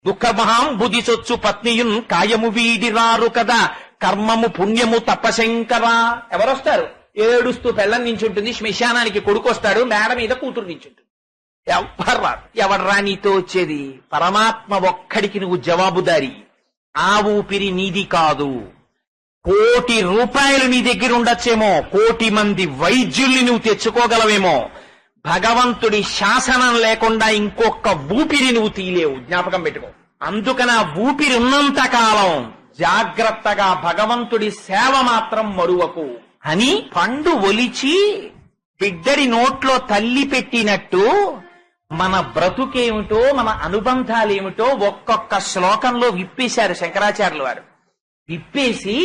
దుఃఖమహాం బుధిసొచ్చు పత్నియున్ కాయము వీడిరారు కదా కర్మము పుణ్యము తపశంకరా. ఎవరొస్తారు? ఏడుస్తూ పెళ్ళం నించుంటుంది, శ్మశానానికి కొడుకొస్తాడు, మేడ మీద కూతురు నించుంటుంది. ఎవడ్రా నీతో వచ్చేది? పరమాత్మ ఒక్కడికి నువ్వు జవాబుదారి. ఆ ఊపిరి నీది కాదు. 1,00,00,000 రూపాయలు నీ దగ్గర ఉండొచ్చేమో, 1,00,00,000 మంది వైద్యుల్ని నువ్వు తెచ్చుకోగలవేమో, భగవంతుడి శాసనం లేకుండా ఇంకొక ఊపిరి నువ్వు తీయలేవు. జ్ఞాపకం పెట్టుకో. అందుకని ఆ ఊపిరి ఉన్నంత కాలం జాగ్రత్తగా భగవంతుడి సేవ మాత్రం మరువకు అని పండు ఒలిచి బిడ్డడి నోట్లో తల్లి పెట్టినట్టు మన బ్రతుకేమిటో, మన అనుబంధాలేమిటో ఒక్కొక్క శ్లోకంలో విప్పేశారు శంకరాచార్యుల వారు. విప్పేసి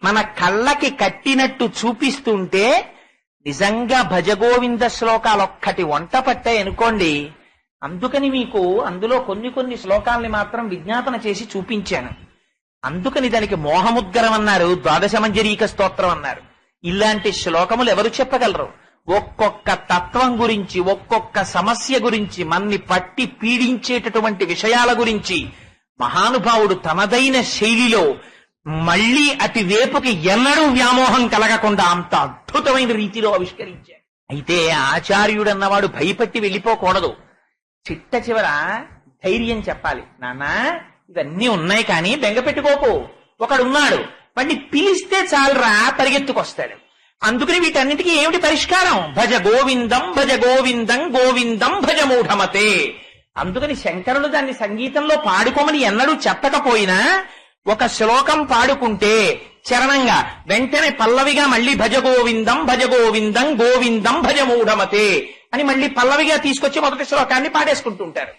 మన కళ్ళకి కట్టినట్టు చూపిస్తుంటే నిజంగా భజగోవింద శ్లోకాలొక్కటి వంట పట్టాయి అనుకోండి. అందుకని మీకు అందులో కొన్ని శ్లోకాల్ని మాత్రం విజ్ఞాపన చేసి చూపించాను. అందుకని దానికి మోహముద్గరం అన్నారు, ద్వాదశమంజరీక స్తోత్రం అన్నారు. ఇలాంటి శ్లోకములు ఎవరు చెప్పగలరు? ఒక్కొక్క తత్వం గురించి, ఒక్కొక్క సమస్య గురించి, మన్ని పట్టి పీడించేటటువంటి విషయాల గురించి మహానుభావుడు తనదైన శైలిలో మళ్లీ అతి వేపుకి ఎన్నడూ వ్యామోహం కలగకుండా అంత అద్భుతమైన రీతిలో ఆవిష్కరించాడు. అయితే ఆచార్యుడన్నవాడు భయపట్టి వెళ్ళిపోకూడదు. చిట్ట చివర ధైర్యం చెప్పాలి. నాన్నా ఇవన్నీ ఉన్నాయి కానీ బెంగ పెట్టుకోకు, ఒకడున్నాడు, వాడిని పిలిస్తే చాలరా పరిగెత్తుకొస్తాడు. అందుకని వీటన్నిటికీ ఏమిటి పరిష్కారం? భజ గోవిందం భజ గోవిందం గోవిందం భజ మూఢమతే. అందుకని శంకరులు దాన్ని సంగీతంలో పాడుకోమని ఎన్నడూ చెప్పకపోయినా ఒక శ్లోకం పాడుకుంటే చరణంగా వెంటనే పల్లవిగా మళ్ళీ భజ గోవిందం గోవిందం భజ మూఢమతే అని మళ్ళీ పల్లవిగా తీసుకొచ్చి మొదటి శ్లోకాన్ని పాడేసుకుంటుంటారు.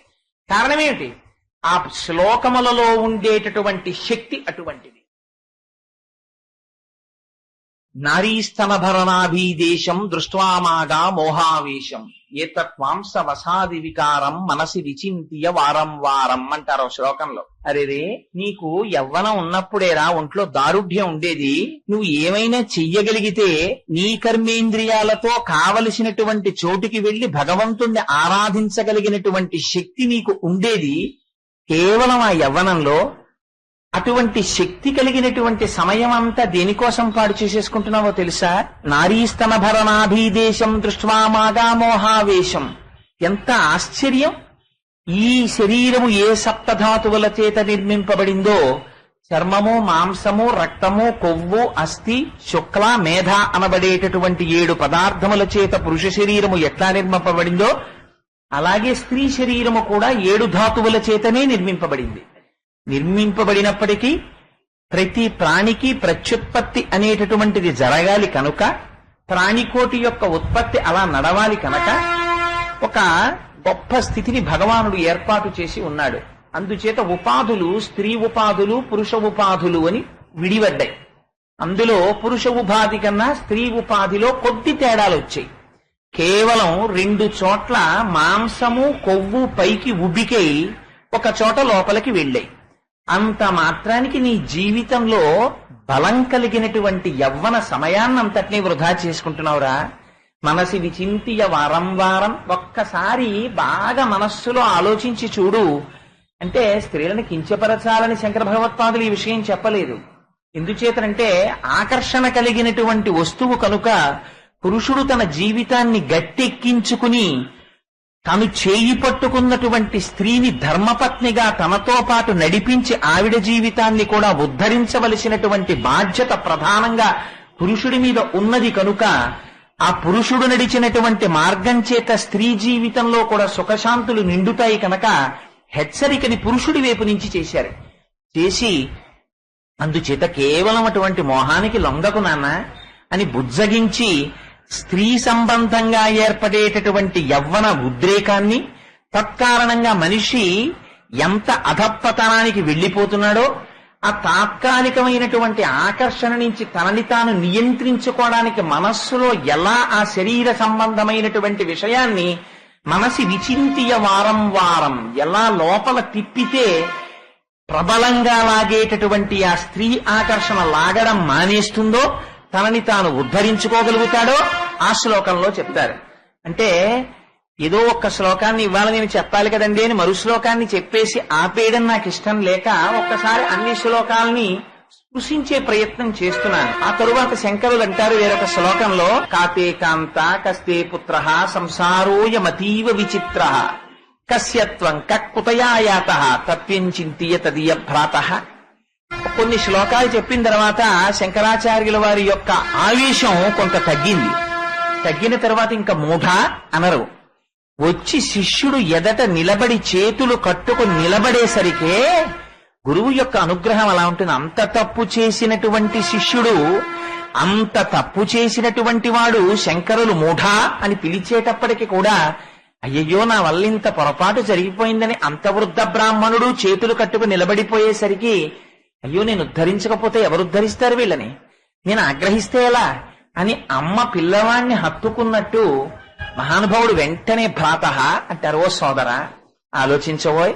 కారణం ఏమిటి? ఆ శ్లోకములలో ఉండేటటువంటి శక్తి అటువంటిది. నారీస్తనభరణాభీదేశం దృష్ట్వామాగా మోహావేశం ఏతత్వాంస వసాది వికారం మనసి విచింత్య వారం వారం అంటారు శ్లోకంలో. అరేరే, నీకు యవ్వనం ఉన్నప్పుడేరా ఒంట్లో దారుఢ్యం ఉండేది. నువ్వు ఏమైనా చెయ్యగలిగితే నీ కర్మేంద్రియాలతో కావలసినటువంటి చోటుకి వెళ్లి భగవంతుణ్ణి ఆరాధించగలిగినటువంటి శక్తి నీకు ఉండేది. కేవలం ఆ యవ్వనంలో అటువంటి శక్తి కలిగినటువంటి సమయం అంతా దేనికోసం పాడు చేసేసుకుంటున్నావో తెలుసా? నారీస్తనభరణాభీదేశం దృష్ట్వామాగా మోహావేశం. ఎంత ఆశ్చర్యం! ఈ శరీరము ఏ సప్తధాతువుల చేత నిర్మింపబడిందో, చర్మము, మాంసము, రక్తము, కొవ్వు, అస్థి, శుక్ల, మేధ అనబడేటటువంటి 7 పదార్థముల చేత పురుష శరీరము ఎట్లా నిర్మింపబడిందో అలాగే స్త్రీ శరీరము కూడా 7 ధాతువుల చేతనే నిర్మింపబడింది. నిర్మింపబడినప్పటికీ ప్రతి ప్రాణికి ప్రత్యుత్పత్తి అనేటటువంటిది జరగాలి కనుక, ప్రాణికోటి యొక్క ఉత్పత్తి అలా నడవాలి కనుక ఒక గొప్ప స్థితిని భగవానుడు ఏర్పాటు చేసి ఉన్నాడు. అందుచేత ఉపాధులు స్త్రీ ఉపాధులు, పురుష ఉపాధులు అని విడివడ్డాయి. అందులో పురుష ఉపాధి కన్నా స్త్రీ ఉపాధిలో కొద్ది తేడాలు వచ్చాయి. కేవలం 2 చోట్ల మాంసము, కొవ్వు పైకి ఉబికై ఒక చోట లోపలికి వెళ్ళాయి. అంత మాత్రానికి నీ జీవితంలో బలం కలిగినటువంటి యవ్వన సమయాన్నంతటినీ వృధా చేసుకుంటున్నావురా. మనసి విచింతియ వారం వారం. ఒక్కసారి బాగా మనస్సులో ఆలోచించి చూడు. అంటే స్త్రీలను కించపరచాలని శంకర భగవత్పాదులు ఈ విషయం చెప్పలేదు. ఎందుచేతనంటే ఆకర్షణ కలిగినటువంటి వస్తువు కనుక పురుషుడు తన జీవితాన్ని గట్టెక్కించుకుని తను చేయి పట్టుకున్నటువంటి స్త్రీని ధర్మపత్నిగా తనతో పాటు నడిపించి ఆవిడ జీవితాన్ని కూడా ఉద్ధరించవలసినటువంటి బాధ్యత ప్రధానంగా పురుషుడి మీద ఉన్నది కనుక ఆ పురుషుడు నడిచినటువంటి మార్గం చేత స్త్రీ జీవితంలో కూడా సుఖశాంతులు నిండుతాయి కనుక హెచ్చరికని పురుషుడి వైపు నుంచి చేశారు. చేసి అందుచేత కేవలం అటువంటి మోహానికి లొంగకు నాన్న అని బుజ్జగించి స్త్రీ సంబంధంగా ఏర్పడేటటువంటి యవ్వన ఉద్రేకాన్ని, తత్కారణంగా మనిషి ఎంత అధప్పతనానికి వెళ్లిపోతున్నాడో ఆ తాత్కాలికమైనటువంటి ఆకర్షణ నుంచి తనని తాను నియంత్రించుకోవడానికి మనస్సులో ఎలా ఆ శరీర సంబంధమైనటువంటి విషయాన్ని మనసి విచింతియ వారం వారం ఎలా లోపల తిప్పితే ప్రబలంగా లాగేటటువంటి ఆ స్త్రీ ఆకర్షణ లాగడం మానేస్తుందో, తనని తాను ఉద్ధరించుకోగలుగుతాడో ఆ శ్లోకంలో చెప్తారు. అంటే ఏదో ఒక్క శ్లోకాన్ని ఇవాళ నేను చెప్పాలి కదండి అని మరు శ్లోకాన్ని చెప్పేసి ఆపేయడం నాకు ఇష్టం లేక ఒక్కసారి అన్ని శ్లోకాలని స్పృశించే ప్రయత్నం చేస్తున్నాను. ఆ తరువాత శంకరులు అంటారు వేరొక శ్లోకంలో, కాతే కాంత కస్తే పుత్ర సంసారోయమతీవ విచిత్ర కస్యత్వం కక్కుతయాయాత తత్వం చింతియ తదీయ భ్రాత. కొన్ని శ్లోకాలు చెప్పిన తర్వాత శంకరాచార్యుల వారి యొక్క ఆవేశం కొంత తగ్గింది. తగ్గిన తర్వాత ఇంకా మూఢ అనరు. వచ్చి శిష్యుడు ఎదట నిలబడి చేతులు కట్టుకుని నిలబడేసరికే గురువు యొక్క అనుగ్రహం అలా ఉంటుంది. అంత తప్పు చేసినటువంటి శిష్యుడు, అంత తప్పు చేసినటువంటి వాడు శంకరులు మూఢ అని పిలిచేటప్పటికి కూడా అయ్యయ్యో నా వల్ల ఇంత పొరపాటు జరిగిపోయిందని అంత వృద్ధ బ్రాహ్మణుడు చేతులు కట్టుకుని నిలబడిపోయేసరికి అయ్యో నేను ఉద్ధరించకపోతే ఎవరు ఉద్ధరిస్తారు వీళ్ళని, నేను ఆగ్రహిస్తే ఎలా అని అమ్మ పిల్లవాణ్ణి హత్తుకున్నట్టు మహానుభావుడు వెంటనే భ్రాత అంటారు. ఓ సోదరా ఆలోచించబోయ్,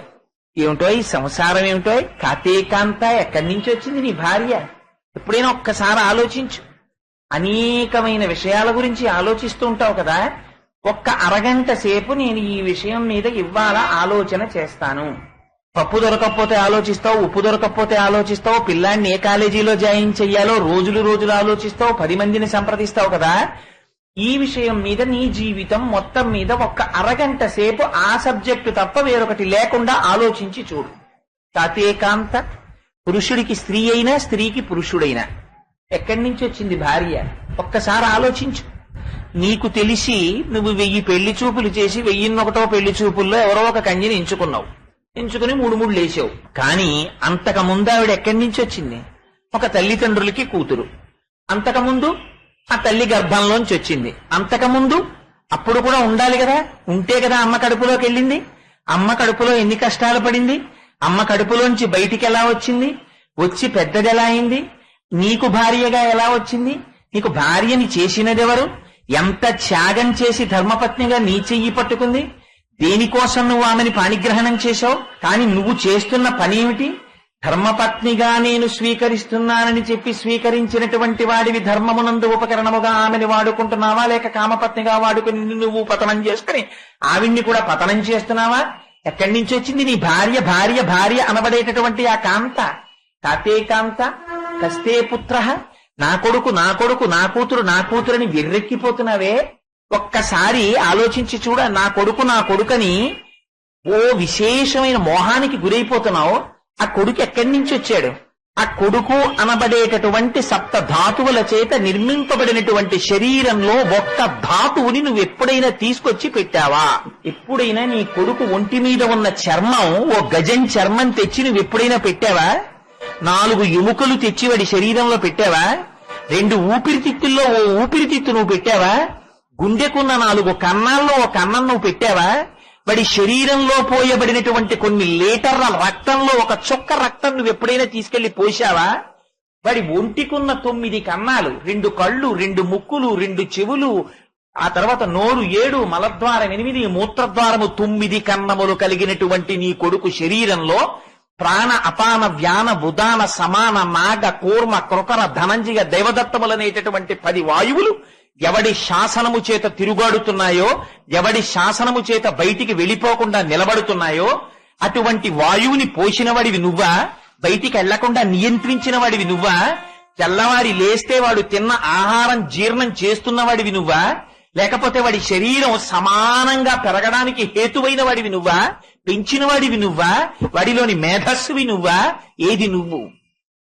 ఏమిటో ఈ సంసారం ఏమిటో, కాతేకాంత ఎక్కడి నుంచి వచ్చింది నీ భార్య, ఎప్పుడైనా ఒక్కసారి ఆలోచించు. అనేకమైన విషయాల గురించి ఆలోచిస్తూ ఉంటావు కదా, ఒక్క అరగంట సేపు నేను ఈ విషయం మీద ఇవాళ ఆలోచన చేస్తాను. పప్పు దొరకకపోతే ఆలోచిస్తావు, ఉప్పు దొరకకపోతే ఆలోచిస్తావు, పిల్లాన్ని ఏ కాలేజీలో జాయిన్ చెయ్యాలో రోజులు రోజులు ఆలోచిస్తావు, 10 మందిని సంప్రదిస్తావు కదా. ఈ విషయం మీద నీ జీవితం మొత్తం మీద ఒక్క అరగంట సేపు ఆ సబ్జెక్టు తప్ప వేరొకటి లేకుండా ఆలోచించి చూడు. కాతేకాంత, పురుషుడికి స్త్రీ అయినా స్త్రీకి పురుషుడైనా ఎక్కడి నుంచి వచ్చింది భార్య ఒక్కసారి ఆలోచించు. నీకు తెలిసి నువ్వు 1000 పెళ్లి చూపులు చేసి 1001వ పెళ్లి చూపుల్లో ఎవరో ఒక కన్యని ఎంచుకున్నావు, ఎంచుకుని 3 లేచావు. కానీ అంతకుముందు ఆవిడ ఎక్కడి నుంచి వచ్చింది? ఒక తల్లిదండ్రులకి కూతురు. అంతకుముందు ఆ తల్లి గర్భంలోంచి వచ్చింది. అంతకుముందు అప్పుడు కూడా ఉండాలి కదా, ఉంటే కదా అమ్మ కడుపులోకి వెళ్ళింది. అమ్మ కడుపులో ఎన్ని కష్టాలు పడింది, అమ్మ కడుపులోంచి బయటికి ఎలా వచ్చింది, వచ్చి పెద్దది ఎలా అయింది, నీకు భార్యగా ఎలా వచ్చింది, నీకు భార్యని చేసినదెవరు, ఎంత త్యాగం చేసి ధర్మపత్నిగా నీ చెయ్యి పట్టుకుంది, దేనికోసం నువ్వు ఆమెని పాణిగ్రహణం చేశావు. కానీ నువ్వు చేస్తున్న పని ఏమిటి? ధర్మపత్నిగా నేను స్వీకరిస్తున్నానని చెప్పి స్వీకరించినటువంటి వాడివి ధర్మమునందు ఉపకరణముగా ఆమెని వాడుకుంటున్నావా, లేక కామపత్నిగా వాడుకుని నువ్వు పతనం చేసుకుని ఆవిడ్ని కూడా పతనం చేస్తున్నావా? ఎక్కడి నుంచి వచ్చింది నీ భార్య? భార్య భార్య అనబడేటటువంటి ఆ కాంత, కాతేకాంత కస్తే పుత్ర, నా కొడుకు నా కొడుకు, నా కూతురు నా కూతురని వెర్రెక్కిపోతున్నావే. ఒక్కసారి ఆలోచించి చూడ, నా కొడుకు నా కొడుకని ఓ విశేషమైన మోహానికి గురైపోతున్నావు. ఆ కొడుకు ఎక్కడి నుంచి వచ్చాడు? ఆ కొడుకు అనబడేటటువంటి 7 ధాతువుల చేత నిర్మింపబడినటువంటి శరీరంలో ఒక్క ధాతువుని నువ్వు ఎప్పుడైనా తీసుకొచ్చి పెట్టావా? ఎప్పుడైనా నీ కొడుకు ఒంటి మీద ఉన్న చర్మం ఓ గజం చర్మం తెచ్చి నువ్వు ఎప్పుడైనా పెట్టావా? 4 ఎముకలు తెచ్చి వాడి శరీరంలో పెట్టావా? 2 ఊపిరితిత్తుల్లో ఓ ఊపిరితిత్తు నువ్వు పెట్టావా? గుండెకున్న 4 కన్నాల్లో ఒక కన్నం నువ్వు పెట్టావా? వాడి శరీరంలో పోయబడినటువంటి కొన్ని లీటర్ల రక్తంలో ఒక చుక్క రక్తం నువ్వు ఎప్పుడైనా తీసుకెళ్లి పోసావా? వాడి ఒంటికున్న 9 కన్నాలు, 2 కళ్ళు, 2 ముక్కులు, 2 చెవులు, ఆ తర్వాత నోరు 7, మలద్వారం 8, మూత్రద్వారము 9 కన్నములు కలిగినటువంటి నీ కొడుకు శరీరంలో ప్రాణ అపాన వ్యాన ఉదాన సమాన నాగ కూర్మ కృకర ధనంజయ దైవదత్తములనేటటువంటి 10 వాయువులు ఎవడి శాసనము చేత తిరుగాడుతున్నాయో, ఎవడి శాసనము చేత బయటికి వెళ్ళిపోకుండా నిలబడుతున్నాయో అటువంటి వాయువుని పోసిన వాడివి నువ్వా? బయటికి వెళ్లకుండా నియంత్రించిన వాడివి నువ్వా? తెల్లవారి లేస్తే వాడు తిన్న ఆహారం జీర్ణం చేస్తున్న వాడివి నువ్వా? లేకపోతే వాడి శరీరం సమానంగా పెరగడానికి హేతువైన వాడివి నువ్వా? పెంచిన వాడివి నువ్వా? వాడిలోని మేధస్సువి నువ్వా? ఏది నువ్వు?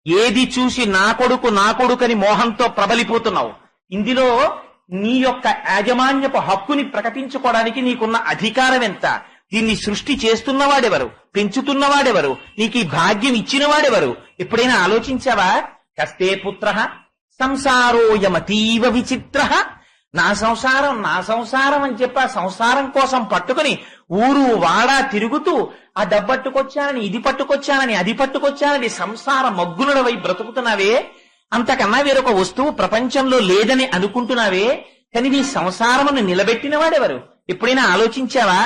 ఏది చూసి నా కొడుకని మోహంతో ప్రబలిపోతున్నావు? ఇందులో నీ యొక్క యాజమాన్యపు హక్కుని ప్రకటించుకోవడానికి నీకున్న అధికారం ఎంత? దీన్ని సృష్టి చేస్తున్నవాడెవరు? పెంచుతున్నవాడెవరు? నీకు ఈ భాగ్యం ఇచ్చినవాడెవరు? ఎప్పుడైనా ఆలోచించావా? కస్తే పుత్ర సంసారోయమతీవ విచిత్ర. నా సంసారం అని చెప్పి ఆ సంసారం కోసం పట్టుకుని ఊరు వాడా తిరుగుతూ ఆ డబ్బట్టుకొచ్చానని, ఇది పట్టుకొచ్చానని, అది పట్టుకొచ్చానని సంసార మగ్గునుడవై బ్రతుకుతున్నావే. అంతకన్నా వేరొక వస్తువు ప్రపంచంలో లేదని అనుకుంటున్నావే. కానీ నీ సంసారమును నిలబెట్టిన వాడెవరు? ఎప్పుడైనా ఆలోచించావా?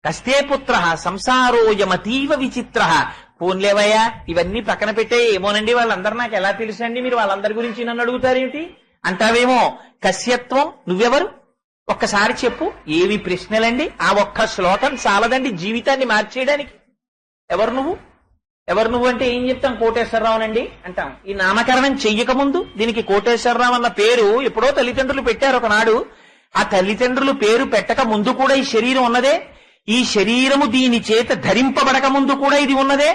కస్తే పుత్ర సంసారోయమతీవ విచిత్ర. పోన్లేవయ్యా, ఇవన్నీ పక్కన పెట్టే, ఏమోనండి వాళ్ళందరూ నాకు ఎలా తెలుసండి, మీరు వాళ్ళందరి గురించి నన్ను అడుగుతారేమిటి అంటావేమో. కస్యత్వం, నువ్వెవరు? ఒక్కసారి చెప్పు. ఏవి ప్రశ్నలండి! ఆ ఒక్క శ్లోకం చాలదండి జీవితాన్ని మార్చేయడానికి. ఎవరు నువ్వు? ఎవరు నువ్వు అంటే ఏం చెప్తాం? కోటేశ్వరరావునండి అంటాం. ఈ నామకరణం చెయ్యకముందు దీనికి కోటేశ్వరరావు అన్న పేరు ఎప్పుడో తల్లిదండ్రులు పెట్టారు ఒకనాడు. ఆ తల్లిదండ్రులు పేరు పెట్టక ముందు కూడా ఈ శరీరం ఉన్నదే. ఈ శరీరము దీని చేత ధరింపబడక ముందు కూడా ఇది ఉన్నదే.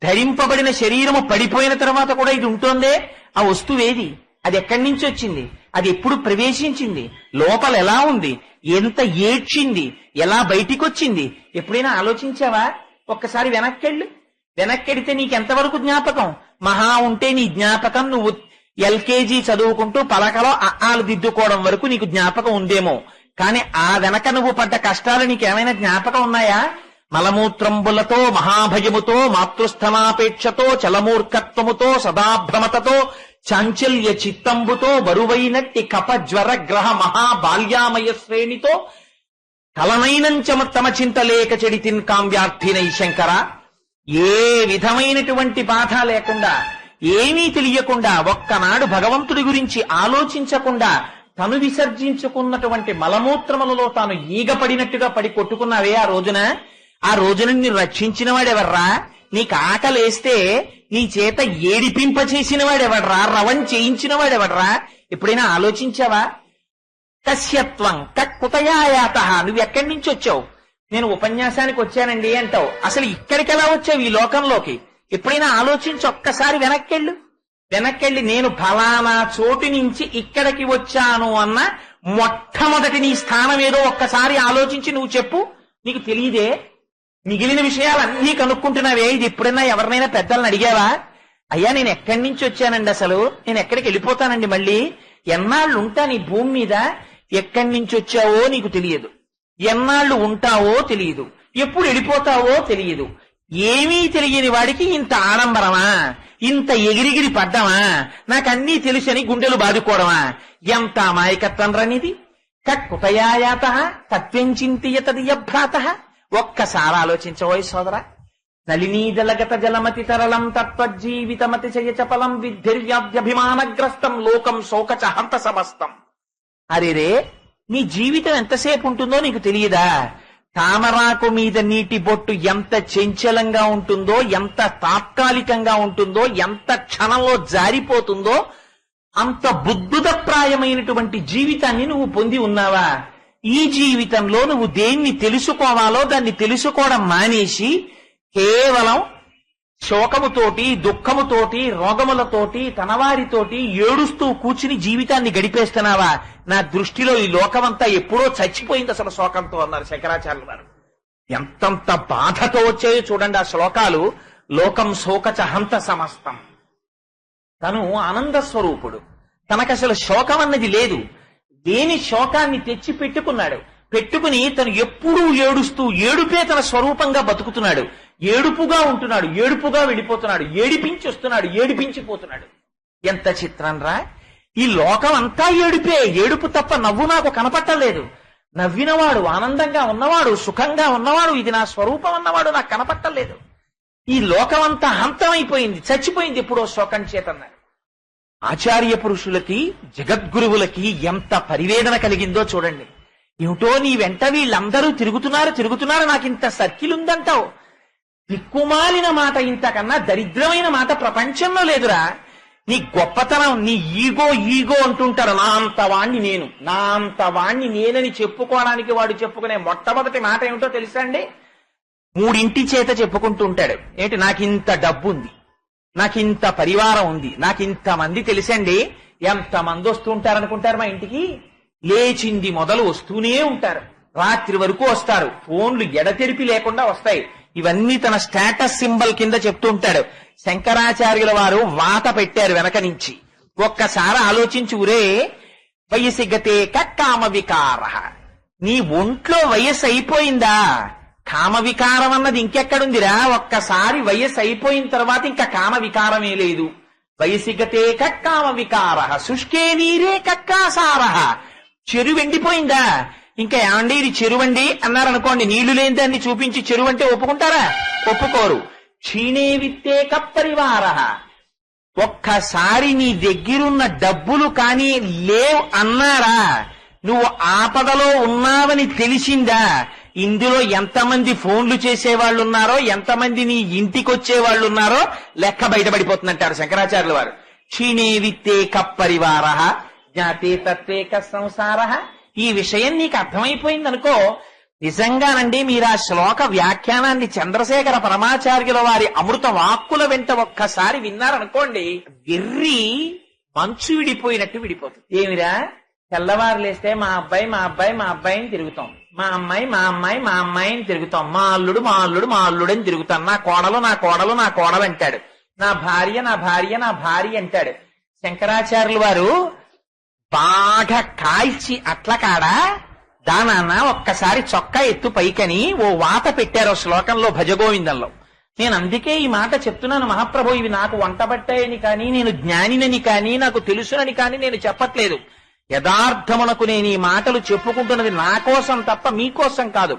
ధరింపబడిన శరీరము పడిపోయిన తర్వాత కూడా ఇది ఉంటోందే. ఆ వస్తువేది? అది ఎక్కడి నుంచి వచ్చింది? అది ఎప్పుడు ప్రవేశించింది? లోపల ఎలా ఉంది? ఎంత ఏడ్చింది? ఎలా బయటికొచ్చింది? ఎప్పుడైనా ఆలోచించావా? ఒక్కసారి వెనక్కెడితే నీకెంతవరకు జ్ఞాపకం? మహా ఉంటే నీ జ్ఞాపకం నువ్వు ఎల్కేజీ చదువుకుంటూ పలకలో ఆలు దిద్దుకోవడం వరకు నీకు జ్ఞాపకం ఉందేమో. కానీ ఆ వెనక నువ్వు పడ్డ కష్టాలు నీకేమైనా జ్ఞాపకం ఉన్నాయా? మలమూత్రంబులతో, మహాభయముతో, మాతృస్థనాపేక్షతో, చలమూర్ఖత్వముతో, సదాభ్రమతతో, చాంచల్య చిత్తంబుతో, బరువైనట్టి కప జ్వర గ్రహ మహాబాల్యామయ శ్రేణితో కలనైనంచమ చింతలేక చెడితిన్ కామ్యార్థినై శంకర. ఏ విధమైనటువంటి బాధ లేకుండా, ఏమీ తెలియకుండా, ఒక్కనాడు భగవంతుడి గురించి ఆలోచించకుండా తను విసర్జించుకున్నటువంటి మలమూత్రములలో తాను ఈగపడినట్టుగా పడి కొట్టుకున్నావే ఆ రోజున. ఆ రోజున నిన్ను రక్షించిన వాడెవర్రా? నీకు ఆకలేస్తే నీ చేత ఏడిపింప చేసిన వాడెవడ్రా? రవం చేయించిన వాడెవడ్రా? ఎప్పుడైనా ఆలోచించావా? కశ్యత్వం కుతయాయాత, నువ్వెక్కడి నుంచి వచ్చావు? నేను ఉపన్యాసానికి వచ్చానండి అంటావు. అసలు ఇక్కడికి ఎలా వచ్చావు ఈ లోకంలోకి? ఎప్పుడైనా ఆలోచించి ఒక్కసారి వెనక్కెళ్ళి నేను ఫలానా చోటు నుంచి ఇక్కడికి వచ్చాను అన్న మొట్టమొదటి నీ స్థానం ఏదో ఒక్కసారి ఆలోచించి నువ్వు చెప్పు. నీకు తెలియదే? మిగిలిన విషయాలన్నీ కనుక్కుంటున్నావే. ఇది ఎప్పుడైనా ఎవరినైనా పెద్దలను అడిగావా? అయ్యా నేను ఎక్కడి నుంచి వచ్చానండి, అసలు నేను ఎక్కడికి వెళ్ళిపోతానండి, మళ్ళీ ఎన్నాళ్ళు ఉంటా నీ భూమి మీద? ఎక్కడి నుంచి వచ్చావో నీకు తెలియదు, ఎన్నాళ్ళు ఉంటావో తెలియదు, ఎప్పుడు వెళ్ళిపోతావో తెలియదు. ఏమీ తెలియని వాడికి ఇంత ఆడంబరమా? ఇంత ఎగిరిగిరి పడ్డమా? నాకన్నీ తెలుసని గుండెలు బాదుకోవడమా? ఎంత అమాయకత్వం రనిది! కుతయాయాత తత్వం చింతయతదియభ్రాత. ఒక్కసారి ఆలోచించబోయ్ సోదరా. నలినీదలగత జలమతి తరళం తత్వజీవితమతి చయచపలం విద్ధిర్వ్యాధ్యభిమానగ్రస్తం లోకం శోకచ హంత సమస్తం. అరేరే, నీ జీవితం ఎంతసేపు ఉంటుందో నీకు తెలియదా? తామరాకు మీద నీటి బొట్టు ఎంత చంచలంగా ఉంటుందో, ఎంత తాత్కాలికంగా ఉంటుందో, ఎంత క్షణంలో జారిపోతుందో, అంత బుద్ధుతప్రాయమైనటువంటి జీవితాన్ని నువ్వు పొంది ఉన్నావా? ఈ జీవితంలో నువ్వు దేన్ని తెలుసుకోవాలో దాన్ని తెలుసుకోవడం మానేసి కేవలం శోకముతోటి, దుఃఖముతోటి, రోగములతోటి, తనవారితోటి ఏడుస్తూ కూర్చుని జీవితాన్ని గడిపేస్తున్నావా? నా దృష్టిలో ఈ లోకమంతా ఎప్పుడో చచ్చిపోయింది అసలు శోకంతో అన్నారు శంకరాచార్యులు వారు. ఎంతంత బాధతో వచ్చాయో చూడండి ఆ శ్లోకాలు. లోకం శోకచ హంత సమస్తం. తను ఆనంద స్వరూపుడు, తనకసలు శోకం అన్నది లేదు. దేని శోకాన్ని తెచ్చి పెట్టుకుని తను ఎప్పుడూ ఏడుస్తూ ఏడుపే తన స్వరూపంగా బతుకుతున్నాడు. ఏడుపుగా ఉంటున్నాడు, ఏడుపుగా వెళ్ళిపోతున్నాడు, ఏడిపించి వస్తున్నాడు, ఏడిపించిపోతున్నాడు. ఎంత చిత్రం రా! ఈ లోకం అంతా ఏడుపే, ఏడుపు తప్ప నవ్వు నాకు కనపట్టలేదు. నవ్వినవాడు, ఆనందంగా ఉన్నవాడు, సుఖంగా ఉన్నవాడు, ఇది నా స్వరూపం అన్నవాడు నాకు కనపట్టలేదు. ఈ లోకమంతా హంతమైపోయింది, చచ్చిపోయింది ఎప్పుడో శోకం చేతన్నారు. ఆచార్య పురుషులకి, జగద్గురువులకి ఎంత పరివేదన కలిగిందో చూడండి. ఏమిటో నీ వెంట వీళ్ళందరూ తిరుగుతున్నారు, నాకింత సర్కిల్ ఉందంటావు. దిక్కుమాలిన మాట, ఇంతకన్నా దరిద్రమైన మాట ప్రపంచంలో లేదురా. నీ గొప్పతనం, నీ ఈగో అంటుంటారు. నా అంత వాణ్ణి నేనని చెప్పుకోవడానికి వాడు చెప్పుకునే మొట్టమొదటి మాట ఏమిటో తెలుసా అండి? 3 చేత చెప్పుకుంటూ ఉంటాడు. ఏంటి? నాకింత డబ్బు ఉంది, నాకింత పరివారం ఉంది, నాకింత మంది తెలుసండి. ఎంతమంది వస్తుంటారనుకుంటారు మా ఇంటికి? లేచింది మొదలు వస్తూనే ఉంటారు, రాత్రి వరకు వస్తారు, ఫోన్లు ఎడతెరిపి లేకుండా వస్తాయి. ఇవన్నీ తన స్టేటస్ సింబల్ కింద చెప్తూ ఉంటాడు. శంకరాచార్యుల వారు వాత పెట్టారు వెనక నుంచి. ఒక్కసారి ఆలోచించి, ఊరే వయసిగతే కామ వికార, నీ ఒంట్లో వయస్సు అయిపోయిందా? కామ వికారం అన్నది ఇంకెక్కడుందిరా? ఒక్కసారి వయస్సు అయిపోయిన తర్వాత ఇంకా కామ వికారమే లేదు. వయసిగతే కామ వికార శుష్కే నీరే కక్కాసార. చెరువు ఎండిపోయిందా? ఇంకా ఏమండి ఇది చెరువండి అన్నారనుకోండి, నీళ్లు లేని దాన్ని చూపించి చెరువు అంటే ఒప్పుకుంటారా? ఒప్పుకోరు. క్షీణే విత్తే కప్పరివార. ఒక్కసారి నీ దగ్గరున్న డబ్బులు కానీ లేవు అన్నారా, నువ్వు ఆపదలో ఉన్నావని తెలిసిందా? ఇందులో ఎంతమంది ఫోన్లు చేసేవాళ్ళు ఉన్నారో, ఎంతమంది నీ ఇంటికి వచ్చేవాళ్ళు ఉన్నారో లెక్క బయటపడిపోతుందంటారు శంకరాచార్యుల వారు. క్షీణే విత్తే కప్పరివార జ్ఞాతే తత్వేక సంసార. ఈ విషయం నీకు అర్థమైపోయిందనుకో, నిజంగానండి మీరు ఆ శ్లోక వ్యాఖ్యానాన్ని చంద్రశేఖర పరమాచార్యుల వారి అమృత వాక్కుల వెంట ఒక్కసారి విన్నారనుకోండి, వెర్రి మంచు విడిపోయినట్టు విడిపోతుంది. ఏమిరా, తెల్లవారు లేస్తే మా అబ్బాయి మా అబ్బాయి మా అబ్బాయిని తిరుగుతాం, మా అమ్మాయి మా అమ్మాయి మా అమ్మాయిని తిరుగుతాం, మా అల్లుడు మా అల్లుడు మా అల్లుడని తిరుగుతాం, నా కోడలు నా కోడలు నా కోడలు అంటాడు, నా భార్య నా భార్య నా భార్య అంటాడు. శంకరాచార్యుల వారు బాగా కాల్చి అట్ల కాడా దానాన్న ఒక్కసారి చొక్కా ఎత్తు పైకని ఓ వాత పెట్టారు శ్లోకంలో భజగోవిందంలో. నేను అందుకే ఈ మాట చెప్తున్నాను, మహాప్రభు ఇవి నాకు వంటబట్టాయని కానీ, నేను జ్ఞానినని కానీ, నాకు తెలుసునని కానీ నేను చెప్పట్లేదు. యథార్థమునకు నేను ఈ మాటలు చెప్పుకుంటున్నది నా కోసం తప్ప మీకోసం కాదు.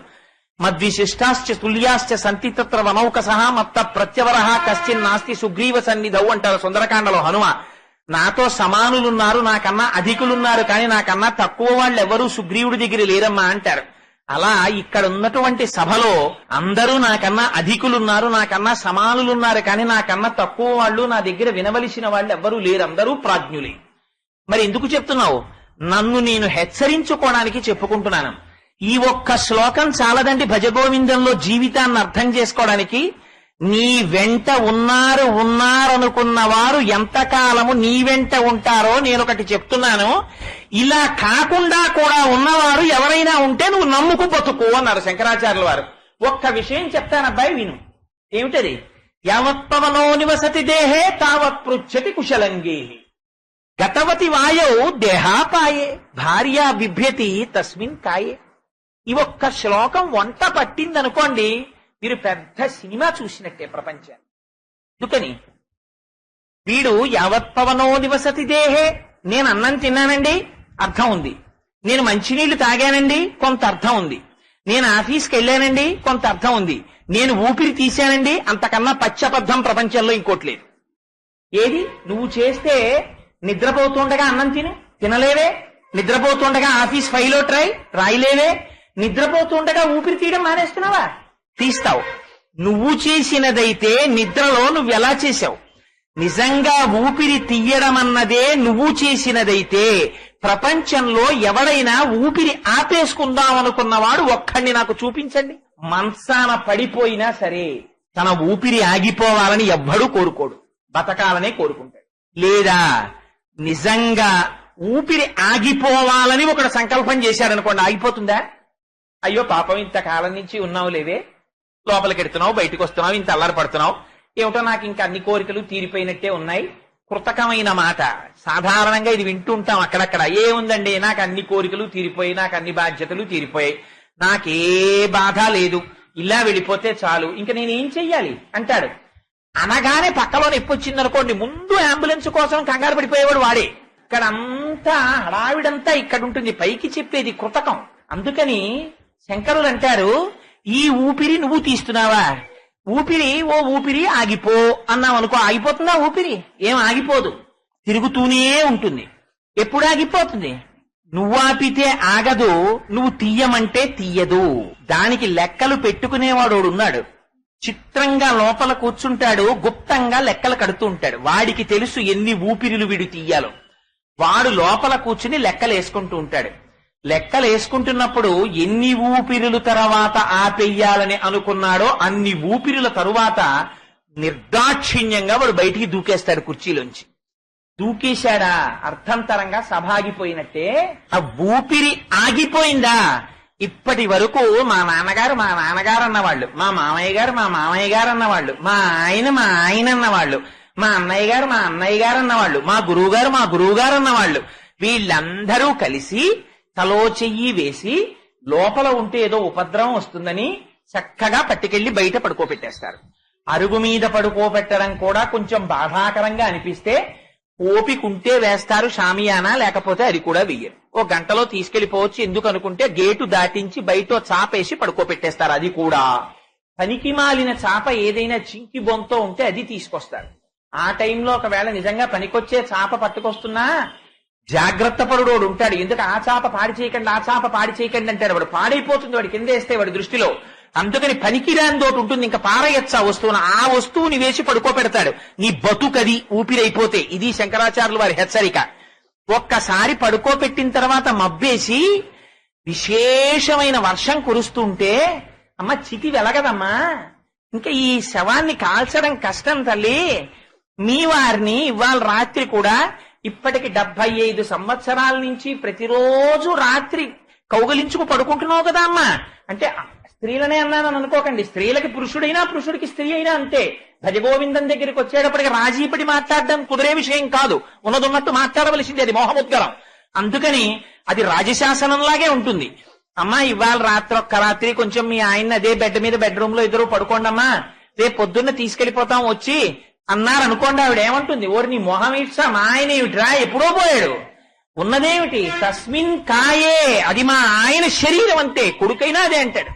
మద్విశిష్టాశ్చ తుల్యాశ్చ సంతి తత్ర వనౌక సహా మత్త ప్రత్యవర కశ్చిన్ నాస్తి సుగ్రీవ సన్నిధౌ అంటారు సుందరకాండలో హనుమ. నాతో సమానులున్నారు, నాకన్నా అధికులున్నారు, కానీ నాకన్నా తక్కువ వాళ్ళు ఎవరూ సుగ్రీవుడి దగ్గర లేరమ్మా అంటారు. అలా ఇక్కడ ఉన్నటువంటి సభలో అందరూ నాకన్నా అధికులున్నారు, నాకన్నా సమానులున్నారు, కానీ నాకన్నా తక్కువ వాళ్ళు, నా దగ్గర వినవలసిన వాళ్ళు ఎవ్వరూ లేరు, అందరూ ప్రాజ్ఞులే. మరి ఎందుకు చెప్తున్నావు? నన్ను నేను హెచ్చరించుకోవడానికి చెప్పుకుంటున్నాను. ఈ ఒక్క శ్లోకం చాలదండి భజగోవిందంలో జీవితాన్ని అర్థం చేసుకోవడానికి. నీ వెంట ఉన్నారనుకున్న వారు ఎంతకాలము నీ వెంట ఉంటారో నేనొకటి చెప్తున్నాను. ఇలా కాకుండా కూడా ఉన్నవారు ఎవరైనా ఉంటే నువ్వు నమ్ముకు బతుకు అన్నారు శంకరాచార్యుల వారు. ఒక్క విషయం చెప్తానబ్బాయి విను. ఏమిటది? యావత్పవనో నివసతి దేహే తావత్ పృచ్చతి కుశలంగే గతవతి వాయౌ దేహాపాయే భార్యా బిభ్యతి తస్మిన్ కాయే. ఈ ఒక్క శ్లోకం వంట పట్టిందనుకోండి, మీరు పెద్ద సినిమా చూసినట్టే ప్రపంచాన్ని. ఎందుకని? వీడు యావత్పవనో నివసతి దేహే, నేను అన్నం తిన్నానండి అర్థం ఉంది, నేను మంచినీళ్లు తాగానండి కొంత అర్థం ఉంది, నేను ఆఫీస్కి వెళ్ళానండి కొంత అర్థం ఉంది, నేను ఊపిరి తీశానండి, అంతకన్నా పచ్చబద్ధం ప్రపంచంలో ఇంకోటి లేదు. ఏది? నువ్వు చేస్తే నిద్రపోతుండగా అన్నం తినలేవే, నిద్రపోతుండగా ఆఫీస్ ఫైలో రాయలేవే, నిద్రపోతుండగా ఊపిరి తీయడం మానేస్తున్నావా? తీస్తావు. నువ్వు చేసినదైతే నిద్రలో నువ్వెలా చేశావు? నిజంగా ఊపిరి తీయడం అన్నదే నువ్వు చేసినదైతే ప్రపంచంలో ఎవడైనా ఊపిరి ఆపేసుకుందాం అనుకున్నవాడు ఒక్కడిని నాకు చూపించండి. మంచాన పడిపోయినా సరే తన ఊపిరి ఆగిపోవాలని ఎవ్వడూ కోరుకోడు, బతకాలనే కోరుకుంటాడు. లేదా నిజంగా ఊపిరి ఆగిపోవాలని ఒకడు సంకల్పం చేశాడనుకోండి, ఆగిపోతుందా? అయ్యో పాపం ఇంతకాలం నుంచి ఉన్నావు లేవే, లోపలికి ఎడుతున్నావు బయటకు వస్తున్నావు, ఇంత అల్లరి పడుతున్నావు, ఏమిటో నాకు ఇంకా అన్ని కోరికలు తీరిపోయినట్టే ఉన్నాయి. కృతకమైన మాట, సాధారణంగా ఇది వింటూ ఉంటాం అక్కడక్కడ. ఏముందండి, నాకు అన్ని కోరికలు తీరిపోయి, నాకు అన్ని బాధ్యతలు తీరిపోయాయి, నాకే బాధ లేదు, ఇలా వెళ్ళిపోతే చాలు, ఇంక నేనేం చెయ్యాలి అంటాడు. అనగానే పక్కలో నొప్పి వచ్చిందనుకోండి, ముందు అంబులెన్స్ కోసం కంగారు పడిపోయేవాడు వాడే. ఇక్కడంతా హడావిడంతా ఇక్కడ ఉంటుంది, పైకి చెప్పేది కృతకం. అందుకని శంకరులు అంటారు, ఈ ఊపిరి నువ్వు తీస్తున్నావా? ఓ ఊపిరి ఆగిపో అన్నావు అనుకో, ఆగిపోతుందా ఊపిరి? ఏం ఆగిపోదు, తిరుగుతూనే ఉంటుంది. ఎప్పుడు ఆగిపోతుంది? నువ్వు ఆపితే ఆగదు, నువ్వు తీయమంటే తీయదు. దానికి లెక్కలు పెట్టుకునేవాడు ఉన్నాడు, చిత్రంగా లోపల కూర్చుంటాడు, గుప్తంగా లెక్కలు కడుతూ ఉంటాడు. వాడికి తెలుసు ఎన్ని ఊపిరిలు వీడు తీయాలో. వాడు లోపల కూర్చుని లెక్కలు వేసుకుంటూ ఉంటాడు. లెక్కలు వేసుకుంటున్నప్పుడు ఎన్ని ఊపిరుల తర్వాత ఆపేయాలని అనుకున్నాడో అన్ని ఊపిరుల తరువాత నిర్దాక్షిణ్యంగా వాడు బయటికి దూకేస్తాడు కుర్చీలోంచి. దూకేశాడా అర్థంతరంగా సభ ఆగిపోయినట్టే. ఆ ఊపిరి ఆగిపోయిందా? ఇప్పటి వరకు మా నాన్నగారు అన్నవాళ్ళు, మా మామయ్య గారు అన్నవాళ్ళు, మా ఆయన అన్నవాళ్ళు, మా అన్నయ్య గారు అన్నవాళ్ళు, మా గురువు గారు అన్నవాళ్ళు, వీళ్ళందరూ కలిసి తలో చెయ్యి వేసి లోపల ఉంటే ఏదో ఉపద్రవం వస్తుందని చక్కగా పట్టుకెళ్లి బయట పడుకోబెట్టేస్తారు. అరుగు మీద పడుకోబెట్టడం కూడా కొంచెం బాధాకరంగా అనిపిస్తే ఓపికంటే వేస్తారు షామియానా, లేకపోతే అది కూడా వెయ్యరు. ఓ గంటలో తీసుకెళ్లిపోవచ్చు ఎందుకు అనుకుంటే గేటు దాటించి బయట చాపేసి పడుకోబెట్టేస్తారు. అది కూడా పనికి మాలిన చాప ఏదైనా చింకి బొంతో ఉంటే అది తీసుకొస్తారు. ఆ టైంలో ఒకవేళ నిజంగా పనికొచ్చే చాప పట్టుకొస్తున్నా జాగ్రత్త పరుడోడు ఉంటాడు. ఎందుకు ఆ చాప పాడి చేయకండి, ఆ చాప పాడి చేయకండి అంటాడు. వాడు పాడైపోతుంది, వాడు కింద వేస్తే వాడి దృష్టిలో. అందుకని పనికిరాని తోటి ఉంటుంది, ఇంకా పారయచ్చా వస్తువును, ఆ వస్తువుని వేసి పడుకోబెడతాడు. నీ బతుకది ఊపిరైపోతే. ఇది శంకరాచార్యులు వారి హెచ్చరిక. ఒక్కసారి పడుకోబెట్టిన తర్వాత మబ్బేసి విశేషమైన వర్షం కురుస్తుంటే, అమ్మ చితి వెలగదమ్మా, ఇంకా ఈ శవాన్ని కాల్చడం కష్టం తల్లి, మీ వారిని ఇవాళ రాత్రి కూడా ఇప్పటికి 75 సంవత్సరాల నుంచి ప్రతిరోజు రాత్రి కౌగలించుకు పడుకుంటున్నావు కదా అమ్మా అంటే, స్త్రీలనే అన్నానని అనుకోకండి, స్త్రీలకి పురుషుడైనా పురుషుడికి స్త్రీ అయినా అంతే. భజగోవిందం దగ్గరికి వచ్చేటప్పటికి రాజీపడి మాట్లాడడం కుదిరే విషయం కాదు, ఉన్నదున్నట్టు మాట్లాడవలసింది, అది మోహముద్గరం. అందుకని అది రాజశాసనంలాగే ఉంటుంది. అమ్మా ఇవాళ రాత్రి ఒక్క రాత్రి కొంచెం మీ ఆయన అదే బెడ్ మీద బెడ్రూమ్ లో ఇద్దరు పడుకోండమ్మా, రేపు పొద్దున్న తీసుకెళ్లిపోతాం వచ్చి అన్నారనుకోండి. ఆవిడ ఏమంటుంది, ఓరి నీ మొహం ఇచ్చా, మా ఆయన ఏమిట్రా ఎప్పుడో పోయాడు, ఉన్నదేమిటి తస్మిన్ కాయే, అది మా ఆయన శరీరం అంతే. కొడుకైనా అదే అంటాడు,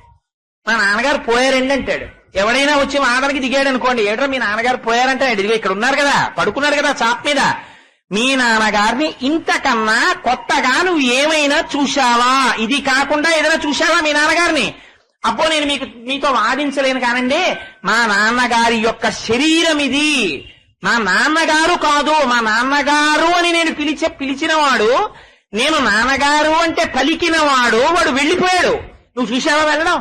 మా నాన్నగారు పోయారండి అంటాడు. ఎవడైనా వచ్చి మా ఆదరికి దిగాడు అనుకోండి, ఏడ్రా మీ నాన్నగారు పోయారంటే, ఇదిగో ఇక్కడ ఉన్నారు కదా, పడుకున్నారు కదా చాప్ మీద, మీ నాన్నగారిని ఇంతకన్నా కొత్తగా నువ్వు ఏమైనా చూశావా, ఇది కాకుండా ఏదైనా చూశావా మీ నాన్నగారిని? అబ్బో నేను మీతో వాదించలేను కానండి, మా నాన్నగారి యొక్క శరీరం ఇది, మా నాన్నగారు కాదు, మా నాన్నగారు అని నేను పిలిచినవాడు, నేను నాన్నగారు అంటే పలికినవాడు, వాడు వెళ్ళిపోయాడు, నువ్వు చూశావా వెళ్ళడం?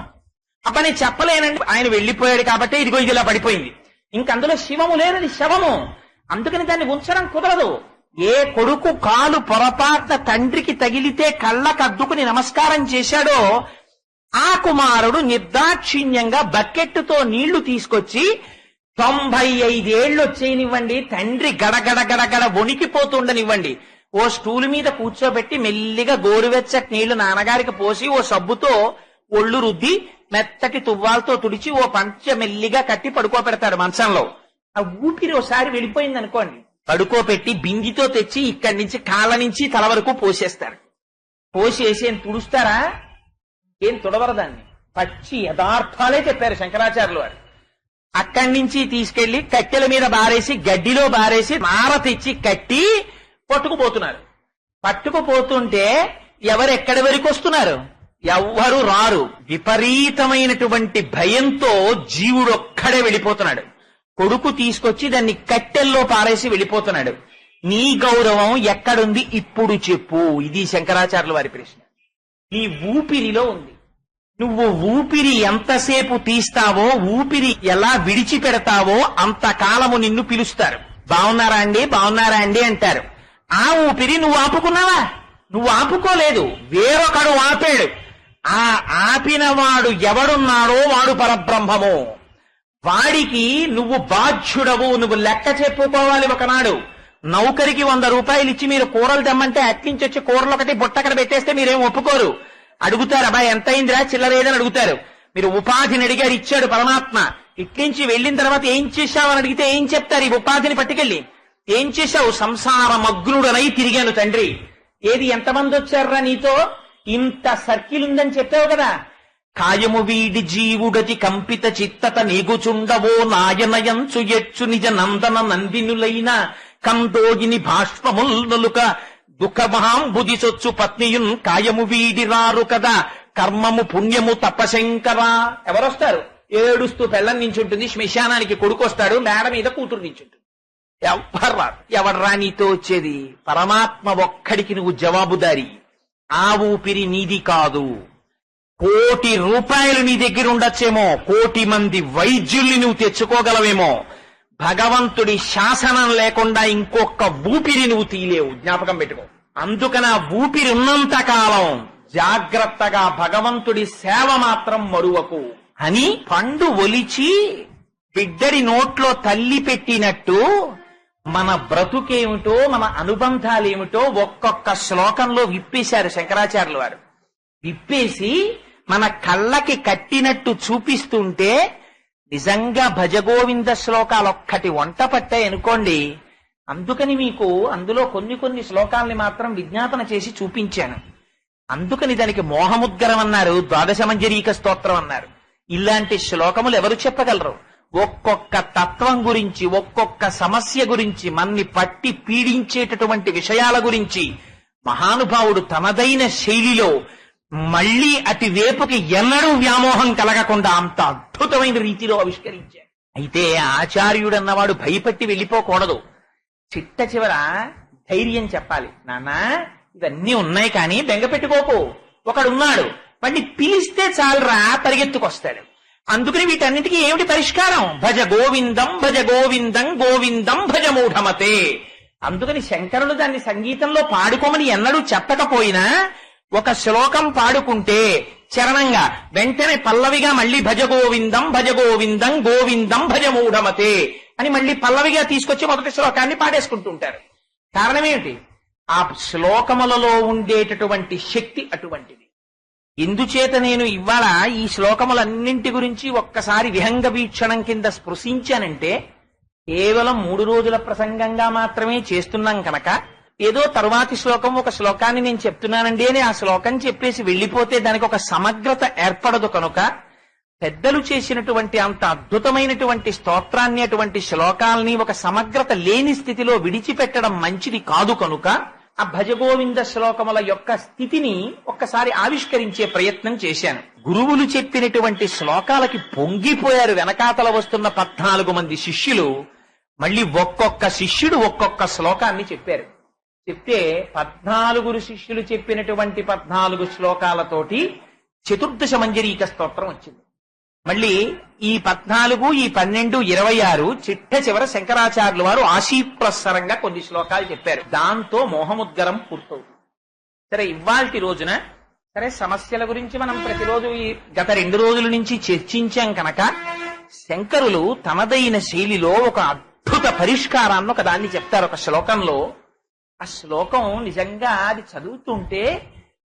అబ్బా నేను చెప్పలేనండి, ఆయన వెళ్ళిపోయాడు కాబట్టి ఇదిగో ఇది ఇలా పడిపోయింది, ఇంకందులో శివము లేనిది శవము, అందుకని దాన్ని ఉంచడం కుదరదు. ఏ కొడుకు కాలు పొరపాటున తండ్రికి తగిలితే కళ్ళకద్దుకుని నమస్కారం చేశాడో, ఆ కుమారుడు నిర్దాక్షిణ్యంగా బకెట్టుతో నీళ్లు తీసుకొచ్చి 95 ఏళ్ళు వచ్చేయనివ్వండి, తండ్రి గడగడ గడగడ వణికిపోతుండనివ్వండి, ఓ స్టూల్ మీద కూర్చోబెట్టి మెల్లిగా గోరువెచ్చటి నీళ్లు నాన్నగారికి పోసి ఓ సబ్బుతో ఒళ్ళు రుద్ది మెత్తటి తువ్వాలతో తుడిచి ఓ పంచ మెల్లిగా కట్టి పడుకోబెడతాడు మంచంలో. ఆ ఊపిరి ఓసారి వెళ్ళిపోయింది అనుకోండి, పడుకోబెట్టి బిందితో తెచ్చి ఇక్కడి నుంచి కాళ్ళ నుంచి తల వరకు పోసేస్తారు. పోసేసి ఏం తుడుస్తారా? ఏం తుడవరదాన్ని, పచ్చి యథార్థాలే చెప్పారు శంకరాచార్యులు వారు. అక్కడి నుంచి తీసుకెళ్లి కట్టెల మీద బారేసి, గడ్డిలో బారేసి నార తెచ్చి కట్టి పట్టుకుపోతున్నారు. పట్టుకుపోతుంటే ఎవరెక్కడి వరకు వస్తున్నారు? ఎవ్వరు రారు. విపరీతమైనటువంటి భయంతో జీవుడొక్కడే వెళ్ళిపోతున్నాడు. కొడుకు తీసుకొచ్చి దాన్ని కట్టెల్లో పారేసి వెళ్ళిపోతున్నాడు. నీ గౌరవం ఎక్కడుంది ఇప్పుడు చెప్పు, ఇది శంకరాచార్యుల వారి ప్రశ్న. నీ ఊపిరిలో ఉంది. నువ్వు ఊపిరి ఎంతసేపు తీస్తావో, ఊపిరి ఎలా విడిచిపెడతావో అంతకాలము నిన్ను పిలుస్తారు. బాగున్నారా అండి, బాగున్నారా అండి అంటారు. ఆ ఊపిరి నువ్వు ఆపుకున్నావా? నువ్వు ఆపుకోలేదు, వేరొకడు ఆపాడు. ఆ ఆపినవాడు ఎవడున్నాడో వాడు పరబ్రహ్మము. వాడికి నువ్వు బాధ్యుడవు, నువ్వు లెక్క చెప్పుకోవాలి. ఒకనాడు నౌకరికి 100 రూపాయలు ఇచ్చి మీరు కూరలు తెమ్మంటే అట్లించి వచ్చి కూరలు ఒకటి బుట్టక్కడ పెట్టేస్తే మీరేం ఒప్పుకోరు. అడుగుతారు, అబ్బాయి ఎంత అయిందిరా చిల్లరేదని అడుగుతారు. మీరు ఉపాధిని అడిగారు, ఇచ్చాడు పరమాత్మ. ఇట్లించి వెళ్ళిన తర్వాత ఏం చేశావని అడిగితే ఏం చెప్తారు? ఈ ఉపాధిని పట్టుకెళ్ళి ఏం చేశావు? సంసారమగ్నుడనై తిరిగాను తండ్రి. ఏది ఎంతమంది వచ్చారా నీతో? ఇంత సర్కిల్ ఉందని చెప్పావు కదా. కాయము వీడి జీవుడతి కంపిత చిత్తత నీగుచుండవో నాయనయంచు ఎచ్చు నిజ నందన నందినులైన కందోగిని భాష్పముల్ నలుక దుఃఖమహాంబుది సొచ్చు పత్నియున్ కాయము వీడి రారు కదా కర్మము పుణ్యము తపశంకరా. ఎవరొస్తారు? ఏడుస్తూ పెళ్ళం నించుంటుంది, శ్మశానానికి కొడుకు వస్తాడు, మేడ మీద కూతురు నించుంటుంది. ఎవడ్రా నీతో వచ్చేది? పరమాత్మ ఒక్కడికి నువ్వు జవాబుదారి. ఆ ఊపిరి నీది కాదు. 1,00,00,000 రూపాయలు నీ దగ్గర ఉండొచ్చేమో, 1,00,00,000 మంది వైద్యుల్ని నువ్వు తెచ్చుకోగలవేమో, భగవంతుడి శాసనం లేకుండా ఇంకొక ఊపిరి నువ్వు తీయలేవు. జ్ఞాపకం పెట్టుకో. అందుకని ఆ ఊపిరి ఉన్నంత కాలం జాగ్రత్తగా భగవంతుడి సేవ మాత్రం మరువకు అని పండు ఒలిచి బిడ్డడి నోట్లో తల్లి పెట్టినట్టు మన బ్రతుకేమిటో, మన అనుబంధాలేమిటో ఒక్కొక్క శ్లోకంలో విప్పేశారు శంకరాచార్యుల వారు. విప్పేసి మన కళ్ళకి కట్టినట్టు చూపిస్తుంటే నిజంగా భజగోవింద శ్లోకాలు ఒక్కటి వంట పట్టాయి అనుకోండి. అందుకని మీకు అందులో కొన్ని శ్లోకాలని మాత్రం విజ్ఞాపన చేసి చూపించాను. అందుకని దానికి మోహముద్గరం అన్నారు, ద్వాదశమంజరీక స్తోత్రం అన్నారు. ఇలాంటి శ్లోకములు ఎవరు చెప్పగలరు? ఒక్కొక్క తత్వం గురించి, ఒక్కొక్క సమస్య గురించి, మన్ని పట్టి పీడించేటటువంటి విషయాల గురించి మహానుభావుడు తనదైన శైలిలో మళ్ళీ అటువైపుకి ఎన్నడూ వ్యామోహం కలగకుండా అంత అద్భుతమైన రీతిలో ఆవిష్కరించాడు. అయితే ఆచార్యుడు అన్నవాడు భయపట్టి వెళ్ళిపోకూడదు. చిట్ట చివర ధైర్యం చెప్పాలి. నాన్న ఇవన్నీ ఉన్నాయి కానీ బెంగ పెట్టుకోకు, ఒకడున్నాడు, వాడిని పిలిస్తే చాలరా పరిగెత్తుకొస్తాడు. అందుకని వీటన్నిటికీ ఏమిటి పరిష్కారం? భజ గోవిందం భజ గోవిందం గోవిందం భజ మూఢమతే. అందుకని శంకరులు దాన్ని సంగీతంలో పాడుకోమని ఎన్నడూ చెప్పకపోయినా ఒక శ్లోకం పాడుకుంటే చరణంగా వెంటనే పల్లవిగా మళ్ళీ భజ గోవిందం గోవిందం భజ మూఢమతే అని మళ్ళీ పల్లవిగా తీసుకొచ్చి మొదటి శ్లోకాన్ని పాడేసుకుంటూ ఉంటారు. కారణం ఏమిటి? ఆ శ్లోకములలో ఉండేటటువంటి శక్తి అటువంటిది. ఎందుచేత నేను ఇవాళ ఈ శ్లోకములన్నింటి గురించి ఒక్కసారి విహంగ వీక్షణం కింద స్పృశించానంటే కేవలం 3 రోజుల ప్రసంగంగా మాత్రమే చేస్తున్నాం కనుక ఏదో తరువాతి శ్లోకం ఒక శ్లోకాన్ని నేను చెప్తున్నానండి అని ఆ శ్లోకం చెప్పేసి వెళ్ళిపోతే దానికి ఒక సమగ్రత ఏర్పడదు. కనుక పెద్దలు చేసినటువంటి అంత అద్భుతమైనటువంటి స్తోత్రాన్ని, అటువంటి శ్లోకాల్ని ఒక సమగ్రత లేని స్థితిలో విడిచిపెట్టడం మంచిది కాదు. కనుక ఆ భజగోవింద శ్లోకముల యొక్క స్థితిని ఒక్కసారి ఆవిష్కరించే ప్రయత్నం చేశాను. గురువులు చెప్పినటువంటి శ్లోకాలకి పొంగిపోయారు. వెనకాతల వస్తున్న 14 మంది శిష్యులు మళ్ళీ ఒక్కొక్క శిష్యుడు ఒక్కొక్క శ్లోకాన్ని చెప్పారు. చెప్తే 14 శిష్యులు చెప్పినటువంటి 14 శ్లోకాలతోటి చతుర్దశ మంజరీక స్తోత్రం వచ్చింది. మళ్ళీ ఈ 14, ఈ 12, 26 చిట్ట చివర శంకరాచార్యుల వారు ఆశీప్రసరంగా కొన్ని శ్లోకాలు చెప్పారు. దాంతో మోహముద్గరం పూర్తవుతుంది. సరే, ఇవాల్టి రోజున సరే సమస్యల గురించి మనం ప్రతిరోజు ఈ గత 2 రోజుల నుంచి చర్చించాం కనుక శంకరులు తనదైన శైలిలో ఒక అద్భుత పరిష్కారాన్ని ఒక దాన్ని చెప్తారు ఒక శ్లోకంలో. ఆ శ్లోకం నిజంగా అది చదువుతుంటే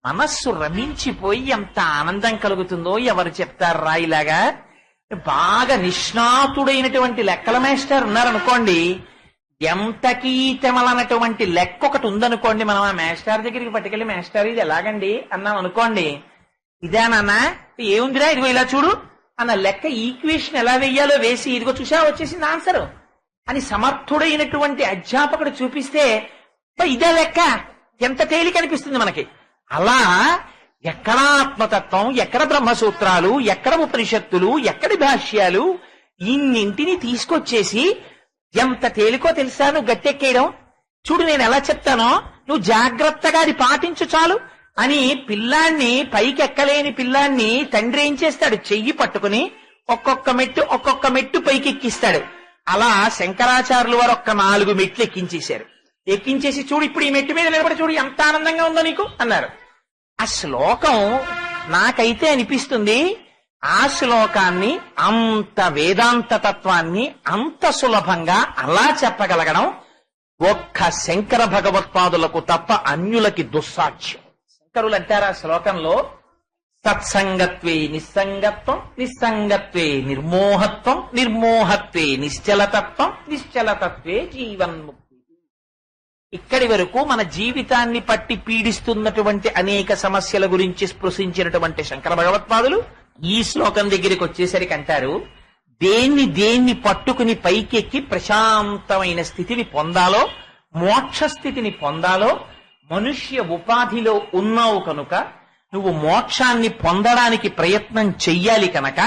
మనస్సు రమించిపోయి ఎంత ఆనందం కలుగుతుందో ఎవరు చెప్తారు రాయిలాగా. బాగా నిష్ణాతుడైనటువంటి లెక్కల మేస్టర్ ఉన్నారనుకోండి, ఎంతకీ తెమలనటువంటి లెక్క ఒకటి ఉందనుకోండి, మనం ఆ మేస్టర్ దగ్గరికి పట్టుకెళ్ళి మేస్టర్ ఇది ఎలాగండి అన్నాం అనుకోండి, ఇదేనా ఏముందిరా ఇదిగో ఇలా చూడు అన్న లెక్క ఈక్వేషన్ ఎలా వెయ్యాలో వేసి ఇదిగో చూసా వచ్చేసింది ఆన్సర్ అని సమర్థుడైనటువంటి అధ్యాపకుడు చూపిస్తే ఇదే లెక్క ఎంత తేలిక అనిపిస్తుంది మనకి. అలా ఎక్కడ ఆత్మతత్వం, ఎక్కడ బ్రహ్మసూత్రాలు, ఎక్కడ ఉపనిషత్తులు, ఎక్కడి భాష్యాలు, ఇన్నింటిని తీసుకొచ్చేసి ఎంత తేలికో తెలుసా నువ్వు గట్టెక్కేయడం. చూడు నేను ఎలా చెప్తానో నువ్వు జాగ్రత్తగా అది పాటించు చాలు అని పిల్లాన్ని, పైకెక్కలేని పిల్లాన్ని తండ్రి ఏం చేస్తాడు, చెయ్యి పట్టుకుని ఒక్కొక్క మెట్టు పైకెక్కిస్తాడు. అలా శంకరాచార్యులు వారు 4 మెట్లు ఎక్కించేశారు. ఎక్కించేసి చూడు ఇప్పుడు ఈ మెట్టు మీద నిలబడి చూడు ఎంత ఆనందంగా ఉందో నీకు అన్నారు. ఆ శ్లోకం నాకైతే అనిపిస్తుంది ఆ శ్లోకాన్ని అంత వేదాంత తత్వాన్ని అంత సులభంగా అలా చెప్పగలగడం ఒక్క శంకర భగవత్పాదులకు తప్ప అన్యులకి దుస్సాధ్యం. శంకరులు అంటారు ఆ శ్లోకంలో సత్సంగత్వే నిస్సంగత్వం, నిస్సంగత్వే నిర్మోహత్వం, నిర్మోహత్వే నిశ్చలతత్వం, నిశ్చలతత్వే జీవన్ముక్తి. ఇక్కడి వరకు మన జీవితాన్ని పట్టి పీడిస్తున్నటువంటి అనేక సమస్యల గురించి స్పృశించినటువంటి శంకర భగవత్పాదులు ఈ శ్లోకం దగ్గరికి వచ్చేసరికి అంటారు, దేన్ని పట్టుకుని పైకెక్కి ప్రశాంతమైన స్థితిని పొందాలో, మోక్ష స్థితిని పొందాలో, మనుష్య ఉపాధిలో ఉన్నావు కనుక నువ్వు మోక్షాన్ని పొందడానికి ప్రయత్నం చెయ్యాలి కనుక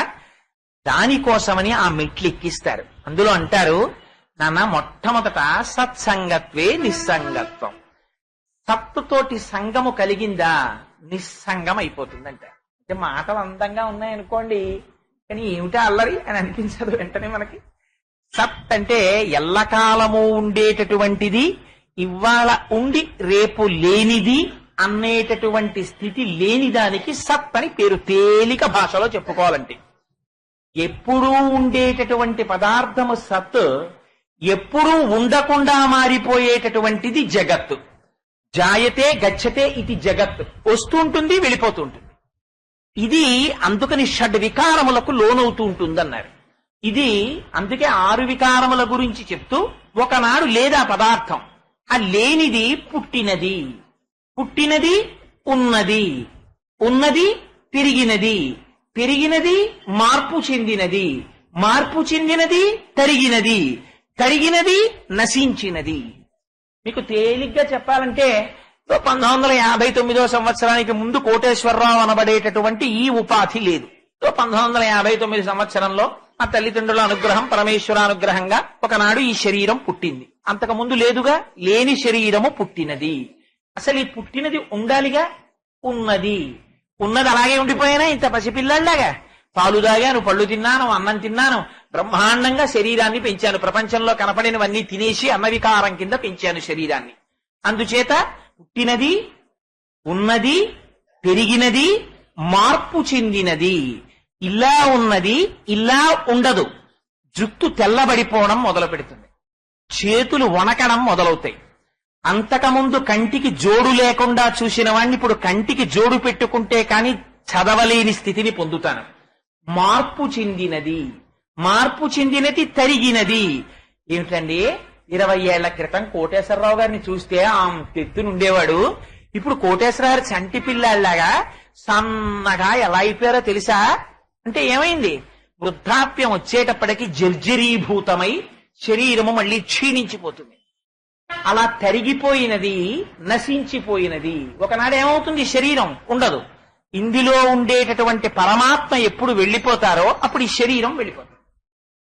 దానికోసమని ఆ మెట్లు ఎక్కిస్తారు. అందులో అంటారు, నాన్న మొట్టమొదట సత్సంగత్వే నిస్సంగత్వం. సత్తుతోటి సంగము కలిగిందా నిస్సంగం అయిపోతుందంట. అంటే మాటలు అందంగా ఉన్నాయనుకోండి, కానీ ఏమిటా అల్లరి అని అనిపించదు వెంటనే మనకి. సత్ అంటే ఎల్లకాలము ఉండేటటువంటిది, ఇవాళ ఉండి రేపు లేనిది అనేటటువంటి స్థితి లేని దానికి సత్ అని పేరు. తేలిక భాషలో చెప్పుకోవాలంటే ఎప్పుడూ ఉండేటటువంటి పదార్థము సత్, ఎప్పుడూ ఉండకుండా మారిపోయేటటువంటిది జగత్తు. జాయతే గచ్చతే ఇది జగత్తు, వస్తూ ఉంటుంది వెళ్ళిపోతూ ఉంటుంది. ఇది అందుకని షడ్ వికారములకు లోనవుతూ ఉంటుందన్నారు. ఇది అందుకే 6 వికారముల గురించి చెప్తూ ఒకనాడు లేదా పదార్థం, ఆ లేనిది పుట్టినది, పుట్టినది ఉన్నది, ఉన్నది పెరిగినది, పెరిగినది మార్పు చెందినది, మార్పు చెందినది తరిగినది, తరిగినది నశించినది. మీకు తేలిగ్గా చెప్పాలంటే 1959 సంవత్సరానికి ముందు కోటేశ్వరరావు అనబడేటటువంటి ఈ ఉపాధి లేదు. 1959 సంవత్సరంలో ఆ తల్లిదండ్రుల అనుగ్రహం, పరమేశ్వరానుగ్రహంగా ఒకనాడు ఈ శరీరం పుట్టింది. అంతకు ముందు లేదుగా, లేని శరీరము పుట్టినది. అసలు ఈ పుట్టినది ఉండాలిగా, ఉన్నది అలాగే ఉండిపోయినా ఇంత పసిపిల్లాడిలాగా పాలు తాగాను, పళ్ళు తిన్నాను, అన్నం తిన్నాను, బ్రహ్మాండంగా శరీరాన్ని పెంచాను. ప్రపంచంలో కనపడినవన్నీ తినేసి అన్నవికారం కింద పెంచాను శరీరాన్ని. అందుచేత పుట్టినది, ఉన్నది, పెరిగినది, మార్పు చెందినది. ఇలా ఉన్నది, ఇలా ఉండదు. జుట్టు తెల్లబడిపోవడం మొదలు పెడుతుంది, చేతులు వణకడం మొదలవుతాయి. అంతకుముందు కంటికి జోడు లేకుండా చూసిన వాణ్ణి ఇప్పుడు కంటికి జోడు పెట్టుకుంటే కాని చదవలేని స్థితిని పొందుతాను. మార్పు చెందినది తరిగినది. ఏమిటండి, 20 ఏళ్ల క్రితం కోటేశ్వరరావు గారిని చూస్తే ఆ తెత్తునుండేవాడు. ఇప్పుడు కోటేశ్వరరావు గారి చంటి పిల్లాళ్లాగా సన్నగా ఎలా అయిపోయారో తెలుసా? అంటే ఏమైంది? వృద్ధాప్యం వచ్చేటప్పటికి జర్జరీభూతమై శరీరము మళ్ళీ క్షీణించిపోతుంది. అలా తరిగిపోయినది, నశించిపోయినది. ఒకనాడు ఏమవుతుంది? శరీరం ఉండదు. ఇందులో ఉండేటటువంటి పరమాత్మ ఎప్పుడు వెళ్ళిపోతారో అప్పుడు ఈ శరీరం వెళ్ళిపోతుంది.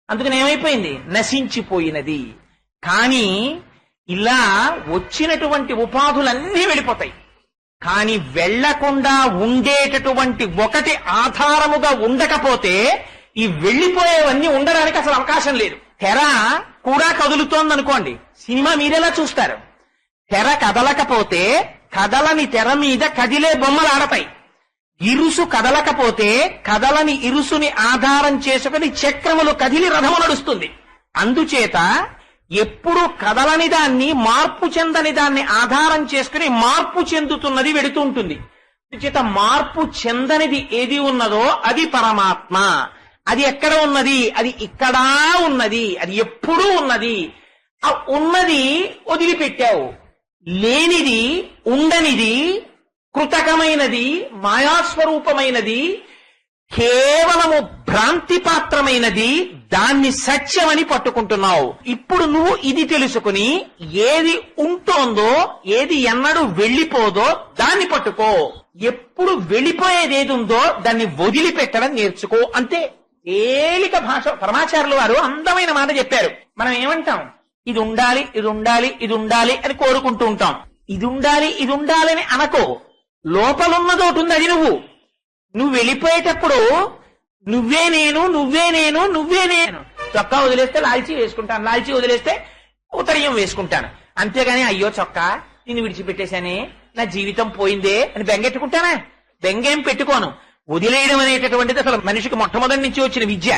అందుకని ఏమైపోయింది? నశించిపోయినది. కానీ ఇలా వచ్చినటువంటి ఉపాధులన్నీ వెళ్ళిపోతాయి. కానీ వెళ్లకుండా ఉండేటటువంటి ఒకటి ఆధారముగా ఉండకపోతే ఈ వెళ్లిపోయేవన్నీ ఉండడానికి అసలు అవకాశం లేదు. తెర కూడా కదులుతోందనుకోండి, సినిమా మీరెలా చూస్తారు? తెర కదలకపోతే కదలని తెర మీద కదిలే బొమ్మలు ఆడతాయి. ఇరుసు కదలకపోతే కదలని ఇరుసుని ఆధారం చేసుకుని చక్రములు కదిలి రథము నడుస్తుంది. అందుచేత ఎప్పుడు కదలని దాన్ని, మార్పు చెందని దాన్ని ఆధారం చేసుకుని మార్పు చెందుతున్నది వెడుతూ ఉంటుంది. అందుచేత మార్పు చెందనిది ఏది ఉన్నదో అది పరమాత్మ. అది ఎక్కడ ఉన్నది? అది ఇక్కడా ఉన్నది. అది ఎప్పుడూ ఉన్నది. ఆ ఉన్నది వదిలిపెట్టావు. లేనిది, ఉండనిది, కృతకమైనది, మాయాస్వరూపమైనది, కేవలము భ్రాంతి పాత్రమైనది, దాన్ని సత్యమని పట్టుకుంటున్నావు. ఇప్పుడు నువ్వు ఇది తెలుసుకుని ఏది ఉంటోందో, ఏది ఎన్నడూ వెళ్ళిపోదో దాన్ని పట్టుకో. ఎప్పుడు వెళ్ళిపోయేది ఏది ఉందో దాన్ని వదిలిపెట్టడం నేర్చుకో. అంతే. తేలిక భాష. పరమాచార్యులు వారు అందమైన మాట చెప్పారు. మనం ఏమంటాం? ఇది ఉండాలి, ఇది ఉండాలి, ఇది ఉండాలి అని కోరుకుంటూ ఉంటాం. ఇది ఉండాలి, ఇది ఉండాలని అనకో. లోపలున్నదోటి ఉంది, అది నువ్వు వెళ్ళిపోయేటప్పుడు నువ్వే నేను, నువ్వే నేను, నువ్వే నేను. చొక్కా వదిలేస్తే లాల్చీ వేసుకుంటాను, లాల్చీ వదిలేస్తే ఉత్తరీయం వేసుకుంటాను. అంతేగాని అయ్యో చొక్కా నిన్ను విడిచిపెట్టేశానే, నా జీవితం పోయిందే అని బెంగెట్టుకుంటానా? బెంగేం పెట్టుకోను. వదిలేయడం అనేటటువంటిది అసలు మనిషికి మొట్టమొదటి నుంచి వచ్చిన విద్య.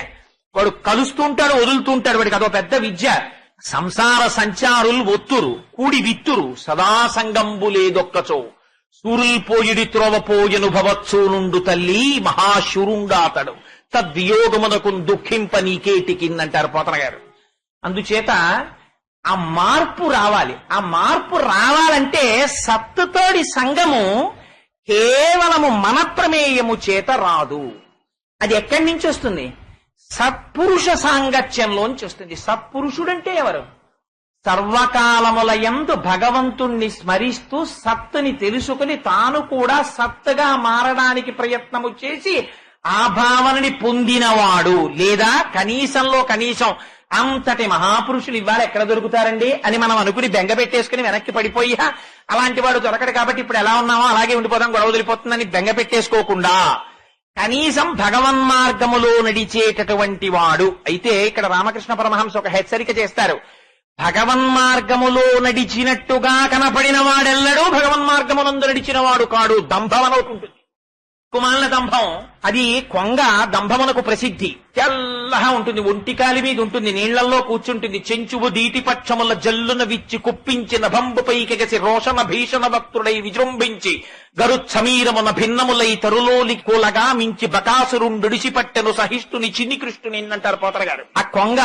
వాడు కలుస్తూ ఉంటాడు, వదులుతూ ఉంటాడు. వాడికి అదో పెద్ద విద్య. సంసార సంచారులు ఒత్తురు, కూడి విత్తురు, సదా సంగంబు లేదొక్కచో, సూరుల్ పోయిడి త్రోవ పోయను భవత్సూ నుండు తల్లి మహాశురుండాతడు తద్వియోగమునకు దుఃఖింప నీకేటికిందంటారు పోతన గారు. అందుచేత ఆ మార్పు రావాలి. ఆ మార్పు రావాలంటే సత్తుతోడి సంగము కేవలము మన ప్రమేయము చేత రాదు. అది ఎక్కడి నుంచి వస్తుంది? సత్పురుష సాంగత్యంలోంచి వస్తుంది. సత్పురుషుడంటే ఎవరు? సర్వకాలములయందు భగవంతుణ్ణి స్మరిస్తూ సత్తుని తెలుసుకుని తాను కూడా సత్తుగా మారడానికి ప్రయత్నము చేసి ఆ భావనని పొందినవాడు. లేదా కనీసంలో కనీసం అంతటి మహాపురుషులు ఇవాళ ఎక్కడ దొరుకుతారండి అని మనం అనుకుని బెంగ పెట్టేసుకుని వెనక్కి పడిపోయి అలాంటి వాడు దొరకడు కాబట్టి ఇప్పుడు ఎలా ఉన్నామో అలాగే ఉండిపోదాం, గొడవ వదిలిపోతుందని బెంగ పెట్టేసుకోకుండా కనీసం భగవన్మార్గములో నడిచేటటువంటి వాడు అయితే, ఇక్కడ రామకృష్ణ పరమహంస ఒక హెచ్చరిక చేస్తారు. భగవన్మార్గములో నడిచినట్టుగా కనపడిన వాడెల్లడూ భగవన్మార్గమునందు నడిచిన వాడు కాడు. దంభం అనొకటి ఉంటుంది, కుమాల దంభం. అది కొంగ దంభమునకు ప్రసిద్ధి. తెల్లగా ఉంటుంది, ఒంటికాలి మీద ఉంటుంది, నీళ్లలో కూర్చుంటుంది. చెంచువు దీటి పక్షముల జల్లున విచ్చి కుప్పించిన భంబుపైకెగసి రోషణ భీషణ భక్తుడై విజృంభించి గరుత్సమీరమున భిన్నములై తరులోలి కూలగా మించి బకాసురుండిడిసిపట్టెను సహిష్ఠుని చిన్ని కృష్ణుని అంటారు పోతర గారు. ఆ కొంగ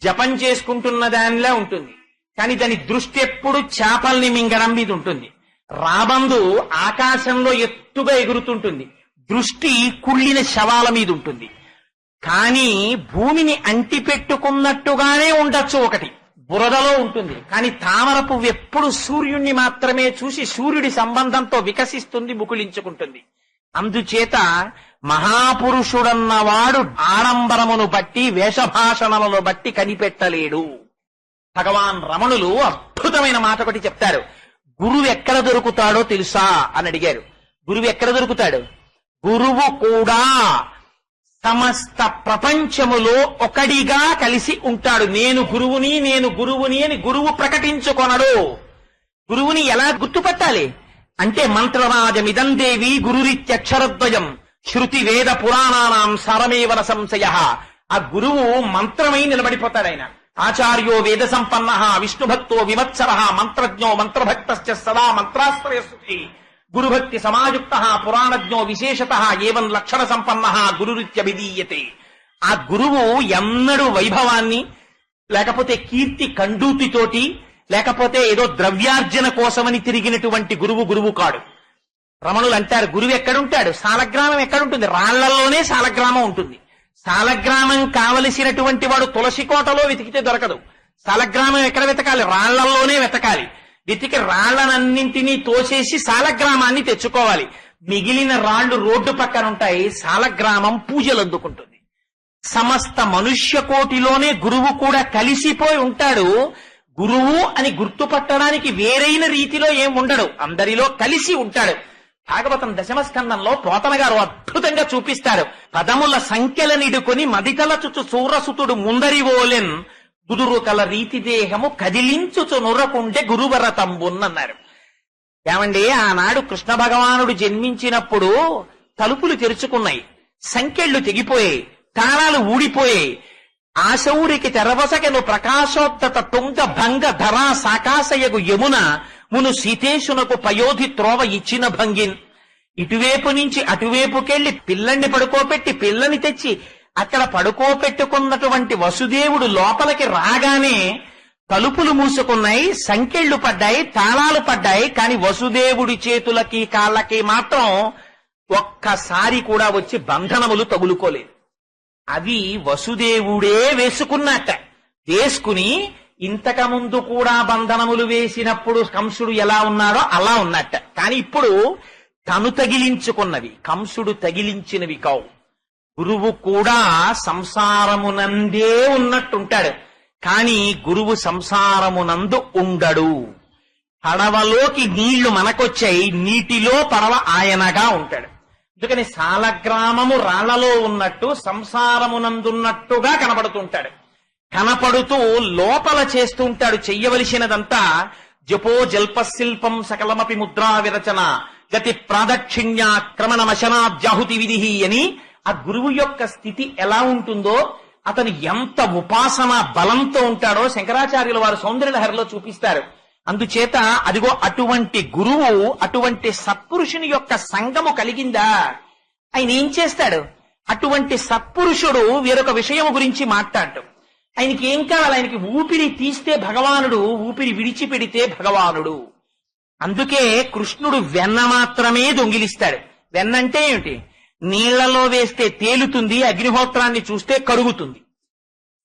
జపం చేసుకుంటున్న దానిలా ఉంటుంది, కానీ దాని దృష్టి ఎప్పుడు చేపల్ని మింగడం మీద ఉంటుంది. రాబందు ఆకాశంలో ఎత్తుగా ఎగురుతుంటుంది, దృష్టి కుళ్ళిన శవాల మీద ఉంటుంది. కానీ భూమిని అంటిపెట్టుకున్నట్టుగానే ఉండొచ్చు ఒకటి. బురదలో ఉంటుంది. కానీ తామర పువ్వు ఎప్పుడు సూర్యుణ్ణి మాత్రమే చూసి సూర్యుడి సంబంధంతో వికసిస్తుంది, ముకుళించుకుంటుంది. అందుచేత మహాపురుషుడన్నవాడు ఆడంబరమును బట్టి వేషభాషణలను బట్టి కనిపెట్టలేడు. భగవాన్ రమణులు అద్భుతమైన మాట ఒకటి చెప్తారు. గురువు ఎక్కడ దొరుకుతాడో తెలుసా అని అడిగారు. గురువు ఎక్కడ దొరుకుతాడు? గురువు కూడా సమస్త ప్రపంచములో ఒకడిగా కలిసి ఉంటాడు. నేను గురువుని అని గురువు ప్రకటించుకొనడు. గురువుని ఎలా గుర్తుపట్టాలి అంటే మంత్రరాజమిదం దేవి గురురిత్యక్షరద్వయం శృతి వేద పురాణానాం సారమేవన సంశయ. ఆ గురువు మంత్రమై నిలబడిపోతాడు. ఆయన ఆచార్యో వేద సంపన్న విష్ణుభక్తో వివత్సర మంత్రజ్ఞో మంత్రభక్త సదా మంత్రాశ్రయస్సుతి గురుభక్తి సమాయుక్త పురాణజ్ఞో విశేషత ఏవం లక్షణ సంపన్న గురురిత్యభిధీయతే. ఆ గురువు ఎన్నడూ వైభవాన్ని లేకపోతే కీర్తి కండూతితోటి లేకపోతే ఏదో ద్రవ్యార్జన కోసమని తిరిగినటువంటి గురువు కాడు. రమణులు అంటారు, గురువు ఎక్కడుంటాడు? సాలగ్రామం ఎక్కడుంటుంది? రాళ్లలోనే సాలగ్రామం ఉంటుంది. సాలగ్రామం కావలసినటువంటి వాడు తులసి కోటలో వెతికితే దొరకదు. సాలగ్రామం ఎక్కడ వెతకాలి? రాళ్లలోనే వెతకాలి. వెతికి రాళ్లనన్నింటినీ తోసేసి సాలగ్రామాన్ని తెచ్చుకోవాలి. మిగిలిన రాళ్లు రోడ్డు పక్కన ఉంటాయి. సాలగ్రామం పూజలు అందుకుంటుంది. సమస్త మనుష్య కోటిలోనే గురువు కూడా కలిసిపోయి ఉంటాడు. గురువు అని గుర్తుపట్టడానికి వేరైన రీతిలో ఏం ఉండడు, అందరిలో కలిసి ఉంటాడు. భాగవతం దశమస్కందంలో పోతన గారు అద్భుతంగా చూపిస్తారు. పదముల సంఖ్యల నిడుకొని మదికలచుచు సూరసుతుడు ముందరివోలెన్ గురురు కల రీతి దేహము కదిలించుచు నురకుండే గురువరతంబున్నన్నారు. ఏమండి, ఆనాడు కృష్ణ భగవానుడు జన్మించినప్పుడు తలుపులు తెరుచుకున్నాయి, సంఖ్యళ్లు తెగిపోయాయి, తాళాలు ఊడిపోయాయి. ఆశౌరికి తెరవసకెను ప్రకాశోత్తత తుంగ భంగ ధరా సాకాశయగు యమున మును సీతేశునకు పయోధి త్రోవ ఇచ్చిన భంగిన్. ఇటువైపు నుంచి అటువైపుకెళ్లి పిల్లని పడుకోపెట్టి పిల్లని తెచ్చి అక్కడ పడుకోపెట్టుకున్నటువంటి వసుదేవుడు లోపలికి రాగానే తలుపులు మూసుకున్నాయి, సంకెళ్లు పడ్డాయి, తాళాలు పడ్డాయి. కాని వసుదేవుడి చేతులకి కాళ్ళకి మాత్రం ఒక్కసారి కూడా వచ్చి బంధనములు తగులుకోలేదు. అవి వసుదేవుడే వేసుకున్నట్ట. వేసుకుని ఇంతకుముందు కూడా బంధనములు వేసినప్పుడు కంసుడు ఎలా ఉన్నాడో అలా ఉన్నట్ట. కాని ఇప్పుడు తను తగిలించుకున్నవి, కంసుడు తగిలించినవి కావు. గురువు కూడా సంసారమునందే ఉన్నట్టుంటాడు, కాని గురువు సంసారమునందు ఉండడు. పడవలోకి నీళ్లు మనకొచ్చాయి, నీటిలో పడవ ఆయనగా ఉంటాడు. అందుకని సాలగ్రామము రాళ్లలో ఉన్నట్టు సంసారమునందున్నట్టుగా కనబడుతుంటాడు. కనపడుతూ లోపల చేస్తూ ఉంటాడు చెయ్యవలసినదంతా. జపో జల్పశిల్పం సకలమపి ముద్రా విరచన గతి ప్రాదక్షిణ్యాక్రమణమశనాద్యాహుతి విధి అని ఆ గురువు యొక్క స్థితి ఎలా ఉంటుందో, అతను ఎంత ఉపాసన బలంతో ఉంటాడో శంకరాచార్యుల వారు సౌందర్యలహరిలో చూపిస్తారు. అందుచేత అదిగో అటువంటి గురువు, అటువంటి సత్పురుషుని యొక్క సంగము కలిగిందా, ఆయన ఏం చేస్తాడు? అటువంటి సత్పురుషుడు వేరొక విషయం గురించి మాట్లాడటం. ఆయనకి ఏం కావాలి? ఆయనకి ఊపిరి తీస్తే భగవానుడు, ఊపిరి విడిచిపెడితే భగవానుడు. అందుకే కృష్ణుడు వెన్న మాత్రమే దొంగిలిస్తాడు. వెన్న అంటే ఏమిటి? నీళ్లలో వేస్తే తేలుతుంది, అగ్నిహోత్రాన్ని చూస్తే కరుగుతుంది.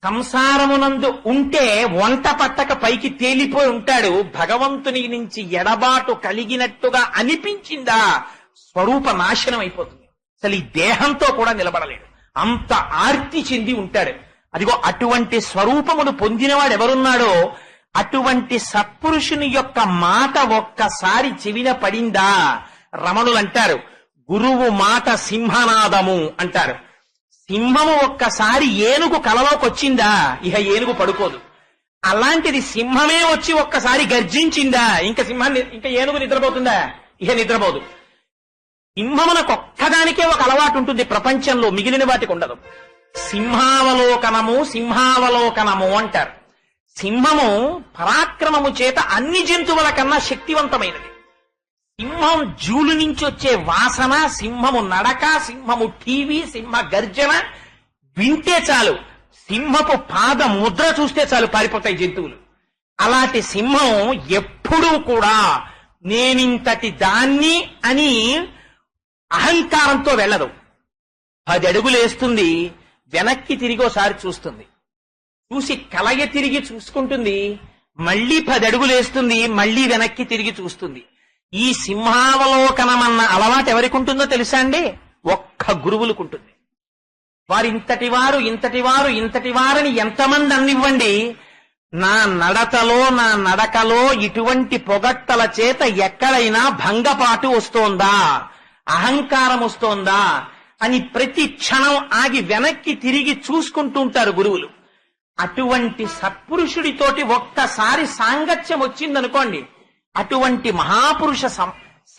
సంసారమునందు ఉంటే వంట పట్టక పైకి తేలిపోయి ఉంటాడు. భగవంతుని నుంచి ఎడబాటు కలిగినట్టుగా అనిపించిందా స్వరూప నాశనం అయిపోతుంది. అసలు ఈ దేహంతో కూడా నిలబడలేడు, అంత ఆర్తి చెంది ఉంటాడు. అదిగో అటువంటి స్వరూపమును పొందినవాడు ఎవరున్నాడో అటువంటి సత్పురుషుని యొక్క మాట ఒక్కసారి చెవిన పడిందా, రమణులు అంటారు గురువు మాట సింహనాదము అంటారు. సింహము ఒక్కసారి ఏనుగు కలలోకి వచ్చిందా, ఇహ ఏనుగు పడుకోదు. అలాంటిది సింహమే వచ్చి ఒక్కసారి గర్జించిందా, ఇంకా ఏనుగు నిద్రపోతుందా? ఇహ నిద్రపోదు. సింహమునకు ఒక్కదానికే ఒక అలవాటు ఉంటుంది ప్రపంచంలో, మిగిలిన వాటికి ఉండదు. సింహావలోకనము అంటారు. సింహము పరాక్రమము చేత అన్ని జంతువుల కన్నా శక్తివంతమైనది. సింహం జూలు నుంచి వచ్చే వాసన, సింహము నడక, సింహము టీవీ, సింహ గర్జన వింటే చాలు, సింహపు పాద ముద్ర చూస్తే చాలు పారిపోతాయి జంతువులు. అలాంటి సింహం ఎప్పుడూ కూడా నేనింతటి దాన్ని అని అహంకారంతో వెళ్ళదు. 10 అడుగులు వేస్తుంది, వెనక్కి తిరిగి ఒకసారి చూస్తుంది. చూసి కలయ తిరిగి చూసుకుంటుంది, మళ్ళీ 10 అడుగులేస్తుంది, మళ్ళీ వెనక్కి తిరిగి చూస్తుంది. ఈ సింహావలోకనమన్న అలవాటు ఎవరికి ఉంటుందో తెలుసా అండి? ఒక్క గురువులకుంటుంది. వారు ఇంతటి వారు ఇంతటి వారు ఇంతటి వారని ఎంతమంది అన్నివ్వండి, నా నడతలో నా నడకలో ఇటువంటి పొగట్టల చేత ఎక్కడైనా భంగపాటు వస్తోందా, అహంకారం వస్తోందా అని ప్రతి క్షణం ఆగి వెనక్కి తిరిగి చూసుకుంటూ ఉంటారు గురువులు. అటువంటి సత్పురుషుడితోటి ఒక్కసారి సాంగత్యం వచ్చిందనుకోండి, అటువంటి మహాపురుష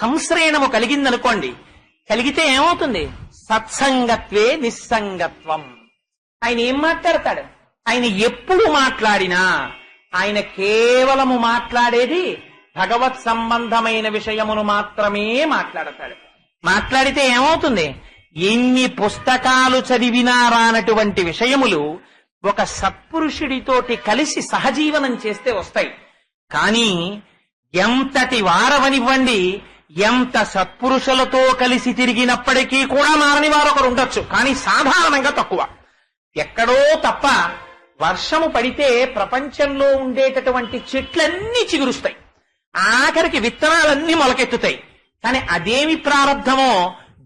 సంశ్రయణము కలిగిందనుకోండి, కలిగితే ఏమవుతుంది? సత్సంగత్వే నిస్సంగత్వం. ఆయన ఏం మాట్లాడతాడు? ఆయన ఎప్పుడు మాట్లాడినా ఆయన కేవలము మాట్లాడేది భగవత్ సంబంధమైన విషయమును మాత్రమే మాట్లాడతాడు. మాట్లాడితే ఏమవుతుంది? ఎన్ని పుస్తకాలు చదివినా రానటువంటి విషయములు ఒక సత్పురుషుడితోటి కలిసి సహజీవనం చేస్తే వస్తాయి. కానీ ఎంతటి వారవనివ్వండి, ఎంత సత్పురుషులతో కలిసి తిరిగినప్పటికీ కూడా మారని వారు ఒకరు ఉండొచ్చు, కానీ సాధారణంగా తక్కువ. ఎక్కడో తప్ప వర్షము పడితే ప్రపంచంలో ఉండేటటువంటి చెట్లన్నీ చిగురుస్తాయి, ఆఖరికి విత్తనాలన్నీ మొలకెత్తుతాయి. కానీ అదేమి ప్రారంధమో,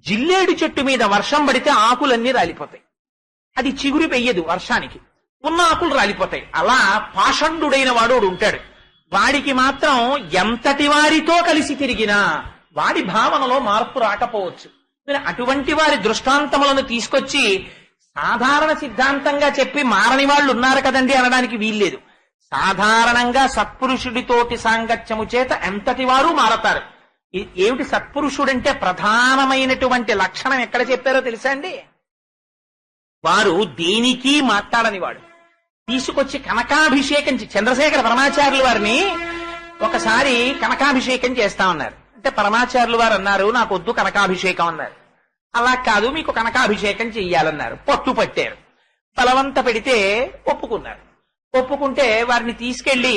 జిల్లేడు చెట్టు మీద వర్షం పడితే ఆకులన్నీ రాలిపోతాయి. అది చిగురు పెయ్యదు, వర్షానికి ఉన్న ఆకులు రాలిపోతాయి. అలా పాషండుడైన వాడు ఉంటాడు, వాడికి మాత్రం ఎంతటి వారితో కలిసి తిరిగినా వాడి భావనలో మార్పు రాకపోవచ్చు. అటువంటి వారి దృష్టాంతములను తీసుకొచ్చి సాధారణ సిద్ధాంతంగా చెప్పి మారని వాళ్ళు ఉన్నారు కదండి అనడానికి వీల్లేదు. సాధారణంగా సత్పురుషుడితోటి సాంగత్యము చేత ఎంతటి వారు మారతారు. ఏమిటి సత్పురుషుడంటే ప్రధానమైనటువంటి లక్షణం ఎక్కడ చెప్పారో తెలుసా అండి? వారు దేనికి మాట్లాడని వాడు. తీసుకొచ్చి కనకాభిషేకం చంద్రశేఖర పరమాచార్యుల వారిని ఒకసారి కనకాభిషేకం చేస్తా ఉన్నారు. అంటే పరమాచార్యుల వారు అన్నారు, నాకు వద్దు కనకాభిషేకం అన్నారు. అలా కాదు, మీకు కనకాభిషేకం చెయ్యాలన్నారు. పట్టు పట్టారు, బలవంత పెడితే ఒప్పుకున్నారు. ఒప్పుకుంటే వారిని తీసుకెళ్లి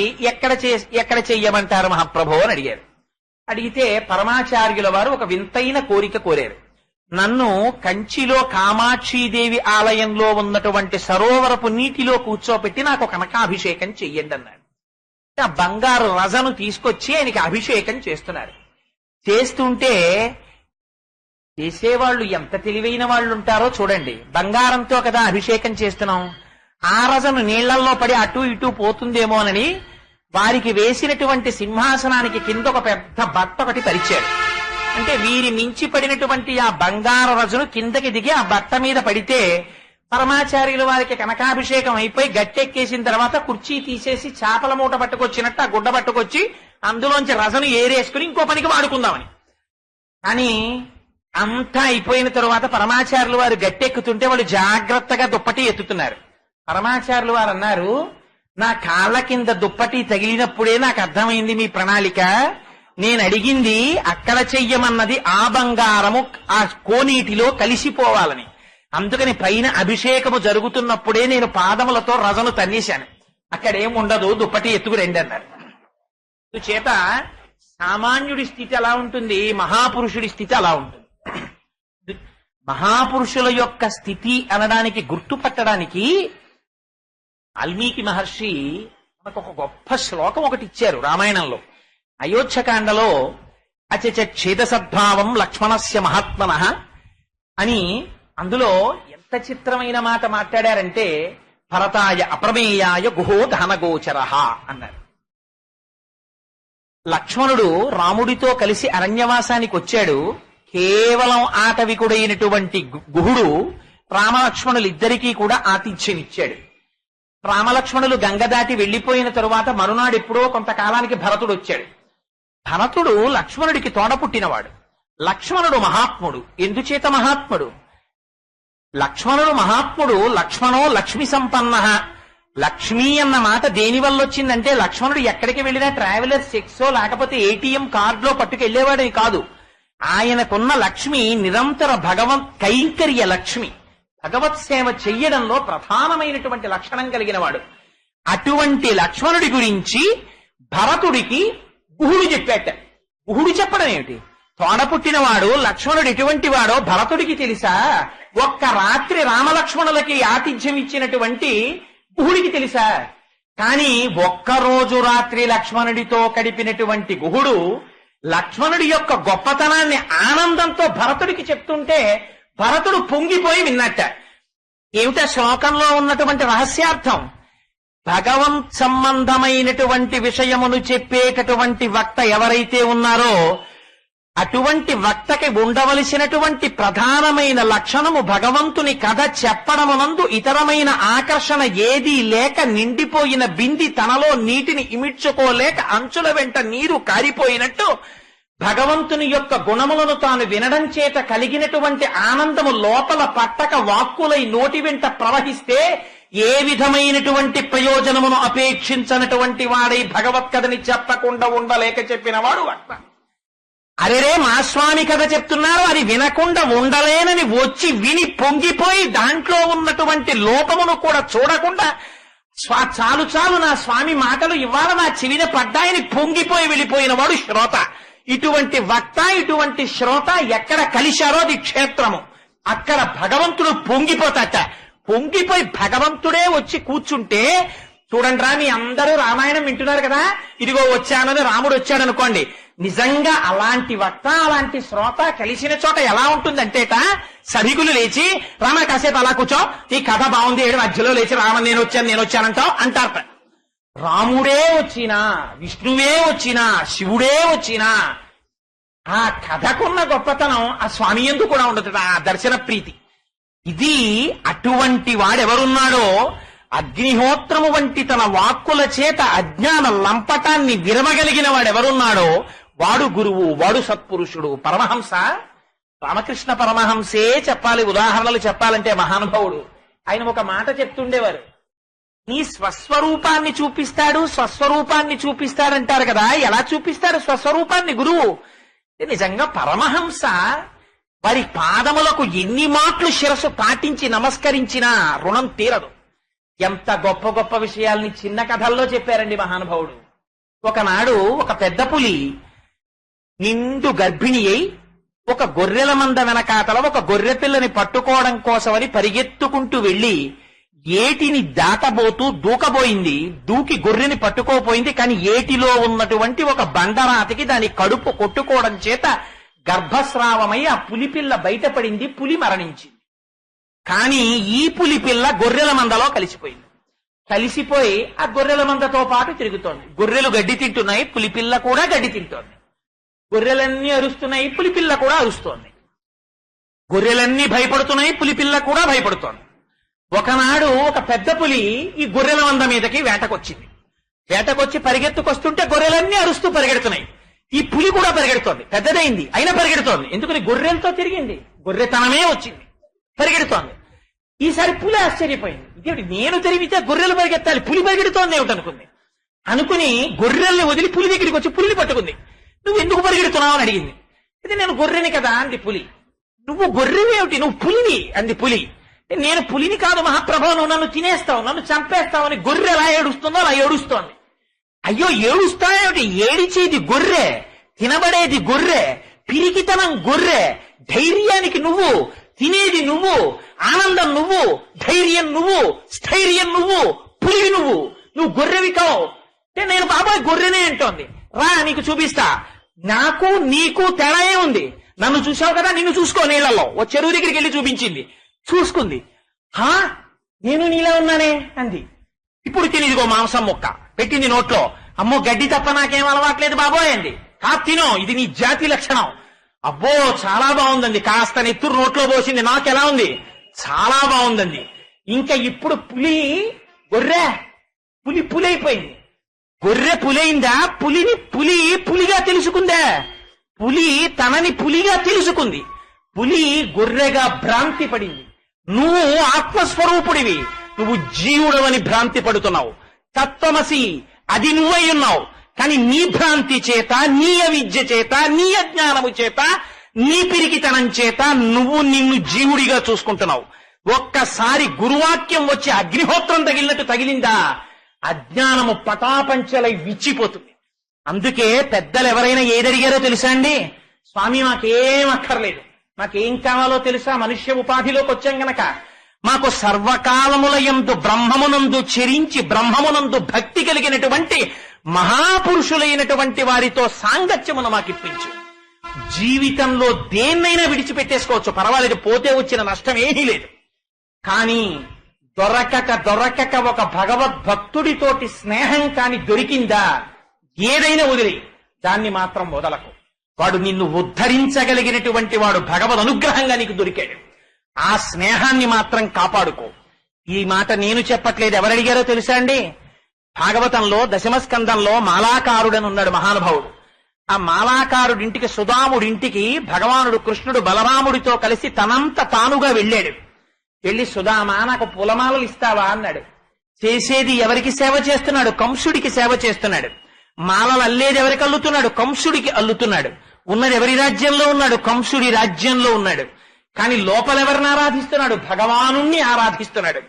ఎక్కడ చెయ్యమంటారు మహాప్రభో అని అడిగారు. అడిగితే పరమాచార్యుల వారు ఒక వింతైన కోరిక కోరారు. నన్ను కంచిలో కామాక్షీదేవి ఆలయంలో ఉన్నటువంటి సరోవరపు నీటిలో కూర్చోపెట్టి నాకు కనకాభిషేకం చెయ్యండి అన్నాడు. ఆ బంగారు రజను తీసుకొచ్చి ఆయనకి అభిషేకం చేస్తున్నారు. చేస్తుంటే చేసేవాళ్ళు ఎంత తెలివైన వాళ్ళు ఉంటారో చూడండి. బంగారంతో కదా అభిషేకం చేస్తున్నాం, ఆ రజను నీళ్లల్లో పడి అటు ఇటు పోతుందేమోనని వారికి వేసినటువంటి సింహాసనానికి కింద ఒక పెద్ద బట్ట ఒకటి పరిచారు. అంటే వీరి మించి పడినటువంటి ఆ బంగారు రజును కిందకి దిగి ఆ బట్ట మీద పడితే పరమాచార్యుల వారికి కనకాభిషేకం అయిపోయి గట్టెక్కేసిన తర్వాత కుర్చీ తీసేసి చేపల మూట పట్టుకొచ్చినట్టు ఆ గుడ్డ పట్టుకొచ్చి అందులోంచి రజను ఏరేసుకుని ఇంకో పనికి వాడుకుందామని. కానీ అంతా అయిపోయిన తరువాత పరమాచార్యుల వారు గట్టెక్కుతుంటే వాళ్ళు జాగ్రత్తగా దుప్పటి ఎత్తుతున్నారు. పరమాచార్యుల వారు అన్నారు, నా కాళ్ళ కింద దుప్పటి తగిలినప్పుడే నాకు అర్థమైంది మీ ప్రణాళిక. నేను అడిగింది అక్కడ చెయ్యమన్నది ఆ బంగారము ఆ కోనీటిలో కలిసిపోవాలని. అందుకని పైన అభిషేకము జరుగుతున్నప్పుడే నేను పాదములతో రజను తన్నేశాను. అక్కడేం ఉండదు, దుప్పటి ఎత్తుకు రండి అన్నారు. చేత సామాన్యుడి స్థితి అలా ఉంటుంది, మహాపురుషుడి స్థితి అలా ఉంటుంది. మహాపురుషుల యొక్క స్థితి అనడానికి గుర్తుపట్టడానికి వాల్మీకి మహర్షి మనకు ఒక గొప్ప శ్లోకం ఒకటి ఇచ్చారు రామాయణంలో. అయోధ్యకాండలో అచచ ఛేద సద్భావం లక్ష్మణస్య మహాత్మనః అని అందులో ఎంత చిత్రమైన మాట మాట్లాడారంటే, భరతాయ అప్రమేయాయ గుహో దహనగోచరః అన్నారు. లక్ష్మణుడు రాముడితో కలిసి అరణ్యవాసానికి వచ్చాడు. కేవలం ఆటవికుడైనటువంటి గుహుడు రామలక్ష్మణులిద్దరికీ కూడా ఆతిథ్యమిచ్చాడు. రామలక్ష్మణులు గంగ దాటి వెళ్లిపోయిన తరువాత మరునాడు ఎప్పుడో కొంతకాలానికి భరతుడు వచ్చాడు. భరతుడు లక్ష్మణుడికి తోడ పుట్టినవాడు. లక్ష్మణుడు మహాత్ముడు. ఎందుచేత మహాత్ముడు? లక్ష్మణుడు మహాత్ముడు. లక్ష్మణో లక్ష్మి సంపన్న. లక్ష్మి అన్న మాట దేని వల్ల వచ్చిందంటే, లక్ష్మణుడు ఎక్కడికి వెళ్ళినా ట్రావెలర్స్ చెక్సో లేకపోతే ఏటీఎం కార్డులో పట్టుకెళ్లేవాడని కాదు. ఆయనకున్న లక్ష్మి నిరంతర భగవత్ కైంకర్య లక్ష్మి, భగవత్ సేవ చెయ్యడంలో ప్రధానమైనటువంటి లక్షణం కలిగిన వాడు. అటువంటి లక్ష్మణుడి గురించి భరతుడికి గుహుడు చెప్పాట. గుహుడు చెప్పడం ఏమిటి? తోడ పుట్టినవాడు లక్ష్మణుడు ఎటువంటి వాడో భరతుడికి తెలుసా? ఒక్క రాత్రి రామలక్ష్మణులకి ఆతిథ్యం ఇచ్చినటువంటి గుహుడికి తెలుసా? కానీ ఒక్కరోజు రాత్రి లక్ష్మణుడితో గడిపినటువంటి గుహుడు లక్ష్మణుడి యొక్క గొప్పతనాన్ని ఆనందంతో భరతుడికి చెప్తుంటే భరతుడు పొంగిపోయి విన్నట్ట. ఏమిటా శ్లోకంలో ఉన్నటువంటి రహస్యార్థం? భగవంత్ సంబంధమైనటువంటి విషయమును చెప్పేటటువంటి వక్త ఎవరైతే ఉన్నారో అటువంటి వక్తకి ఉండవలసినటువంటి ప్రధానమైన లక్షణము భగవంతుని కథ చెప్పడమునందు ఇతరమైన ఆకర్షణ ఏదీ లేక నిండిపోయిన బింది తనలో నీటిని ఇమిడ్చుకోలేక అంచుల వెంట నీరు కారిపోయినట్టు భగవంతుని యొక్క గుణములను తాను వినడం చేత కలిగినటువంటి ఆనందము లోపల పట్టక వాక్కులై నోటి వెంట ప్రవహిస్తే ఏ విధమైనటువంటి ప్రయోజనమును అపేక్షించనటువంటి వాడై భగవత్ కథని చెప్పకుండా ఉండలేక చెప్పిన వాడు వక్త. అరెరే మా స్వామి కథ చెప్తున్నారు, అది వినకుండా ఉండలేనని వచ్చి విని పొంగిపోయి దాంట్లో ఉన్నటువంటి లోపమును కూడా చూడకుండా చాలు చాలు నా స్వామి మాటలు ఇవాళ నా చెవిన పడ్డాయని పొంగిపోయి వెళ్ళిపోయిన వాడు శ్రోత. ఇటువంటి వక్త ఇటువంటి శ్రోత ఎక్కడ కలిశారో అది క్షేత్రము. అక్కడ భగవంతుడు పొంగిపోతాట. పొంగిపోయి భగవంతుడే వచ్చి కూర్చుంటే చూడండి రా, మీ అందరూ రామాయణం వింటున్నారు కదా, ఇదిగో వచ్చానని రాముడు వచ్చాడనుకోండి, నిజంగా అలాంటి వక్త అలాంటి శ్రోత కలిసిన చోట ఎలా ఉంటుందంటేట సభికులు లేచి రామ కాసేపు అలా కూర్చో, ఈ కథ బాగుంది, ఏడు మధ్యలో లేచి రామ నేను వచ్చానంటావు అంటారట. రాముడే వచ్చినా విష్ణువే వచ్చినా శివుడే వచ్చినా ఆ కథకున్న గొప్పతనం ఆ స్వామి యందు కూడా ఉండదు, ఆ దర్శన ప్రీతి. ఇది అటువంటి వాడెవరున్నాడో అగ్నిహోత్రము వంటి తన వాక్కుల చేత అజ్ఞాన లంపటాన్ని విరమగలిగిన వాడెవరున్నాడో వాడు గురువు, వాడు సత్పురుషుడు. పరమహంస రామకృష్ణ పరమహంసే చెప్పాలి, ఉదాహరణలు చెప్పాలంటే మహానుభావుడు. ఆయన ఒక మాట చెప్తుండేవారు, నీ స్వస్వరూపాన్ని చూపిస్తాడు స్వస్వరూపాన్ని చూపిస్తాడంటారు కదా, ఎలా చూపిస్తాడు స్వస్వరూపాన్ని గురువు? నిజంగా పరమహంస వారి పాదములకు ఎన్ని మాటలు శిరస్సు పాటించి నమస్కరించినా రుణం తీరదు. ఎంత గొప్ప గొప్ప విషయాల్ని చిన్న కథల్లో చెప్పారండి మహానుభావుడు. ఒకనాడు ఒక పెద్ద పులి నిండు గర్భిణి అయి ఒక గొర్రెల మంద వెనకాతల ఒక గొర్రె పిల్లని పట్టుకోవడం కోసమని పరిగెత్తుకుంటూ వెళ్లి ఏటిని దాటబోతూ దూకబోయింది. దూకి గొర్రెని పట్టుకోపోయింది. కానీ ఏటిలో ఉన్నటువంటి ఒక బండరాతికి దాని కడుపు కొట్టుకోవడం చేత గర్భస్రావమై ఆ పులిపిల్ల బయటపడింది. పులి మరణించింది. కానీ ఈ పులిపిల్ల గొర్రెల మందలో కలిసిపోయింది. కలిసిపోయి ఆ గొర్రెల మందతో పాటు తిరుగుతోంది. గొర్రెలు గడ్డి తింటున్నాయి, పులిపిల్ల కూడా గడ్డి తింటోంది. గొర్రెలన్నీ అరుస్తున్నాయి, పులిపిల్ల కూడా అరుస్తోంది. గొర్రెలన్నీ భయపడుతున్నాయి, పులిపిల్ల కూడా భయపడుతోంది. ఒకనాడు ఒక పెద్ద పులి ఈ గొర్రెల మంద మీదకి వేటకొచ్చింది. వేటకొచ్చి పరిగెత్తుకొస్తుంటే గొర్రెలన్నీ అరుస్తూ పరిగెడుతున్నాయి. ఈ పులి కూడా పరిగెడుతోంది. పెద్దదైంది అయినా పరిగెడుతోంది. ఎందుకని? గొర్రెలతో తిరిగింది, గొర్రెతనమే వచ్చింది, పరిగెడుతోంది. ఈసారి పులి ఆశ్చర్యపోయింది, ఇదేమిటి నేను తిరిగితే గొర్రెలు పరిగెత్తాలి, పులి పరిగెడుతోంది ఏమిటనుకుంది. అనుకుని గొర్రెల్ని వదిలి పులి దగ్గరికి వచ్చి పులిని పట్టుకుంది. నువ్వు ఎందుకు పరిగెడుతున్నావు అని అడిగింది. ఇది నేను గొర్రెని కదా అంది పులి. నువ్వు గొర్రెవేమిటి, నువ్వు పులిని అంది పులి. నేను పులిని కాదు మహాప్రభు, నువ్వు నన్ను తినేస్తావు, నన్ను చంపేస్తావని గొర్రె ఎలా ఏడుస్తుందో అలా ఏడుస్తోంది. అయ్యో ఏడుస్తాయేమిటి, ఏడిచేది గొర్రె, తినబడేది గొర్రె, పిరికితనం గొర్రె, ధైర్యానికి నువ్వు, తినేది నువ్వు, ఆనందం నువ్వు, ధైర్యం నువ్వు, స్థైర్యం నువ్వు, పులివి నువ్వు, నువ్వు గొర్రెవి కావు. నేను బాబాయ్ గొర్రెనే అంటోంది. రా నీకు చూపిస్తా, నాకు నీకు తేడా ఉంది. నన్ను చూసావు కదా, నిన్ను చూసుకో నీళ్లలో. ఓ చెరువు దగ్గరికి వెళ్ళి చూపించింది. చూసుకుంది. హా నేను నీలా ఉన్నానే అంది. ఇప్పుడు తినిదిగో మాంసం ముక్క పెట్టింది నోట్లో. అమ్మో గడ్డి తప్ప నాకేం అలవాట్లేదు బాబోయ్ అంది. తినో, ఇది నీ జాతి లక్షణం. అబ్బో చాలా బాగుందండి. కాస్త నెత్తురు నోట్లో పోసింది. నాకెలా ఉంది? చాలా బాగుందండి. ఇంకా ఇప్పుడు పులి గొర్రె, పులి పులి అయిపోయింది. గొర్రె పులైందా? పులిని పులి పులిగా తెలుసుకుందా? పులి తనని పులిగా తెలుసుకుంది. పులి గొర్రెగా భ్రాంతి పడింది. నువ్వు ఆత్మస్వరూపుడివి, నువ్వు జీవుడవని భ్రాంతి పడుతున్నావు. తత్వమసి అది నువ్వై ఉన్నావు. కానీ నీ భ్రాంతి చేత, నీ అవిద్య చేత, నీ అజ్ఞానము చేత, నీ పిరికితనం చేత నువ్వు నిన్ను జీవుడిగా చూసుకుంటున్నావు. ఒక్కసారి గురువాక్యం వచ్చి అగ్నిహోత్రం తగిలినట్టు తగిలిందా అజ్ఞానము పటాపంచలై విచ్చిపోతుంది. అందుకే పెద్దలు ఎవరైనా ఏదడిగారో తెలుసా అండి? స్వామి మాకేం అక్కర్లేదు, మాకేం కావాలో తెలుసా? మనుష్య ఉపాధిలోకి వచ్చాం గనక మాకు సర్వకాలములయందు బ్రహ్మమునందు చెరించి బ్రహ్మమునందు భక్తి కలిగినటువంటి మహాపురుషులైనటువంటి వారితో సాంగత్యమును మాకిప్పించు. జీవితంలో దేన్నైనా విడిచిపెట్టేసుకోవచ్చు, పర్వాలేదు, పోతే వచ్చిన నష్టం ఏమీ లేదు. కానీ దొరకక ఒక భగవద్భక్తుడితోటి స్నేహం కాని దొరికిందా, ఏదైనా వదిలి దాన్ని మాత్రం వదలకు. వాడు నిన్ను ఉద్ధరించగలిగినటువంటి వాడు భగవద్ అనుగ్రహంగా నీకు దొరికాడు. ఆ స్నేహాన్ని మాత్రం కాపాడుకో. ఈ మాట నేను చెప్పట్లేదు, ఎవరు అడిగారో తెలుసా అండి? భాగవతంలో దశమస్కందంలో మాలాకారుడని ఉన్నాడు మహానుభావుడు. ఆ మాలాకారుడింటికి, సుధాముడింటికి భగవానుడు కృష్ణుడు బలరాముడితో కలిసి తనంత తానుగా వెళ్ళాడు. వెళ్ళి, సుధామా నాకు పూలమాలలు ఇస్తావా అన్నాడు. చేసేది ఎవరికి సేవ చేస్తున్నాడు? కంసుడికి సేవ చేస్తున్నాడు. మాలలు అల్లేది ఎవరికి అల్లుతున్నాడు? కంసుడికి అల్లుతున్నాడు. ఉన్నది ఎవరి రాజ్యంలో ఉన్నాడు? కంసుడి రాజ్యంలో ఉన్నాడు. కానీ లోపలెవరిని ఆరాధిస్తున్నాడు? భగవానుణ్ణి ఆరాధిస్తున్నాడు.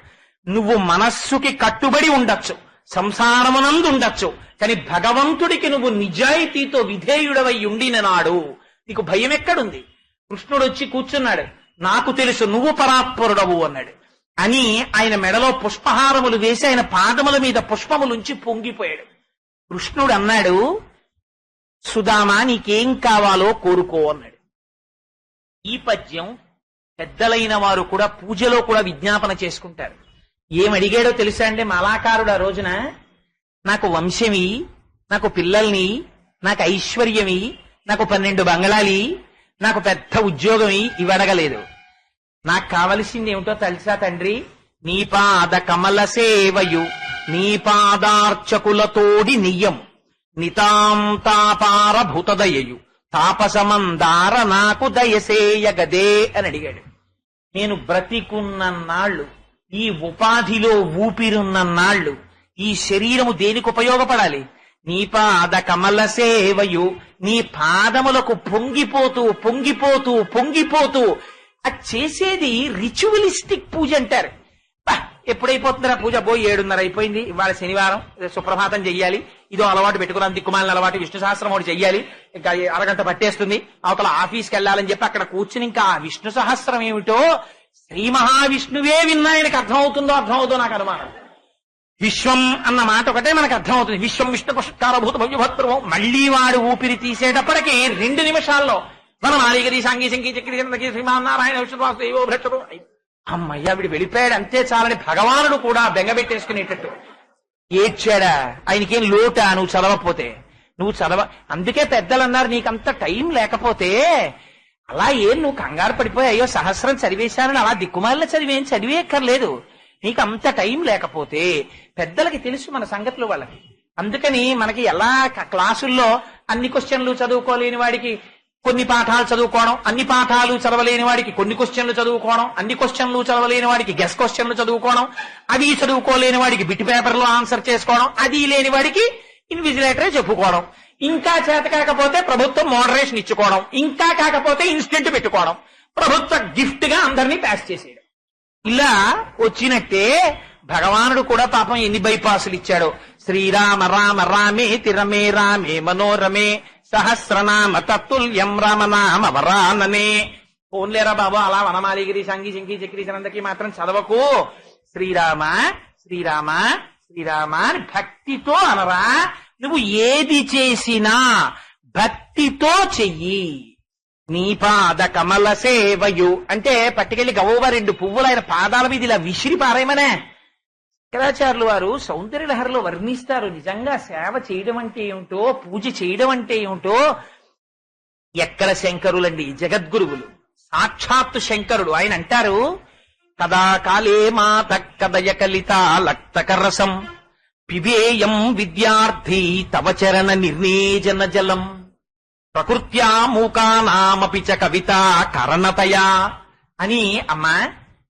నువ్వు మనస్సుకి కట్టుబడి ఉండొచ్చు, సంసారమునందు ఉండొచ్చు, కానీ భగవంతుడికి నువ్వు నిజాయితీతో విధేయుడవై ఉండిన నాడు నీకు భయం ఎక్కడుంది? కృష్ణుడు వచ్చి కూర్చున్నాడు, నాకు తెలుసు నువ్వు పరాత్పరుడవు అన్నాడు. అని ఆయన మెడలో పుష్పహారములు వేసి ఆయన పాదముల మీద పుష్పములుంచి పొంగిపోయాడు. కృష్ణుడు అన్నాడు, సుధామా నీకేం కావాలో కోరుకో అన్నాడు. ఈ పద్యం పెద్దలైన వారు కూడా పూజలో కూడా విజ్ఞాపన చేసుకుంటారు. ఏమడిగాడో తెలుసా అండి మాలాకారుడు ఆ రోజున? నాకు వంశమి, నాకు పిల్లల్ని, నాకు ఐశ్వర్యమి, నాకు 12 బంగళాలి, నాకు పెద్ద ఉద్యోగమి ఇవడగలేదు. నాకు కావలసింది ఏమిటో తెలుసా తండ్రి? నీ పాద కమల సేవయు, నీ పాదార్చకులతోడి నియ్యం, నితాంతాపార భూతదయయు, తాపసమందార నాకు దయసేయగదే అని అడిగాడు. నేను బ్రతికున్న నాళ్ళు, ఈ ఉపాధిలో ఊపిరున్న నాళ్ళు ఈ శరీరము దేనికి ఉపయోగపడాలి? నీ పాద కమల సేవయు, నీ పాదములకు పొంగిపోతూ పొంగిపోతూ పొంగిపోతూ అది చేసేది రిచువలిస్టిక్ పూజ అంటారు. ఎప్పుడైపోతుందిరా పూజ? పోయి 7:30 అయిపోయింది, ఇవాళ శనివారం, సుప్రభాతం చెయ్యాలి, ఇదో అలవాటు పెట్టుకున్నాను, దిక్కుమాలిన అలవాటు, విష్ణు సహస్రం ఒకటి చెయ్యాలి, ఇంకా అరగంట పట్టేస్తుంది, అవతల ఆఫీస్కి వెళ్ళాలని చెప్పి అక్కడ కూర్చుని ఇంకా ఆ విష్ణు సహస్రం ఏమిటో శ్రీ మహావిష్ణువే విన్నా ఆయనకు అర్థమవుతుందో నాకు అనుమానం. విశ్వం అన్న మాట ఒకటే మనకు అర్థమవుతుంది. విశ్వం విష్ణు పుష్కారభూత భవ్యభద్రం. మళ్లీ వాడు ఊపిరి తీసేటప్పటికి 2 నిమిషాల్లో మనం ఆలిగరి సాంగీ శంకీ చక్రీ శ్రీమానారాయణ విష్ణువాసు భ్రష్టం. అమ్మయ్య వీడు వెళ్ళిపోయాడు అంతే చాలని భగవానుడు కూడా బెంగబెట్టేసుకునేటట్టు ఏడ్చాడా? ఆయనకేం లోటా నువ్వు చదవకపోతే? నువ్వు అందుకే పెద్దలు అన్నారు, నీకంత టైం లేకపోతే అలా నువ్వు కంగారు పడిపోయి అయ్యో సహస్రం చదివేశానని అలా దిక్కుమాలిన చదివేయక్కర్లేదు. నీకు అంత టైం లేకపోతే పెద్దలకి తెలుసు మన సంగతులు వాళ్ళకి. అందుకని మనకి ఎలా క్లాసుల్లో అన్ని క్వశ్చన్లు చదువుకోలేని వాడికి కొన్ని పాఠాలు చదువుకోవడం, అన్ని పాఠాలు చదవలేని వాడికి కొన్ని క్వశ్చన్లు చదువుకోవడం, అన్ని క్వశ్చన్లు చదవలేని వాడికి గెస్ క్వశ్చన్లు చదువుకోవడం, అవి చదువుకోలేని వాడికి బిట్ పేపర్లో ఆన్సర్ చేసుకోవడం, అది లేని వాడికి ఇన్విజిలేటరే చెప్పుకోవడం, ఇంకా చేత కాకపోతే ప్రభుత్వం మోడరేషన్ ఇచ్చుకోవడం, ఇంకా కాకపోతే ఇన్స్టెంట్ పెట్టుకోవడం, ప్రభుత్వ గిఫ్ట్ గా అందరినీ పాస్ చేసేయడం. ఇలా వచ్చినట్టే భగవానుడు కూడా పాపం ఎన్ని బైపాసులు ఇచ్చాడో. శ్రీరామ రామ రామే తిరమే రామే మనోరమే సహస్రనామ తత్తుల్యం రామనామ వరాననే. పోన్లేరా బాబు అలా వనమాలిగిరి సంగీ శంకీ చక్రీ చనందకి మాత్రం చదవకు. శ్రీరామ శ్రీరామ శ్రీరామ అని భక్తితో అనరా. నువ్వు ఏది చేసినా భక్తితో చెయ్యి. నీ పాద కమల సేవయు అంటే పట్టుకెళ్లి గవోవా 2 పువ్వులు ఆయన పాదాల మీద ఇలా విసిరి పారేయమనే. శంకరాచార్యులు వారు సౌందర్యలహరిలో వర్ణిస్తారు నిజంగా సేవ చేయడం అంటే ఏమిటో, పూజ చేయడం అంటే ఏమిటో. ఎక్కడ శంకరులండి, జగద్గురువులు, సాక్షాత్తు శంకరుడు. ఆయన అంటారు, కదా కాలే మాత కదయ కలిత లక్తకరసం పిబేయం విద్యార్థి తవ చరణ నిర్నేజన జలం ప్రకృత్యా మూకానామపి చ కవిత కరణతయా అని. అమ్మా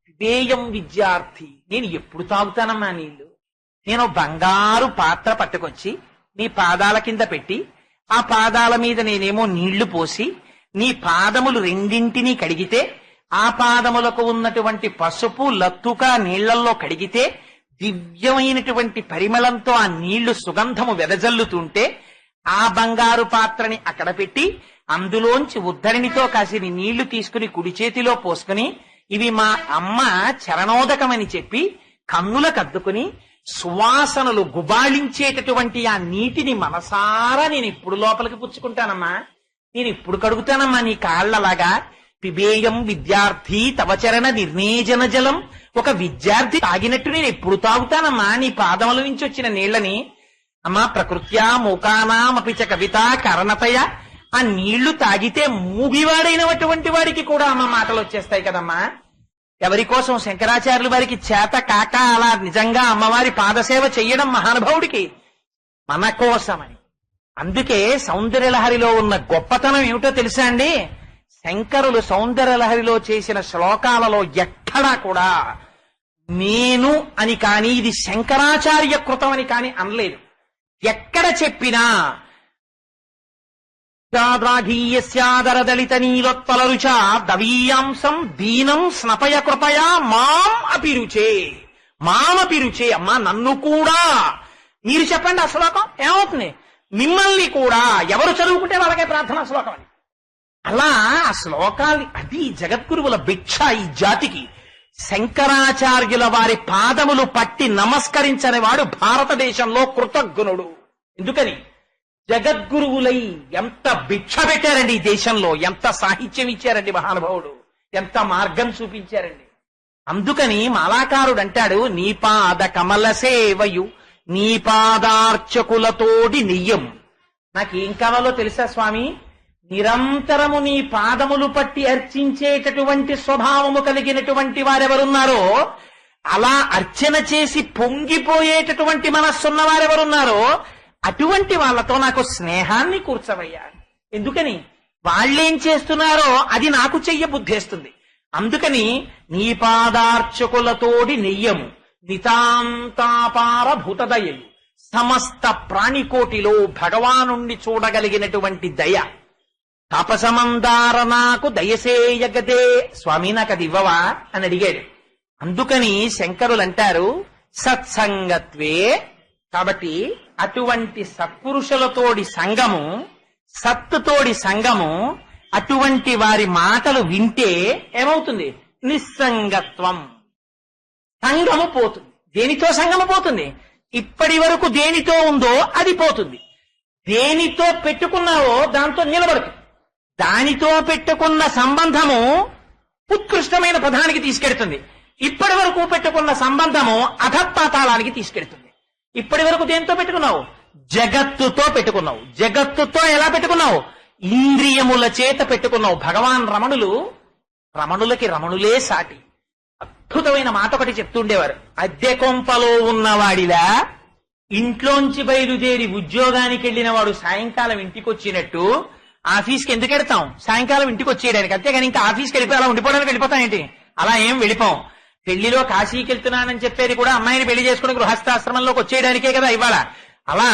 పిబేయం విద్యార్థి, నేను ఎప్పుడు తాగుతానమ్మా నీళ్లు? నేను బంగారు పాత్ర పట్టుకొచ్చి నీ పాదాల కింద పెట్టి ఆ పాదాల మీద నేనేమో నీళ్లు పోసి నీ పాదములు 2 కడిగితే ఆ పాదములకు ఉన్నటువంటి పసుపు లత్తుక నీళ్లల్లో కడిగితే దివ్యమైనటువంటి పరిమళంతో ఆ నీళ్లు సుగంధము వెదజల్లుతుంటే ఆ బంగారు పాత్రని అక్కడ పెట్టి అందులోంచి ఉద్ధరిణితో కాసిని నీళ్లు తీసుకుని కుడి చేతిలో పోసుకుని ఇవి మా అమ్మ చరణోదకమని చెప్పి కన్నులకద్దుకుని సువాసనలు గుబాళించేటటువంటి ఆ నీటిని మనసారా నేను ఇప్పుడు లోపలికి పుచ్చుకుంటానమ్మా, నేను ఇప్పుడు కడుగుతానమ్మా నీ కాళ్ళలాగా. పిబేయం విద్యార్థి తవచరణ నిర్నేజన జలం, ఒక విద్యార్థి తాగినట్టు నేను ఎప్పుడు తాగుతానమ్మా నీ పాదముల నుంచి వచ్చిన నీళ్లని. అమ్మా ప్రకృత్యా మూకానామపి చ కవిత కరణతయ, ఆ నీళ్లు తాగితే మూగివాడైనటువంటి వాడికి కూడా అమ్మ మాటలు వచ్చేస్తాయి కదమ్మా. ఎవరి కోసం? శంకరాచార్యుల వారికి చేత కాక అలా నిజంగా అమ్మవారి పాదసేవ చెయ్యడం మహానుభావుడికి, మన కోసమని. అందుకే సౌందర్యలహరిలో ఉన్న గొప్పతనం ఏమిటో తెలుసా అండి? శంకరులు సౌందర్యలహరిలో చేసిన శ్లోకాలలో ఎక్కడా కూడా నేను అని కాని ఇది శంకరాచార్య కృతం అని కాని అనలేదు. ఎక్కడ చెప్పినా దాఘీయస్యాదరదళిత నీలోత్పలరుచ దవీయాంసం దీనం స్నపయ కృపయా మాం అపిరుచే, మామపిరుచే. అమ్మా నన్ను కూడా మీరు చెప్పండి ఆ శ్లోకం ఏమవుతుంది? మిమ్మల్ని కూడా ఎవరు చదువుకుంటే వాళ్ళకే ప్రార్థనా శ్లోకం అని. అలా ఆ శ్లోకాలు, అది జగద్గురువుల భిక్ష ఈ జాతికి. శంకరాచార్యుల వారి పాదములు పట్టి నమస్కరించని వాడు భారతదేశంలో కృతజ్ఞుడు. ఎందుకని? జగద్గురువులై ఎంత భిక్ష పెట్టారండి ఈ దేశంలో, ఎంత సాహిత్యం ఇచ్చారండి మహానుభావుడు, ఎంత మార్గం చూపించారండి. అందుకని మాలాకారుడు అంటాడు, నీ పాద కమల సేవయు నీ పాదార్చకులతోడి నియ్యం. నాకేం కావాలో తెలుసా స్వామి? నిరంతరము నీ పాదములు పట్టి అర్చించేటటువంటి స్వభావము కలిగినటువంటి వారెవరున్నారో, అలా అర్చన చేసి పొంగిపోయేటటువంటి మనస్సున్న వారెవరున్నారో అటువంటి వాళ్ళతో నాకు స్నేహాన్ని కూర్చవయ్యా. ఎందుకని? వాళ్ళేం చేస్తున్నారో అది నాకు చెయ్య బుద్ధేస్తుంది. అందుకని నీ పాదార్చకులతోడి నెయ్యము నితాంతాపార భూతదయలు, సమస్త ప్రాణికోటిలో భగవానుణ్ణి చూడగలిగినటువంటి దయ. తాపసమందార నాకు దయసేయగదే, స్వామి నాకు అది ఇవ్వవా అని అడిగాడు. అందుకని శంకరులు అంటారు సత్సంగత్వే. కాబట్టి అటువంటి సత్పురుషులతోడి సంగము, సత్తుతోడి సంగము, అటువంటి వారి మాటలు వింటే ఏమవుతుంది? నిస్సంగత్వం, సంగము పోతుంది. దేనితో సంగము పోతుంది? ఇప్పటి వరకు దేనితో ఉందో అది పోతుంది. దేనితో పెట్టుకున్నావో దాంతో నిలబడుతుంది. దానితో పెట్టుకున్న సంబంధము ఉత్కృష్టమైన పదానికి తీసుకెడుతుంది. ఇప్పటి వరకు పెట్టుకున్న సంబంధము అధపాతాళానికి తీసుకెడుతుంది. ఇప్పటి వరకు దేంతో పెట్టుకున్నావు? జగత్తుతో పెట్టుకున్నావు. జగత్తుతో ఎలా పెట్టుకున్నావు? ఇంద్రియముల చేత పెట్టుకున్నావు. భగవాన్ రమణులకి రమణులే సాటి. అద్భుతమైన మాట ఒకటి చెప్తుండేవారు. అద్దె కొంపలో ఉన్నవాడిలా ఇంట్లోంచి బయలుదేరి ఉద్యోగానికి వెళ్ళిన వాడు సాయంకాలం ఇంటికి వచ్చినట్టు ఆఫీస్కి ఎందుకు వెళ్తాం? సాయంకాలం ఇంటికి వచ్చేయడానికి. అంతేగాని ఇంకా ఆఫీస్కి వెళ్ళిపోయి అలా ఉండిపోవడానికి వెళ్ళిపోతాం ఏంటి? అలా ఏం వెళ్ళిపోం. పెళ్లిలో కాశీకి వెళ్తున్నానని చెప్పేది కూడా అమ్మాయిని పెళ్లి చేసుకుని గృహస్థాశ్రమంలోకి వచ్చేయడానికే కదా ఇవాళ. అలా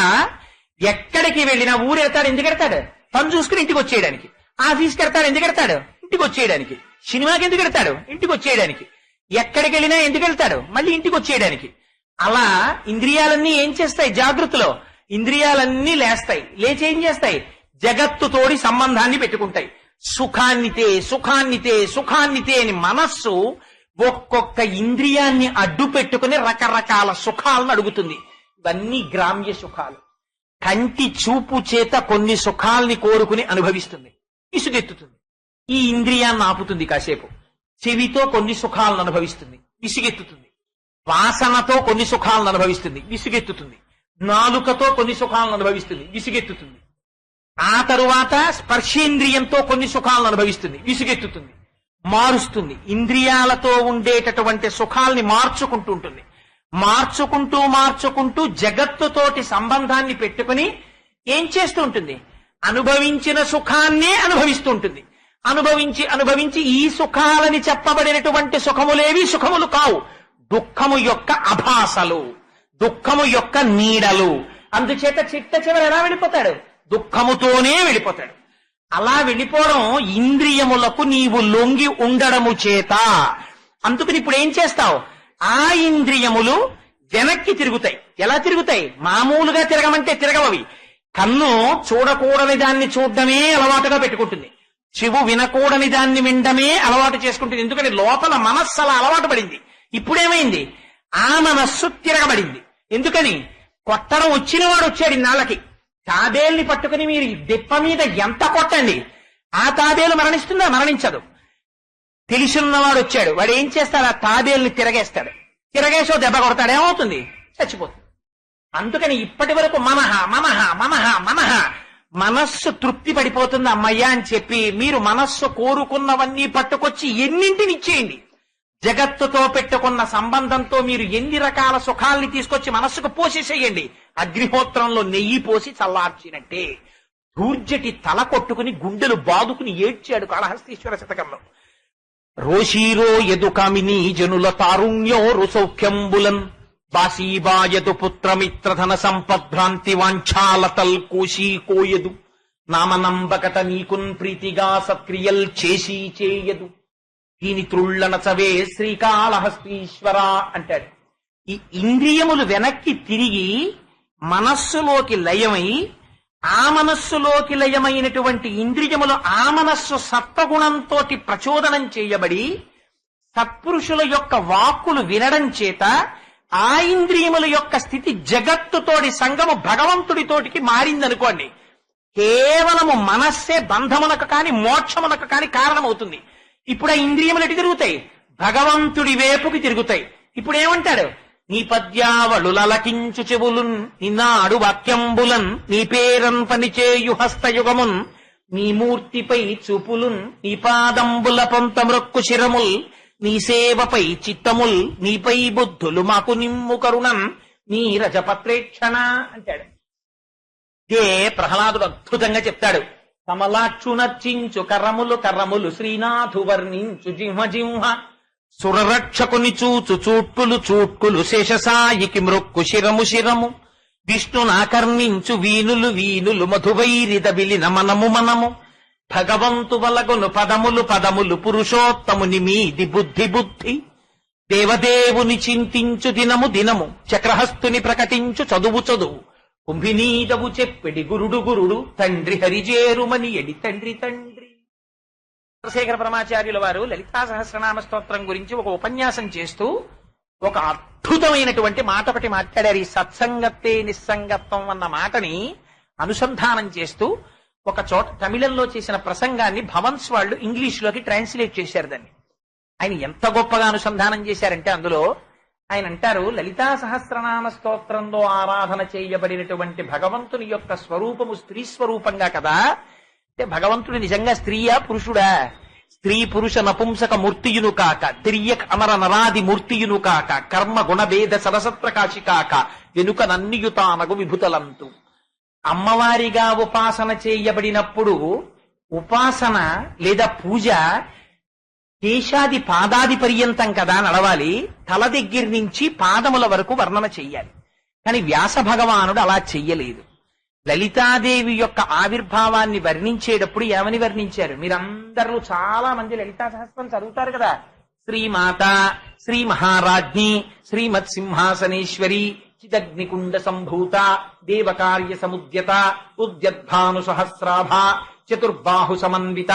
ఎక్కడికి వెళ్ళినా ఊరు వెళ్తాడు ఎందుకు వెళ్తాడు? పని చూసుకుని ఇంటికి వచ్చేయడానికి. ఆఫీస్కి వెళ్తాడు ఎందుకు వెళ్తాడు? ఇంటికి వచ్చేయడానికి. సినిమాకి ఎందుకు వెళ్తాడు? ఇంటికి వచ్చేయడానికి. ఎక్కడికి వెళ్ళినా ఎందుకు వెళ్తాడు? మళ్ళీ ఇంటికి వచ్చేయడానికి. అలా ఇంద్రియాలన్నీ ఏం చేస్తాయి? జాగృతిలో ఇంద్రియాలన్నీ లేస్తాయి. లేచి ఏం చేస్తాయి? జగత్తుతోడి సంబంధాన్ని పెట్టుకుంటాయి. సుఖాన్నితే సుఖాన్నితే సుఖాన్నితే అని మనస్సు ఒక్కొక్క ఇంద్రియాన్ని అడ్డు పెట్టుకుని రకరకాల సుఖాలను అడుగుతుంది. ఇవన్నీ గ్రామ్య సుఖాలు. కంటి చూపు చేత కొన్ని సుఖాల్ని కోరుకుని అనుభవిస్తుంది, విసుగెత్తుతుంది. ఈ ఇంద్రియాన్ని ఆపుతుంది కాసేపు. చెవితో కొన్ని సుఖాలను అనుభవిస్తుంది, విసుగెత్తుతుంది. వాసనతో కొన్ని సుఖాలను అనుభవిస్తుంది, విసుగెత్తుతుంది. నాలుకతో కొన్ని సుఖాలను అనుభవిస్తుంది, విసుగెత్తుతుంది. ఆ తరువాత స్పర్శేంద్రియంతో కొన్ని సుఖాలను అనుభవిస్తుంది, విసుగెత్తుతుంది, మారుస్తుంది. ఇంద్రియాలతో ఉండేటటువంటి సుఖాల్ని మార్చుకుంటూ ఉంటుంది. మార్చుకుంటూ జగత్తుతోటి సంబంధాన్ని పెట్టుకుని ఏం చేస్తూ ఉంటుంది? అనుభవించిన సుఖాన్నే అనుభవిస్తూ ఉంటుంది. అనుభవించి ఈ సుఖాలని చెప్పబడినటువంటి సుఖములేవి సుఖములు కావు. దుఃఖము యొక్క అభాసలు, దుఃఖము యొక్క నీడలు. అందుచేత చిట్ట చివరి ఎలా వెళ్ళిపోతాడు? దుఃఖముతోనే వెళ్ళిపోతాడు. అలా వెళ్ళిపోవడం ఇంద్రియములకు నీవు లొంగి ఉండడము చేత. అందుకని ఇప్పుడు ఏం చేస్తావు? ఆ ఇంద్రియములు వెనక్కి తిరుగుతాయి. ఎలా తిరుగుతాయి? మామూలుగా తిరగమంటే తిరగవవి. కన్ను చూడకూడని దాన్ని చూడడమే అలవాటుగా పెట్టుకుంటుంది. చెవు వినకూడని దాన్ని వినడమే అలవాటు చేసుకుంటుంది. ఎందుకంటే లోపల మనస్సు అలా అలవాటు పడింది. ఇప్పుడేమైంది? ఆ మనస్సు తిరగబడింది. ఎందుకని? కొట్టడం వచ్చిన వాడు వచ్చాడు ఇన్నాళ్ళకి. తాబేల్ని పట్టుకుని మీరు దెప్ప మీద ఎంత కొట్టండి, ఆ తాబేలు మరణిస్తుందా? మరణించదు. తెలిసిన్నవాడు వచ్చాడు, వాడు ఏం చేస్తాడు? ఆ తాబేల్ని తిరగేస్తాడు. తిరగేసో దెబ్బ కొడతాడు, ఏమవుతుంది? చచ్చిపోతుంది. అందుకని ఇప్పటి వరకు మనహ మనహ మనహ మనహ మనస్సు తృప్తి పడిపోతుంది అమ్మయ్యా అని చెప్పి మీరు మనస్సు కోరుకున్నవన్నీ పట్టుకొచ్చి ఎన్నింటిని ఇచ్చేయండి. జగత్తుతో పెట్టుకున్న సంబంధంతో మీరు ఎన్ని రకాల సుఖాల్ని తీసుకొచ్చి మనస్సుకు పోసేసేయండి. అగ్నిహోత్రంలో నెయ్యి పోసి చల్లార్చినట్టే. దూర్జటి తల కొట్టుకుని గుండెలు బాదుకుని ఏడ్చాడు కాళహస్తీశ్వర శతకంలో. రోషీరో యదు కామిని జనుల తారుణ్యోరు సౌఖ్యంబులన్ బాసీబాయదు పుత్రమిత్రధన సంపద్భ్రాంతి వాంఛాలతల్ కోశీ కోయదు నామనంబకట నీకున్ ప్రీతిగా సత్క్రియల్ చేసి చేయదు దీని త్రుళ్ళనచవే శ్రీకాళహస్తీశ్వర అంటాడు. ఈ ఇంద్రియములు వెనక్కి తిరిగి మనస్సులోకి లయమై, ఆ మనస్సులోకి లయమైనటువంటి ఇంద్రియములు ఆ మనస్సు సత్వగుణంతో ప్రచోదనం చేయబడి సత్పురుషుల యొక్క వాక్కులు వినడం చేత ఆ ఇంద్రియముల యొక్క స్థితి జగత్తుతోటి సంగము భగవంతుడితోటికి మారిందనుకోండి. కేవలము మనస్సే బంధమునకు కాని మోక్షమునకు కాని కారణమవుతుంది. ఇప్పుడు ఆ ఇంద్రియములు ఎటు తిరుగుతాయి? భగవంతుడి వైపుకి తిరుగుతాయి. ఇప్పుడు ఏమంటాడు? నీ పద్యావళులకించు చెవులున్ నిన్నాడు వాక్యంబులన్ నీ పేరన్ పనిచేయు హస్తయుగమున్ నీ మూర్తిపై చూపులున్ నీ పాదంబుల పొంత మృక్కు శిరముల్ నీ సేవపై చిత్తముల్ నీపై బుద్ధులు మాకు నిమ్ము కరుణం నీ రజపత్రేక్షణ అంటాడు. ఇదే ప్రహ్లాదుడు అద్భుతంగా చెప్తాడు. కమలాక్షు నర్చించు కర్రములు కర్రములు శ్రీనాథు వర్ణించు జింహ జింహ సురరక్షకుని చూచు చూట్కులు చూట్కులు శేషసాయికి మృక్కు శిరము శిరము విష్ణునాకర్ణించు వీనులు వీనులు మధువైరిద విలిన మనము మనము భగవంతు వలగును పదములు పదములు పురుషోత్తముని మీది బుద్ధి బుద్ధి దేవదేవుని చింతించు దినము దినము చక్రహస్తుని ప్రకటించు చదువు చదువు కుంభినీదవు చెప్పెడి గురుడు గురుడు తండ్రి హరిజేరుమని ఎడి తండ్రి తండ్రి. చంద్రశేఖర పరమాచార్యుల వారు లలితా సహస్రనామ స్తోత్రం గురించి ఒక ఉపన్యాసం చేస్తూ ఒక అద్భుతమైనటువంటి మాట ఒకటి మాట్లాడారు. ఈ సత్సంగత్తే నిస్సంగత్వం అన్న మాటని అనుసంధానం చేస్తూ ఒక చోట తమిళంలో చేసిన ప్రసంగాన్ని భవన్స్ వాళ్ళు ఇంగ్లీష్ లోకి ట్రాన్స్లేట్ చేశారు. దాన్ని ఆయన ఎంత గొప్పగా అనుసంధానం చేశారంటే అందులో ఆయన అంటారు, లలితా సహస్రనామ స్తోత్రంలో ఆరాధన చేయబడినటువంటి భగవంతుని యొక్క స్వరూపము స్త్రీ స్వరూపంగా కదా. అంటే భగవంతుడు నిజంగా స్త్రీయా పురుషుడా? స్త్రీ పురుష నపుంసక మూర్తియును కాక తిరియక అమర నరాది మూర్తియును కాక కర్మ గుణభేద సరసత్రకాశి కాక వెనుక నన్నియుతానగు విభుతలంతు. అమ్మవారిగా ఉపాసన చేయబడినప్పుడు ఉపాసన లేదా పూజ కేశాది పాదాది పర్యంతం కదా నడవాలి. తల దగ్గర నుంచి పాదముల వరకు వర్ణన చెయ్యాలి. కానీ వ్యాస భగవానుడు అలా చెయ్యలేదు. లలితాదేవి యొక్క ఆవిర్భావాన్ని వర్ణించేటప్పుడు ఏమని వర్ణించారు? మీరందరూ చాలా మంది లలితా సహస్రం చదువుతారు కదా. శ్రీమాత, శ్రీ మహారాజ్ఞి, శ్రీమత్ సింహాసనేశ్వరి, చిదగ్నికుండ సంభూత, దేవకార్య సముద్యత, ఉద్యద్భాను సహస్రాభ, చతుర్బాహు సమన్విత,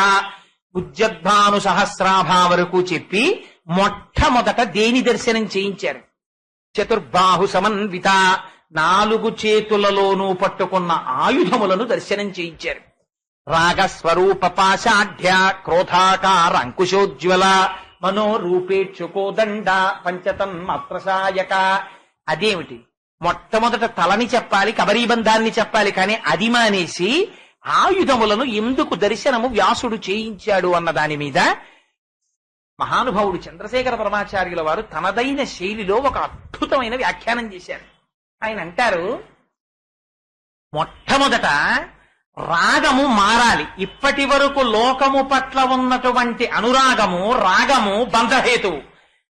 ఉద్యద్భాను సహస్రాభ వరకు చెప్పి మొట్టమొదట దేని దర్శనం చేయించారు? చతుర్బాహు సమన్విత, 4 చేతులలోనూ పట్టుకున్న ఆయుధములను దర్శనం చేయించారు. రాగస్వరూప పాశాఢ్య క్రోధాకార అంకుశోజ్వల మనోరూపేక్షుకోదండ పంచతన్మాత్రసాయక. అదేమిటి? మొట్టమొదట తలని చెప్పాలి, కబరీబంధాన్ని చెప్పాలి. కానీ అది మానేసి ఆయుధములను ఎందుకు దర్శనము వ్యాసుడు చేయించాడు అన్న దాని మీద మహానుభావుడు చంద్రశేఖర పరమాచార్యుల వారు తనదైన శైలిలో ఒక అద్భుతమైన వ్యాఖ్యానం చేశారు. ఆయన అంటారు, మొట్టమొదట రాగము మారాలి. ఇప్పటి వరకు లోకము పట్ల ఉన్నటువంటి అనురాగము, రాగము బంధహేతువు.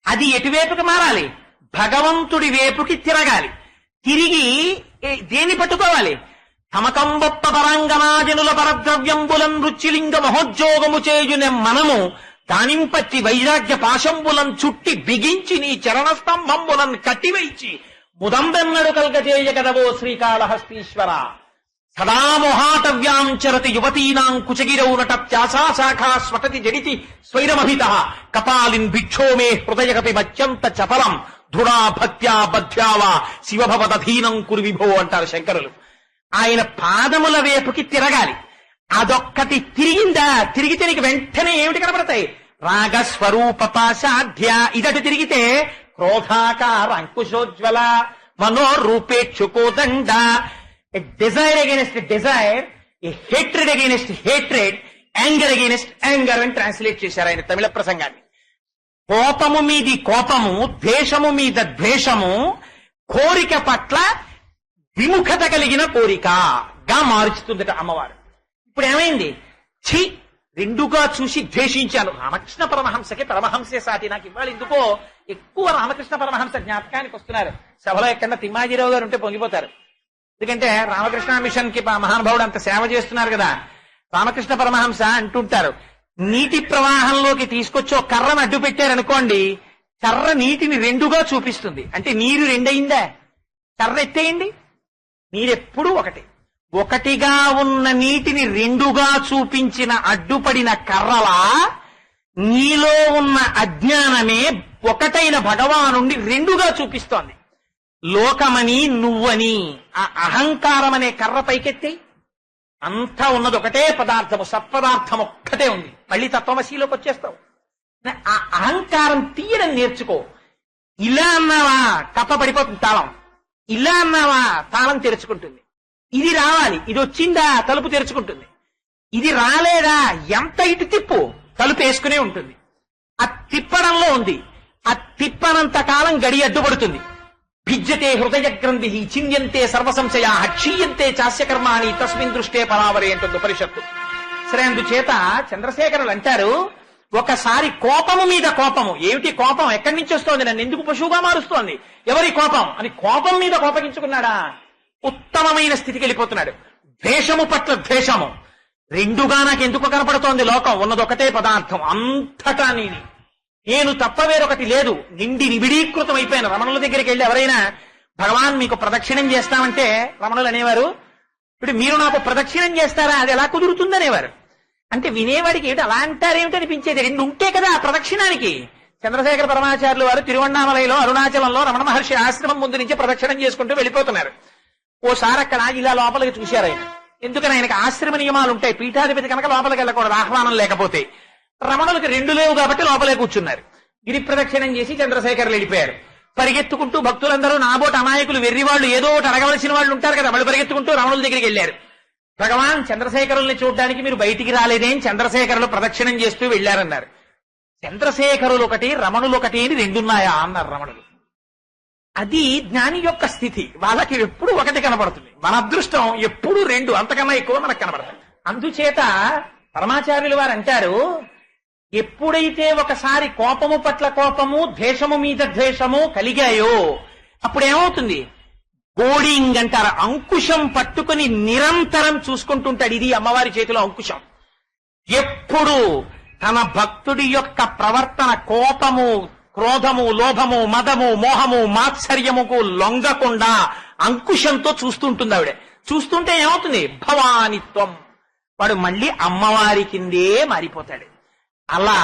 అది ఎటువైపుకి మారాలి? భగవంతుడి వైపుకి తిరగాలి. తిరిగి దేని పట్టుకోవాలి? తమకంబొప్ప పరాంగనాజనుల పరద్రవ్యంబులం రుచిలింగ మహోద్యోగము చేయునే మనము దానింపట్టి వైరాగ్య పాశంబులం చుట్టి బిగించి నీ చరణస్తంభంబులం కట్టివైచి ముదంబెన్నడు కల్గజేయ కదవో శ్రీకాళహస్తీశ్వర. సదా మొహాటవ్యాం చరతి యువతీనాం కుచగిరౌనట త్యాశాఖా స్వటతి జడితి స్వైరమహిత కపాలిన్ భిక్షో మే హృదయకపి మత్యంత చపలం ధృడా భక్త్యా బధ్యావా శివభవదధీనం కురు విభో అంటారు శంకరులు. ఆయన పాదముల వైపుకి తిరగాలి. అదొక్కటి తిరిగిందా, తిరిగితే నీకు వెంటనే ఏమిటి కనబడతాయి? రాగస్వరూప పాశాఢ్య. ఇదటి తిరిగితే క్రోధాకార అంకుశోజ్వల మనోరూపేక్షుకోదండ. A desire against desire, a hatred against hatred, anger against anger అని ట్రాన్స్లేట్ చేశారు ఆయన తమిళ ప్రసంగాన్ని. కోపము మీది కోపము, ద్వేషము మీద ద్వేషము, కోరిక పట్ల విముఖత కలిగిన కోరికగా మార్చుతుందట అమ్మవారు. ఇప్పుడు ఏమైంది? ఛీ, రెండుగా చూసి ద్వేషించాను. రామకృష్ణ పరమహంసకి పరమహంసే సాటి. నాకు ఇవాళ ఎందుకో ఎక్కువ రామకృష్ణ పరమహంస జ్ఞాపకానికి వస్తున్నారు. సభలో ఎక్కడన్నా తిమ్మాజీరావు గారు ఉంటే పొంగిపోతారు. ఎందుకంటే రామకృష్ణ మిషన్ కి మహానుభావుడు అంత సేవ చేస్తున్నారు కదా. రామకృష్ణ పరమహంస అంటుంటారు, నీటి ప్రవాహంలోకి తీసుకొచ్చి ఒక కర్రను అడ్డు పెట్టారనుకోండి, కర్ర నీటిని రెండుగా చూపిస్తుంది. అంటే నీరు రెండయిందా? కర్ర ఎత్తేయండి, నీరెప్పుడూ ఒకటి. ఒకటిగా ఉన్న నీటిని రెండుగా చూపించిన అడ్డుపడిన కర్రలా నీలో ఉన్న అజ్ఞానమే ఒకటైన భగవానుండి రెండుగా చూపిస్తోంది. లోకమని నువ్వని ఆ అహంకారం అనే కర్ర పైకెత్తి అంతా ఉన్నది ఒకటే పదార్థము, సత్పదార్థం ఒక్కటే ఉంది. మళ్ళీ తత్వమశీలోకి వచ్చేస్తావు. ఆ అహంకారం తీయడం నేర్చుకో. ఇలా అన్నావా కప్ప పడిపోతుంది తాళం, ఇలా అన్నావా తాళం తెరుచుకుంటుంది. ఇది రావాలి, ఇది వచ్చిందా తలుపు తెరుచుకుంటుంది. ఇది రాలేదా ఎంత ఇటు తిప్పు తలుపు వేసుకునే ఉంటుంది. ఆ తిప్పడంలో ఉంది. ఆ తిప్పనంత కాలం గడి అడ్డుపడుతుంది. భిజ్యతే హృదయ గ్రంథి చింద్యంతే సర్వసంశయా క్షీయంతే చాస్యకర్మాణి తస్మిన్ దృష్టే పరావరే అంటుంది ఉపనిషత్తు. సరే, అందుచేత చంద్రశేఖరులు అంటారు, ఒకసారి కోపము మీద కోపము. ఏమిటి కోపం? ఎక్కడి నుంచి వస్తోంది? నన్ను ఎందుకు పశువుగా మారుస్తోంది? ఎవరి కోపం అని కోపం మీద కోపగించుకున్నాడా ఉత్తమమైన స్థితికి వెళ్ళిపోతున్నాడు. ద్వేషము పట్ల ద్వేషము రెండుగా నాకు ఎందుకు కనపడుతోంది? లోకం ఉన్నది ఒకటే పదార్థం, అంతటా నీది, నేను తప్ప వేరొకటి లేదు. నిండి నిబిడీకృతం అయిపోయిన రమణుల దగ్గరికి వెళ్ళి ఎవరైనా భగవాన్ మీకు ప్రదక్షిణం చేస్తామంటే రమణులు అనేవారు, ఇప్పుడు మీరు నాకు ప్రదక్షిణం చేస్తారా, అది ఎలా కుదురుతుందనేవారు. అంటే వినేవాడికి ఏమిటి అలా అంటారేమిటి అనిపించేది. రెండు ఉంటే కదా ఆ ప్రదక్షిణానికి. చంద్రశేఖర పరమాచార్యులు వారు తిరువణ్ణామలలో అరుణాచలంలో రమణ మహర్షి ఆశ్రమం ముందు నుంచి ప్రదక్షిణం చేసుకుంటూ వెళ్ళిపోతున్నారు. ఓసారి అక్కడ ఇలా లోపలికి చూశారు ఆయన. ఎందుకని ఆయనకి ఆశ్రమ నియమాలు ఉంటాయి. పీఠాధిపతి కనుక లోపలికి వెళ్ళకూడదు ఆహ్వానం లేకపోతే. రమణులకు రెండు లేవు కాబట్టి లోపలే కూర్చున్నారు. గిరి ప్రదక్షిణం చేసి చంద్రశేఖర్లు వెళ్ళిపోయారు. పరిగెత్తుకుంటూ భక్తులందరూ నాబోటి అమాయకులు వెర్రివాళ్ళు ఏదో ఒకటి అడగవలసిన వాళ్ళు ఉంటారు కదా, వాళ్ళు పరిగెత్తుకుంటూ రమణుల దగ్గరికి వెళ్ళారు. భగవాన్ చంద్రశేఖరుల్ని చూడడానికి మీరు బయటికి రాలేదేం, చంద్రశేఖరులు ప్రదక్షిణం చేస్తూ వెళ్ళారన్నారు. చంద్రశేఖరులు ఒకటి రమణులు ఒకటి అని రెండున్నాయా అన్నారు రమణులు. అది జ్ఞాని యొక్క స్థితి. వాళ్ళకి ఎప్పుడు ఒకటి కనబడుతుంది. మన అదృష్టం ఎప్పుడు రెండు, అంతకన్నా ఎక్కువ మనకు కనబడతాయి. అందుచేత పరమాచార్యులు వారు అంటారు, ఎప్పుడైతే ఒకసారి కోపము పట్ల కోపము, ద్వేషము మీద ద్వేషము కలిగాయో అప్పుడు ఏమవుతుంది? కోడింగ్ అంటారు. అంకుశం పట్టుకుని నిరంతరం చూసుకుంటుంటాడు. ఇది అమ్మవారి చేతిలో అంకుశం. ఎప్పుడు తన భక్తుడి యొక్క ప్రవర్తన కోపము, క్రోధము, లోభము, మదము, మోహము, మాత్సర్యముకు లొంగకుండా అంకుశంతో చూస్తుంటుంది ఆవిడ. చూస్తుంటే ఏమవుతుంది? భవానిత్వం. వాడు మళ్ళీ అమ్మవారి కిందే మారిపోతాడు. అలా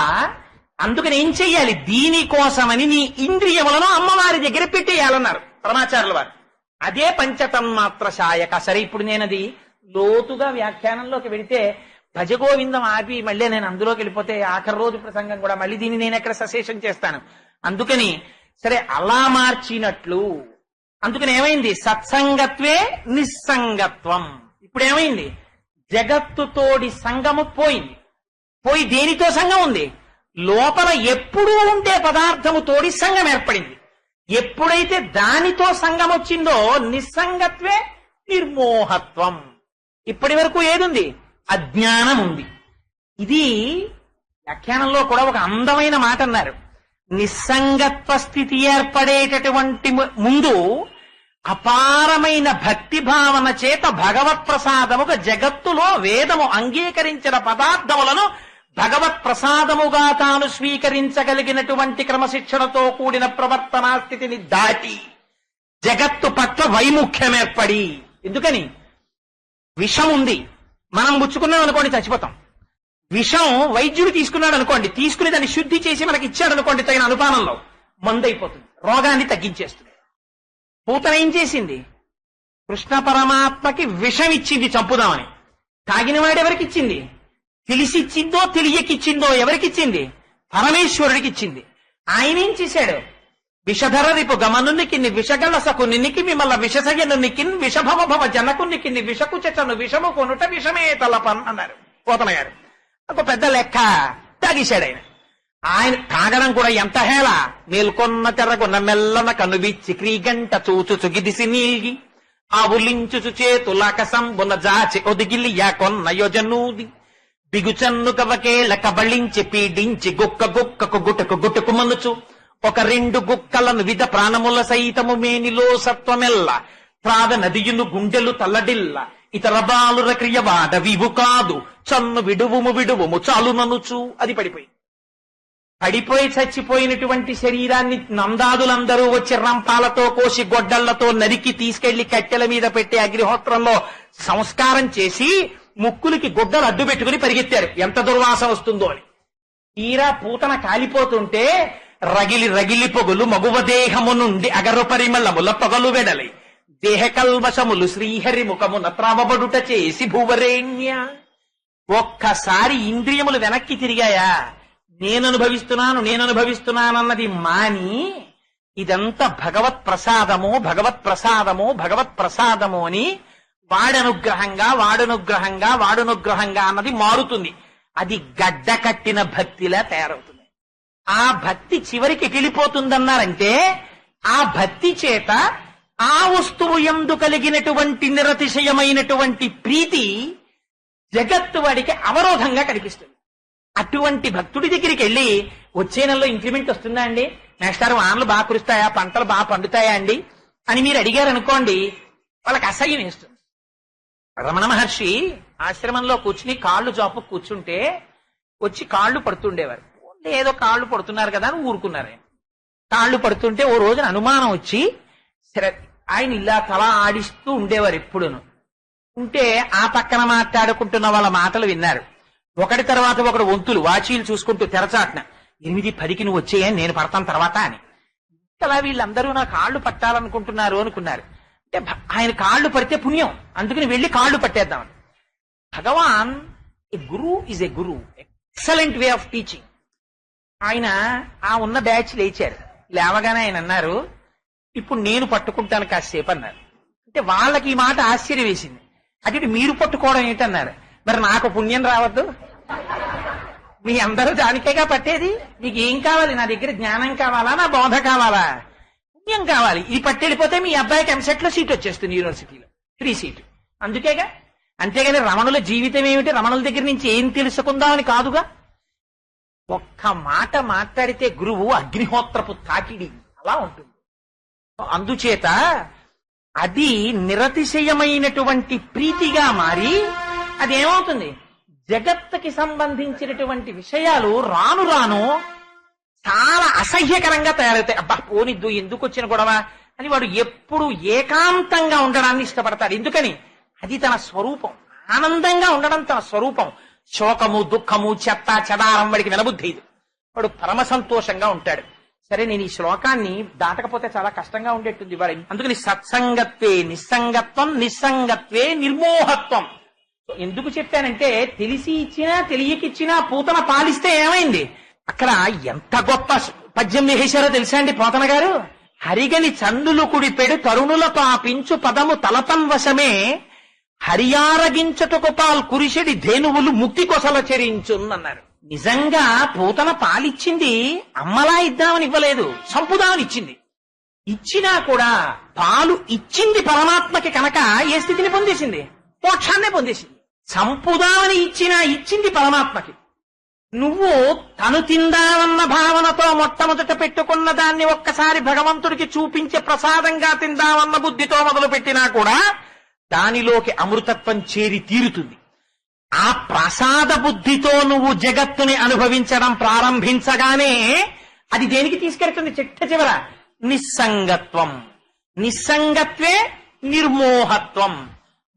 అందుకని ఏం చెయ్యాలి? దీనికోసమని నీ ఇంద్రియములను అమ్మవారి దగ్గర పెట్టేయాలన్నారు పరమాచార్యుల వారు. అదే పంచతన్మాత్ర శాయక. సరే, ఇప్పుడు నేనది లోతుగా వ్యాఖ్యానంలోకి వెళితే భజగోవిందం ఆపి మళ్ళీ నేను అందులోకి వెళ్ళిపోతే ఆఖరి రోజు ప్రసంగం కూడా మళ్ళీ దీన్ని నేను ఎక్కడ సశేషం చేస్తాను. అందుకని సరే అలా మార్చినట్లు. అందుకని ఏమైంది? సత్సంగత్వే నిస్సంగత్వం. ఇప్పుడు ఏమైంది? జగత్తుతోడి సంగము పోయింది. పోయి దేనితో సంఘం ఉంది? లోపల ఎప్పుడూ ఉండే పదార్థము తోడి సంఘం ఏర్పడింది. ఎప్పుడైతే దానితో సంఘం వచ్చిందో నిస్సంగత్వే నిర్మోహత్వం. ఇప్పటి వరకు ఏదుంది? అజ్ఞానం ఉంది. ఇది వ్యాఖ్యానంలో కూడా ఒక అందమైన మాట అన్నారు. నిస్సంగత్వ స్థితి ఏర్పడేటటువంటి ముందు అపారమైన భక్తి భావన చేత భగవత్ ప్రసాదముగా జగత్తులో వేదము అంగీకరించిన పదార్థములను భగవత్ ప్రసాదముగా తాను స్వీకరించగలిగినటువంటి క్రమశిక్షణతో కూడిన ప్రవర్తనా స్థితిని దాటి జగత్తు పట్ల వైముఖ్యం ఏర్పడి. ఎందుకని? విషం ఉంది, మనం పుచ్చుకున్నాం అనుకోండి చచ్చిపోతాం. విషం వైద్యుడు తీసుకున్నాడు అనుకోండి, తీసుకుని దాన్ని శుద్ధి చేసి మనకి ఇచ్చాడు అనుకోండి తగిన అనుపానంలో, మందు అయిపోతుంది, రోగాన్ని తగ్గించేస్తుంది. పూతన ఏం చేసింది? కృష్ణ పరమాత్మకి విషం ఇచ్చింది చంపుదామని. తాగిన వాడు ఎవరికి ఇచ్చింది? తెలిసిచ్చిందో తెలియకిచ్చిందో ఎవరికిచ్చింది? పరమేశ్వరుడికి ఇచ్చింది. ఆయన ఏం చేశాడు? విషధర రిపు గమనునికి విషగలసకు నినికి మిమ్మల్ని విషసయనునికి విషభవ భవ జనకునికి విషకుచను విషము కొనుట విషమే తలపన్ అన్నారు పోతన గారు. ఒక పెద్ద లెక్క తాగేశాడు ఆయన. ఆయన తాగడం కూడా ఎంత హేళ! మేల్కొన్న తెరగొన్న మెల్లన కనువిచ్చి క్రీగంట చూచుచు గిదిసి నీల్గి ఆవులించుచు చేతులాకసం బున జాచి ఒదిగిలి యాకొన్న యోజనూది బిగుచన్ను కవకేళ కబళించి పీడించి గుక్క గుక్కకు గుటకు గుటకు మనుచు ఒక రెండు గుక్కలను విధ ప్రాణముల సైతము మేనిలో సత్వమెల్ల త్రావ నదియును గుండెలు తల్లడిల్ల ఇతర బాలుర క్రియవాడ వివు కాదు చన్ను విడువుము విడువుము చాలుననుచు. అది పడిపోయి చచ్చిపోయినటువంటి శరీరాన్ని నందాదులందరూ వచ్చి రంపాలతో కోసి గొడ్డళ్లతో నరికి తీసుకెళ్లి కట్టెల మీద పెట్టి అగ్నిహోత్రంలో సంస్కారం చేసి ముక్కులకి గుడ్డలు అడ్డు పెట్టుకుని పరిగెత్తారు, ఎంత దుర్వాసన వస్తుందో అని. తీరా పూతన కాలిపోతుంటే రగిలి రగిలి పొగులు మగువ దేహము నుండి అగరు పరిమళముల పొగలు వెడలి దేహ కల్వశములు శ్రీహరి ముఖమున త్రావబడుట చేసి భూవరేణ్య. ఒక్కసారి ఇంద్రియములు వెనక్కి తిరిగాయా? నేను అనుభవిస్తున్నానన్నది మాని ఇదంతా భగవత్ ప్రసాదము భగవత్ ప్రసాదము భగవత్ ప్రసాదము అని వాడనుగ్రహంగా అన్నది మారుతుంది. అది గడ్డ కట్టిన భక్తిలా తయారవుతుంది. ఆ భక్తి చివరికి ఎగిలిపోతుందన్నారంటే ఆ భక్తి చేత ఆ వస్తువు యందు కలిగినటువంటి నిరతిశయమైనటువంటి ప్రీతి జగత్తు వాడికి అవరోధంగా కనిపిస్తుంది. అటువంటి భక్తుడి దగ్గరికి వెళ్ళి వచ్చే నెలలో ఇంక్రిమెంట్ వస్తుందా అండి, నెక్స్ట్ వానలు బాగా కురుస్తాయా, పంటలు బాగా పండుతాయా అండి అని మీరు అడిగారు అనుకోండి, వాళ్ళకి అసహ్యం వేస్తుంది. రమణ మహర్షి ఆశ్రమంలో కూర్చుని కాళ్ళు జాపు కూర్చుంటే వచ్చి కాళ్ళు పడుతుండేవారు. ఏదో కాళ్ళు పడుతున్నారు కదా అని ఊరుకున్నారు. ఆయన కాళ్ళు పడుతుంటే ఓ రోజున అనుమానం వచ్చి సరే ఆయన ఇలా తల ఆడిస్తూ ఉండేవారు ఎప్పుడును. ఉంటే ఆ పక్కన మాట్లాడుకుంటున్న వాళ్ళ మాటలు విన్నారు. ఒకటి తర్వాత ఒకడు వంతులు వాచీలు చూసుకుంటూ తెరచాటున 8:10కి నువ్వు వచ్చేయని నేను పడతాను తర్వాత అని. అలా వీళ్ళందరూ నా కాళ్ళు పట్టాలనుకుంటున్నారు అనుకున్నారు. అంటే ఆయన కాళ్ళు పడితే పుణ్యం, అందుకని వెళ్ళి కాళ్ళు పట్టేద్దామని. Bhagavan a guru is a guru, excellent way of teaching. ఆయన ఆ ఉన్న బ్యాచ్ లేచారు. లేవగానే ఆయన అన్నారు, ఇప్పుడు నేను పట్టుకుంటాను కాసేపు అన్నారు. అంటే వాళ్ళకి ఈ మాట ఆశ్చర్యం వేసింది. అంటే మీరు పట్టుకోవడం ఏంటన్నారు. మరి నాకు పుణ్యం రావద్దు? మీ అందరూ దానికేగా పట్టేది. మీకు ఏం కావాలి? నా దగ్గర జ్ఞానం కావాలా, నా బోధ కావాలా? పుణ్యం కావాలి. ఇది పట్టెళ్ళిపోతే మీ అబ్బాయికి ఎంసెట్ లో సీట్ వచ్చేస్తుంది, యూనివర్సిటీలో ఫ్రీ సీట్. అందుకేగా. అంతేగాని రమణుల జీవితం ఏమిటి, రమణుల దగ్గర నుంచి ఏం తెలుసుకుందామని కాదుగా. ఒక్క మాట మాట్లాడితే గురువు అగ్నిహోత్రపు తాకిడి అలా ఉంటుంది. అందుచేత అది నిరతిశయమైనటువంటి ప్రీతిగా మారి అదేమవుతుంది, జగత్తుకి సంబంధించినటువంటి విషయాలు రాను రాను చాలా అసహ్యకరంగా తయారవుతాయి. అబ్బా పోనిద్దు, ఎందుకు వచ్చిన గొడవ అని వాడు ఎప్పుడు ఏకాంతంగా ఉండడాన్ని ఇష్టపడతాడు. ఎందుకని? అది తన స్వరూపం. ఆనందంగా ఉండడం తన స్వరూపం. శోకము దుఃఖము చెత్త చెదారం వాడికి వినబుద్ధి. వాడు పరమ సంతోషంగా ఉంటాడు. సరే, నేను ఈ శ్లోకాన్ని దాటకపోతే చాలా కష్టంగా ఉండేట్టుంది వాడి. అందుకని సత్సంగత్వే నిస్సంగత్వం, నిస్సంగత్వే నిర్మోహత్వం. ఎందుకు చెప్పానంటే తెలిసి ఇచ్చినా తెలియకిచ్చినా పూతన పాలిస్తే ఏమైంది? అక్కడ ఎంత గొప్ప పద్యం వేశారో తెలుసా అండి పోతన గారు. హరిగని చందులు కుడిపెడు తరుణుల పాపించు పదము తలపం వశమే హరియారగించటకు పాల్ కురిషెడి ధేనువులు ముక్తి కొసల చెరించున్నారు. నిజంగా పూతన పాలిచ్చింది అమ్మలా ఇద్దామని ఇవ్వలేదు, సంపుదామని ఇచ్చింది. ఇచ్చినా కూడా పాలు ఇచ్చింది పరమాత్మకి కనుక ఏ స్థితిని పొందేసింది? మోక్షాన్నే పొందేసింది. సంపుదామని ఇచ్చింది పరమాత్మకి. నువ్వు తను తిందామన్న భావనతో మొట్టమొదట పెట్టుకున్న దాన్ని ఒక్కసారి భగవంతుడికి చూపించే ప్రసాదంగా తిందామన్న బుద్ధితో మొదలు పెట్టినా కూడా దానిలోకి అమృతత్వం చేరి తీరుతుంది. ఆ ప్రసాద బుద్ధితో నువ్వు జగత్తుని అనుభవించడం ప్రారంభించగానే అది దేనికి తీసుకెళ్తుంది? చిట్ట చివర నిస్సంగత్వం. నిస్సంగత్వే నిర్మోహత్వం.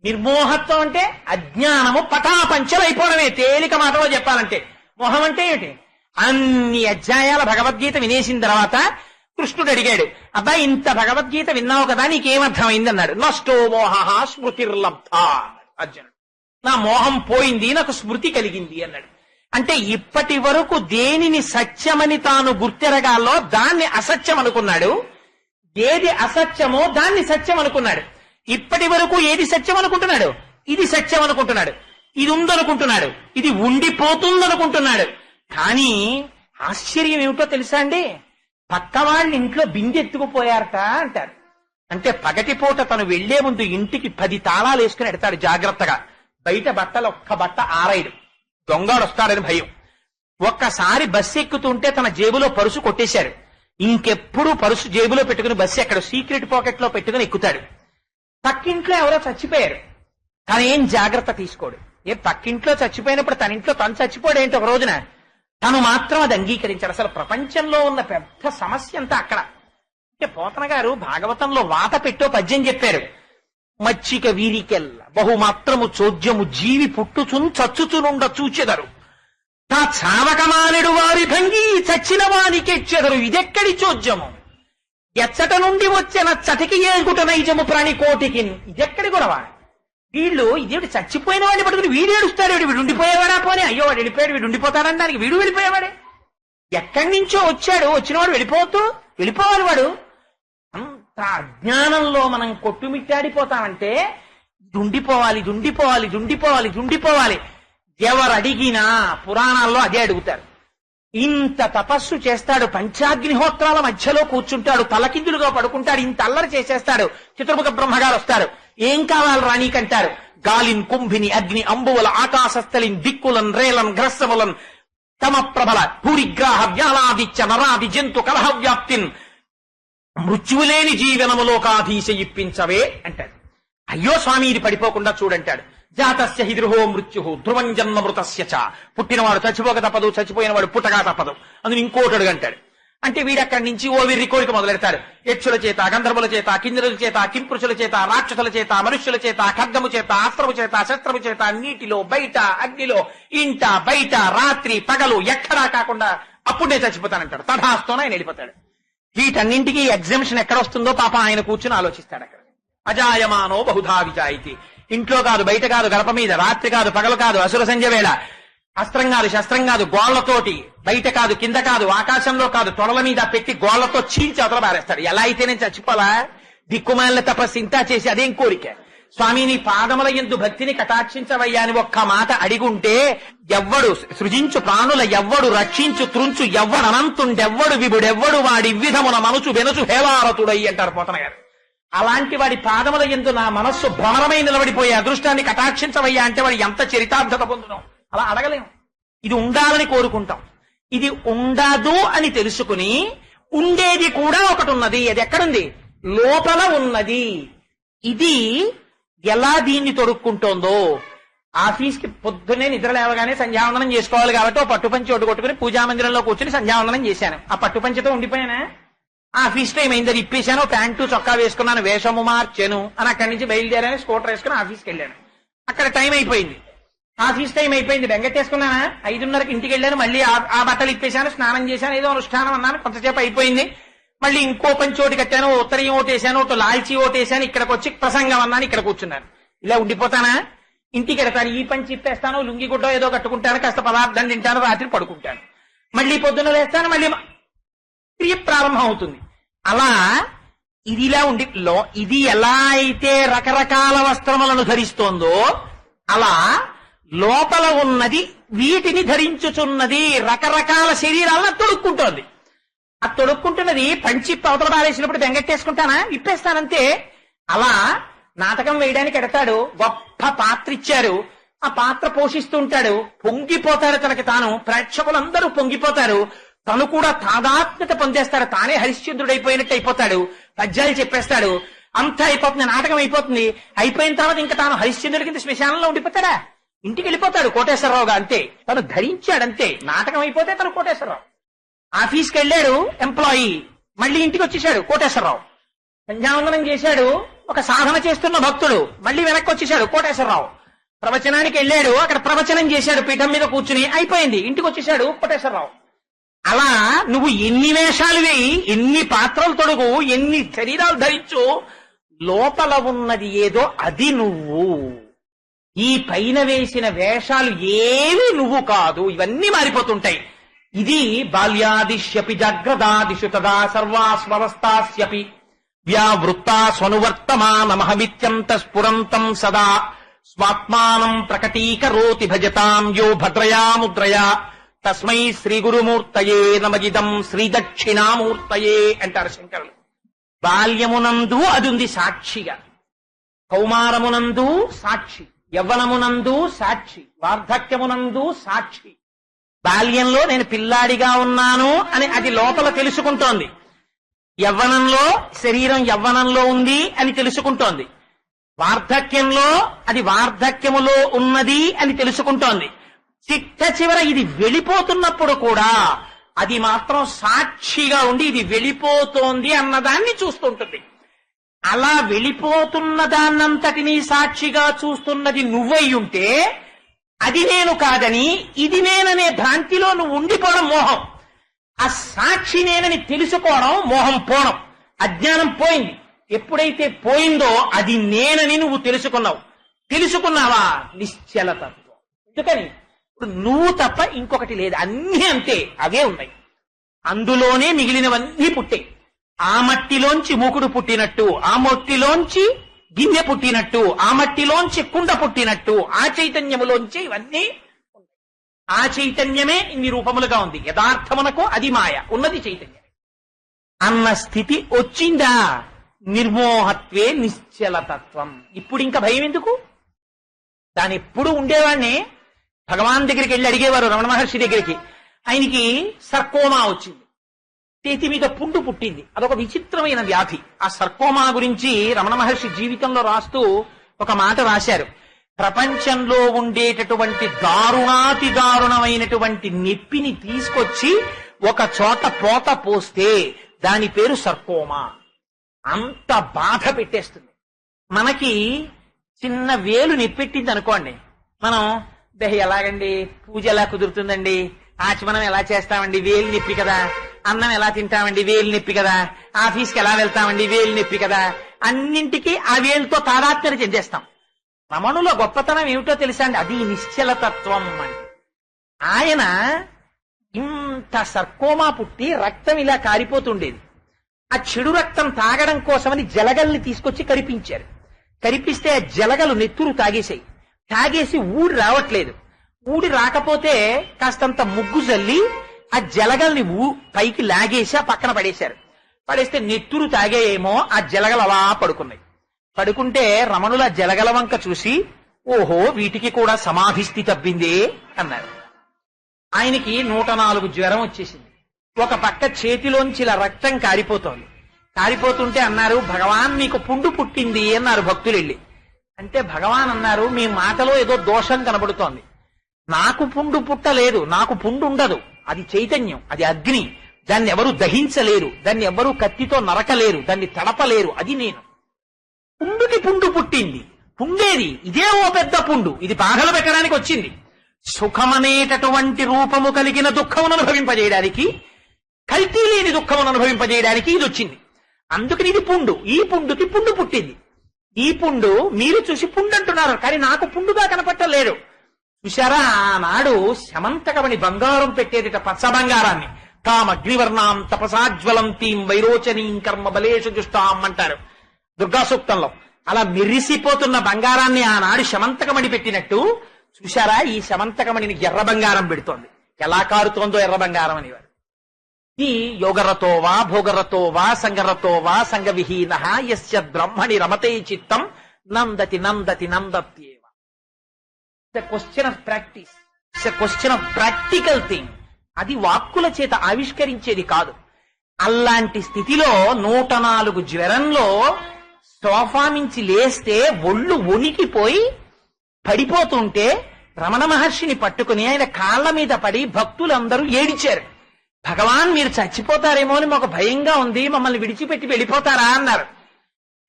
నిర్మోహత్వం అంటే అజ్ఞానము పటాపంచలైపోవడమే. తేలిక మాటలో చెప్పాలంటే మోహం అంటే ఏమిటి? అన్ని అధ్యాయాల భగవద్గీత వినేసిన తర్వాత కృష్ణుడు అడిగాడు, అబ్బాయి ఇంత భగవద్గీత విన్నావు కదా, నీకేమర్థమైంది అన్నాడు. నష్టో మోహ స్మృతిర్లబ్ధ. అర్జునుడు, నా మోహం పోయింది, నాకు స్మృతి కలిగింది అన్నాడు. అంటే ఇప్పటి వరకు దేనిని సత్యమని తాను గుర్తెరగాలో దాన్ని అసత్యం అనుకున్నాడు, ఏది అసత్యమో దాన్ని సత్యం అనుకున్నాడు. ఇప్పటి వరకు ఏది సత్యం అనుకుంటున్నాడు? ఇది సత్యం అనుకుంటున్నాడు, ఇది ఉందనుకుంటున్నాడు, ఇది ఉండిపోతుందనుకుంటున్నాడు. కానీ ఆశ్చర్యం ఏమిటో తెలుసా అండి? పక్కవాళ్ళ ఇంట్లో బిందె ఎత్తుకుపోయారట అంటారు. అంటే పగటిపూట తను వెళ్లే ముందు ఇంటికి 10 తాళాలు వేసుకుని ఎడతాడు జాగ్రత్తగా. బయట బట్టలు ఒక్క బట్ట ఆరైడు, దొంగడు వస్తాడని భయం. ఒక్కసారి బస్సు ఎక్కుతుంటే తన జేబులో పరుసు కొట్టేశారు. ఇంకెప్పుడు పరుసు జేబులో పెట్టుకుని బస్సు ఎక్కడ సీక్రెట్ పాకెట్ లో పెట్టుకుని ఎక్కుతాడు. పక్కింట్లో ఎవరో చచ్చిపోయారు, తనేం జాగ్రత్త తీసుకోడు. పక్కింట్లో చచ్చిపోయినప్పుడు తన ఇంట్లో తను చచ్చిపోడేంటి ఒక రోజున? తను మాత్రం అది అంగీకరించాడు. అసలు ప్రపంచంలో ఉన్న పెద్ద సమస్య అంతా అక్కడ. అంటే పోతన గారు భాగవతంలో వాత పెట్టో పద్యం చెప్పారు. మచ్చిక వీరికెల్ల బహుమాత్రము చోద్యము జీవి పుట్టుచున్ చచ్చుచునుండ చూచెదరు, తా చావకమానెడు వారి భంగి చచ్చిన వానికెచ్చెదరు, ఇదెక్కడి చోద్యము, ఎచ్చట నుండి వచ్చిన చటికి ఏగుట నైజము ప్రాణి కోటికి, ఇదెక్కడి గొడవ? వీళ్ళు ఇదేమిటి చచ్చిపోయిన వాడిని పట్టుకుని వీడు ఏడుస్తాడు, వీడు ఉండిపోయేవాడా? పోనీ అయ్యో వాడు వెళ్ళిపోయాడు, వీడు ఉండిపోతాడనడానికి వీడు వెళ్ళిపోయేవాడే. ఎక్కడి నుంచో వచ్చాడు, వచ్చినవాడు వెళ్ళిపోవాలి. వాడు అంత అజ్ఞానంలో మనం కొట్టుమిట్టాడిపోతామంటే దుండిపోవాలి. ఎవరు అడిగినా పురాణాల్లో అదే అడుగుతారు. ఇంత తపస్సు చేస్తాడు, పంచాగ్నిహోత్రాల మధ్యలో కూర్చుంటాడు, తలకిందులుగా పడుకుంటాడు, ఇంత అల్లరి చేసేస్తాడు. చతుర్ముఖ బ్రహ్మగారు వస్తారు, ఏం కావాలి రానీకంటారు. గాలిన్ కుంభిని అగ్ని అంబువల ఆకాశస్థలిన్ దిక్కులన్ రేలన్ గ్రస్సములన్ తమ ప్రబల భూరిగ్రాహ వ్యాలాదిత్య నరాది జంతు కలహ వ్యాప్తిన్ మృత్యువులేని జీవనములోకాధీశ ఇప్పించవే అంటాడు. అయ్యో స్వామి ఇది పడిపోకుండా చూడంటాడు. జాతస్య హిద్రుహో మృత్యు ధ్రువం జన్మ మృతస్య చ, పుట్టినవాడు చచ్చిపోక తప్పదు, చచ్చిపోయినవాడు పుట్టగా తప్పదు. అందులో ఇంకోటడు అంటాడు. అంటే వీడక్కడి నుంచి ఓ విర్రి కోరిక మొదలెడతాడు. యక్షుల చేత, గంధర్వుల చేత, కిన్నెరుల చేత, కింపురుషుల చేత, రాక్షసుల చేత, మనుష్యుల చేత, ఖడ్గము చేత, అస్త్రము చేత, శస్త్రము చేత, నీటిలో బయట, అగ్నిలో, ఇంట బయట, రాత్రి పగలు ఎక్కడా కాకుండా అప్పుడే చచ్చిపోతానంటాడు. తథాస్తోన ఆయన వెళ్ళిపోతాడు. వీటన్నింటికి ఎగ్జామిషన్ ఎక్కడ వస్తుందో పాప ఆయన కూర్చుని ఆలోచిస్తాడు. అక్కడ అజాయమానో బహుధా విజాయితి, ఇంట్లో కాదు, బయట కాదు, గడప మీద, రాత్రి కాదు, పగలు కాదు, అసుర సంధ్య వేళ, అస్త్రం కాదు, శస్త్రం కాదు, గోళ్లతోటి, బయట కాదు, కింద కాదు, ఆకాశంలో కాదు, తొడల మీద పెట్టి గోళ్లతో చీల్చి అవతల పారేస్తాడు. ఎలా అయితే నేను చచ్చిపోలా? దిక్కుమాలిన తపస్సు ఇంతా చేసి అదేం కోరిక? స్వామి నీ పాదముల యందు భక్తిని కటాక్షించవయ్యా అని ఒక్క మాట అడిగుంటే, ఎవ్వడు సృజించు ప్రాణుల ఎవ్వడు రక్షించు త్రుంచు ఎవ్వడు అనంతుండెవ్వడు విభుడెవ్వడు వాడి విధమున మనసు వెనుచు హేవారతుడై అంటారు పోతన గారు. అలాంటి వాడి పాదముల యందు నా మనస్సు భ్రమరమై నిలబడిపోయే అదృష్టాన్ని కటాక్షించవయ్యా అంటే వాడు ఎంత చరితార్థత పొందుతాం. అలా అడగలేం. ఇది ఉండాలని కోరుకుంటాం. ఇది ఉండదు అని తెలుసుకుని ఉండేది కూడా ఒకటి ఉన్నది. అది ఎక్కడుంది? లోపల ఉన్నది. ఇది ఎలా దీన్ని తొడుక్కుంటోందో, ఆఫీస్కి పొద్దున్నే నిద్ర లేవగానే సంధ్యావందనం చేసుకోవాలి కాబట్టి ఓ పట్టుపంచి ఒడ్డు కొట్టుకుని పూజామందిరంలో కూర్చుని సంధ్యావందనం చేశాను. ఆ పట్టుపంచితో ఉండిపోయానా? ఆఫీస్ టైం అయింది, అది ఇప్పేశాను, ప్యాంటు చొక్కా వేసుకున్నాను, వేషము మార్చాను అని అక్కడి నుంచి బయలుదేరాను, స్కూటర్ వేసుకుని ఆఫీస్కి వెళ్ళాను. అక్కడ టైం అయిపోయింది, ఆఫీస్ టైం అయిపోయింది, బెంగట్టేసుకున్నానా, 5:30కి ఇంటికి వెళ్ళాను, మళ్ళీ ఆ బట్టలు ఇప్పేశాను, స్నానం చేశాను, ఏదో అనుష్ఠానం అన్నాను, కొంతసేపు అయిపోయింది. మళ్ళీ ఇంకో పంచోటి కట్టాను, ఉత్తరీయం ఓటేశాను, లాల్చీ ఓటేశాను, ఇక్కడికి వచ్చి ప్రసంగం అన్నాను, ఇక్కడ కూర్చున్నాను. ఇలా ఉండిపోతానా? ఇంటికి వెడతాను, ఈ పంచి ఇప్పేస్తాను, లుంగి గుడ్డో ఏదో కట్టుకుంటాను, కాస్త పదార్థం తింటాను, రాత్రి పడుకుంటాను, మళ్ళీ పొద్దున్న లేస్తాను, మళ్ళీ క్రియ ప్రారంభం అవుతుంది. అలా ఇది ఇలా ఉండి ఇది ఎలా అయితే రకరకాల వస్త్రములను ధరిస్తోందో అలా లోపల ఉన్నది వీటిని ధరించుచున్నది, రకరకాల శరీరాలను తొడుక్కుంటోంది. ఆ తొడుక్కుంటున్నది పంచి అవతల బారేసినప్పుడు బెంగట్టేసుకుంటానా? ఇప్పేస్తానంతే. అలా నాటకం వేయడానికి ఎడతాడు, గొప్ప పాత్ర ఇచ్చారు, ఆ పాత్ర పోషిస్తూ ఉంటాడు, పొంగిపోతాడు తనకి తాను, ప్రేక్షకులందరూ పొంగిపోతారు, తను కూడా తాదాత్మ్యత పొందేస్తాడు, తానే హరిశ్చంద్రుడైపోయినట్టు అయిపోతాడు, పద్యాలు చెప్పేస్తాడు, అంతా అయిపోతుంది, నాటకం అయిపోతుంది. అయిపోయిన తర్వాత ఇంకా తాను హరిశ్చంద్రుడి కింద శ్మశానంలో ఉండిపోతాడా? ఇంటికి వెళ్ళిపోతాడు కోటేశ్వరరావుగా, అంతే. తను ధరించాడంతే. నాటకం అయిపోతే తను కోటేశ్వరరావు. ఆఫీస్కి వెళ్ళాడు ఎంప్లాయీ, మళ్ళీ ఇంటికి వచ్చేసాడు కోటేశ్వరరావు. సంధ్యావందనం చేశాడు, ఒక సాధన చేస్తున్న భక్తుడు మళ్ళీ వెనక్కి వచ్చేసాడు. కోటేశ్వరరావు ప్రవచనానికి వెళ్ళాడు, అక్కడ ప్రవచనం చేశాడు, పీఠం మీద కూర్చుని అయిపోయింది, ఇంటికి వచ్చేసాడు కోటేశ్వరరావు. అలా నువ్వు ఎన్ని వేషాలు వేయి, ఎన్ని పాత్రలు తొడుగు, ఎన్ని శరీరాలు ధరించు, లోపల ఉన్నది ఏదో అది నువ్వు. ఈ పైన వేసిన వేషాలు ఏవి నువ్వు కాదు, ఇవన్నీ మారిపోతుంటాయి. ఇది బాల్యాదిశ్యపి జాగ్రదాదిషు తదా సర్వాస్వస్థాస్యపి వ్యావృత్తా స్వనువర్తమానమహమిత్యంత స్ఫురంతం సదా స్వాత్మానం ప్రకటీకరోతి భజతాం యో భద్రయా ముద్రయా తస్మై శ్రీ గురుమూర్తయే నమజిదం శ్రీ దక్షిణామూర్తయే అంటారు శంకరులు. బాల్యమునందు అది ఉంది సాక్షిగా, కౌమారమునందు సాక్షి, యవ్వనమునందు సాక్షి, వార్ధక్యమునందు సాక్షి. బాల్యంలో నేను పిల్లాడిగా ఉన్నాను అని అది లోపల తెలుసుకుంటోంది. యవ్వనంలో శరీరం యవ్వనంలో ఉంది అని తెలుసుకుంటోంది. వార్ధక్యంలో అది వార్ధక్యములో ఉన్నది అని తెలుసుకుంటోంది. చిట్ట చివర ఇది వెళ్ళిపోతున్నప్పుడు కూడా అది మాత్రం సాక్షిగా ఉండి ఇది వెళ్ళిపోతోంది అన్నదాన్ని చూస్తుంటుంది. అలా వెళ్ళిపోతున్న దాన్నంతటినీ సాక్షిగా చూస్తున్నది నువ్వై ఉంటే అది నేను కాదని ఇది నేననే భ్రాంతిలో నువ్వు ఉండిపోవడం మోహం. ఆ సాక్షి నేనని తెలుసుకోవడం మోహం పోవడం, అజ్ఞానం పోయింది. ఎప్పుడైతే పోయిందో అది నేనని నువ్వు తెలుసుకున్నావా నిశ్చలతత్వం. ఎందుకని ఇప్పుడు నువ్వు తప్ప ఇంకొకటి లేదు, అన్నీ అంతే, అవే ఉన్నాయి. అందులోనే మిగిలినవన్నీ పుట్టాయి. ఆ మట్టిలోంచి మూకుడు పుట్టినట్టు, ఆ మట్టిలోంచి గిన్నె పుట్టినట్టు, ఆ మట్టిలోంచి కుండ పుట్టినట్టు, ఆ చైతన్యములోంచి ఇవన్నీ ఉన్నాయి. ఆ చైతన్యమే ఇన్ని రూపములుగా ఉంది. యథార్థమునకు అది మాయ, ఉన్నది చైతన్యం అన్న స్థితి వచ్చిందా నిర్మోహత్వే నిశ్చలతత్వం. ఇప్పుడు ఇంకా భయం ఎందుకు? దాని ఎప్పుడు ఉండేవాడిని భగవాన్ దగ్గరికి వెళ్ళి అడిగేవారు, రమణ మహర్షి దగ్గరికి. ఆయనకి సర్కోమా వచ్చింది, చేతి మీద పుండు పుట్టింది. అదొక విచిత్రమైన వ్యాధి. ఆ సర్కోమా గురించి రమణ మహర్షి జీవితంలో రాస్తూ ఒక మాట రాశారు. ప్రపంచంలో ఉండేటటువంటి దారుణాతి దారుణమైనటువంటి నొప్పిని తీసుకొచ్చి ఒక చోట పోత పోస్తే దాని పేరు సర్కోమా. అంత బాధ పెట్టేస్తుంది. మనకి చిన్న వేలు నొప్పెట్టింది అనుకోండి, మనం ఎలాగండి పూజ ఎలా కుదురుతుందండి, ఆచమనం ఎలా చేస్తామండి, వేలు నొప్పి కదా, అన్నం ఎలా తింటామండి, వేలు నొప్పి కదా, ఆఫీస్కి ఎలా వెళ్తామండి, వేలు నొప్పి కదా, అన్నింటికి ఆ వేలుతో తాదాత్మ్యత చెందేస్తాం. రమణుల గొప్పతనం ఏమిటో తెలుసా అండి, అది నిశ్చలతత్వం అంటే. ఆయన ఇంత సర్కోమా పుట్టి రక్తం ఇలా కారిపోతుండేది. ఆ చెడు రక్తం తాగడం కోసమని జలగల్ని తీసుకొచ్చి కరిపించారు. కరిపిస్తే ఆ జలగలు నెత్తురు తాగేసాయి. తాగేసి ఊడి రావట్లేదు. ఊడి రాకపోతే కాస్తంత ముగ్గు జల్లి ఆ జలగల్ని పైకి లాగేసి ఆ పక్కన పడేశారు. పడేస్తే నెత్తురు తాగేయేమో ఆ జలగలు అలా పడుకున్నాయి. పడుకుంటే రమణుల జలగల వంక చూసి, ఓహో వీటికి కూడా సమాధి స్థితి అబ్బిందే అన్నారు. ఆయనకి 104 జ్వరం వచ్చేసింది. ఒక పక్క చేతిలోంచి ఇలా రక్తం కారిపోతోంది. కారిపోతుంటే అన్నారు, భగవాన్ మీకు పుండు పుట్టింది అన్నారు భక్తులు వెళ్ళి. అంటే భగవాన్ అన్నారు, మీ మాటలో ఏదో దోషం కనబడుతోంది. నాకు పుండు పుట్టలేదు, నాకు పుండు ఉండదు. అది చైతన్యం, అది అగ్ని. దాన్ని ఎవరు దహించలేరు, దాన్ని ఎవరు కత్తితో నరకలేరు, దాన్ని తడపలేరు. అది నేను. పుండుకి పుండు పుట్టింది, పుండేది ఇదే ఓ పెద్ద పుండు. ఇది బాధలు పెట్టడానికి వచ్చింది. సుఖమనేటటువంటి రూపము కలిగిన దుఃఖమును అనుభవింపజేయడానికి, కల్తీ లేని దుఃఖమును అనుభవింపజేయడానికి ఇది వచ్చింది. అందుకని ఇది పుండు. ఈ పుండుకి పుండు పుట్టింది. ఈ పుండు మీరు చూసి పుండు అంటున్నారు, కానీ నాకు పుండుగా కనపట్టలేరు. చూశారా, ఆనాడు శమంతకమణి బంగారం పెట్టేదిట, పచ్చ బంగారాన్ని. తామగ్నివర్ణాం తపసాజ్వలంతీం వైరోచనీం కర్మ బలేషు జుష్టాం అంటారు దుర్గా సూక్తంలో. అలా మెరిసిపోతున్న బంగారాన్ని ఆనాడు శమంతకమణి పెట్టినట్టు చూశారా, ఈ శమంతకమణిని ఎర్ర బంగారం పెడుతోంది. ఎలా కారుతోందో ఎర్ర బంగారం అనేవారు. ఈ యోగరతో వా భోగరతో వా సంగరతో వా సంగవిహీన యస్య బ్రహ్మణి రమతే చిత్తం నందతి నందతి నందత్యేవ. Question of practice, question of practical thing. అది వాక్కుల చేత ఆవిష్కరించేది కాదు. అలాంటి స్థితిలో 104 జ్వరంలో సోఫా నుంచి లేస్తే ఒళ్ళు వణికిపోయి పడిపోతుంటే రమణ మహర్షిని పట్టుకుని ఆయన కాళ్ల మీద పడి భక్తులందరూ ఏడిచారు. భగవాన్ మీరు చచ్చిపోతారేమో అని మాకు భయంగా ఉంది, మమ్మల్ని విడిచిపెట్టి వెళ్ళిపోతారా అన్నారు.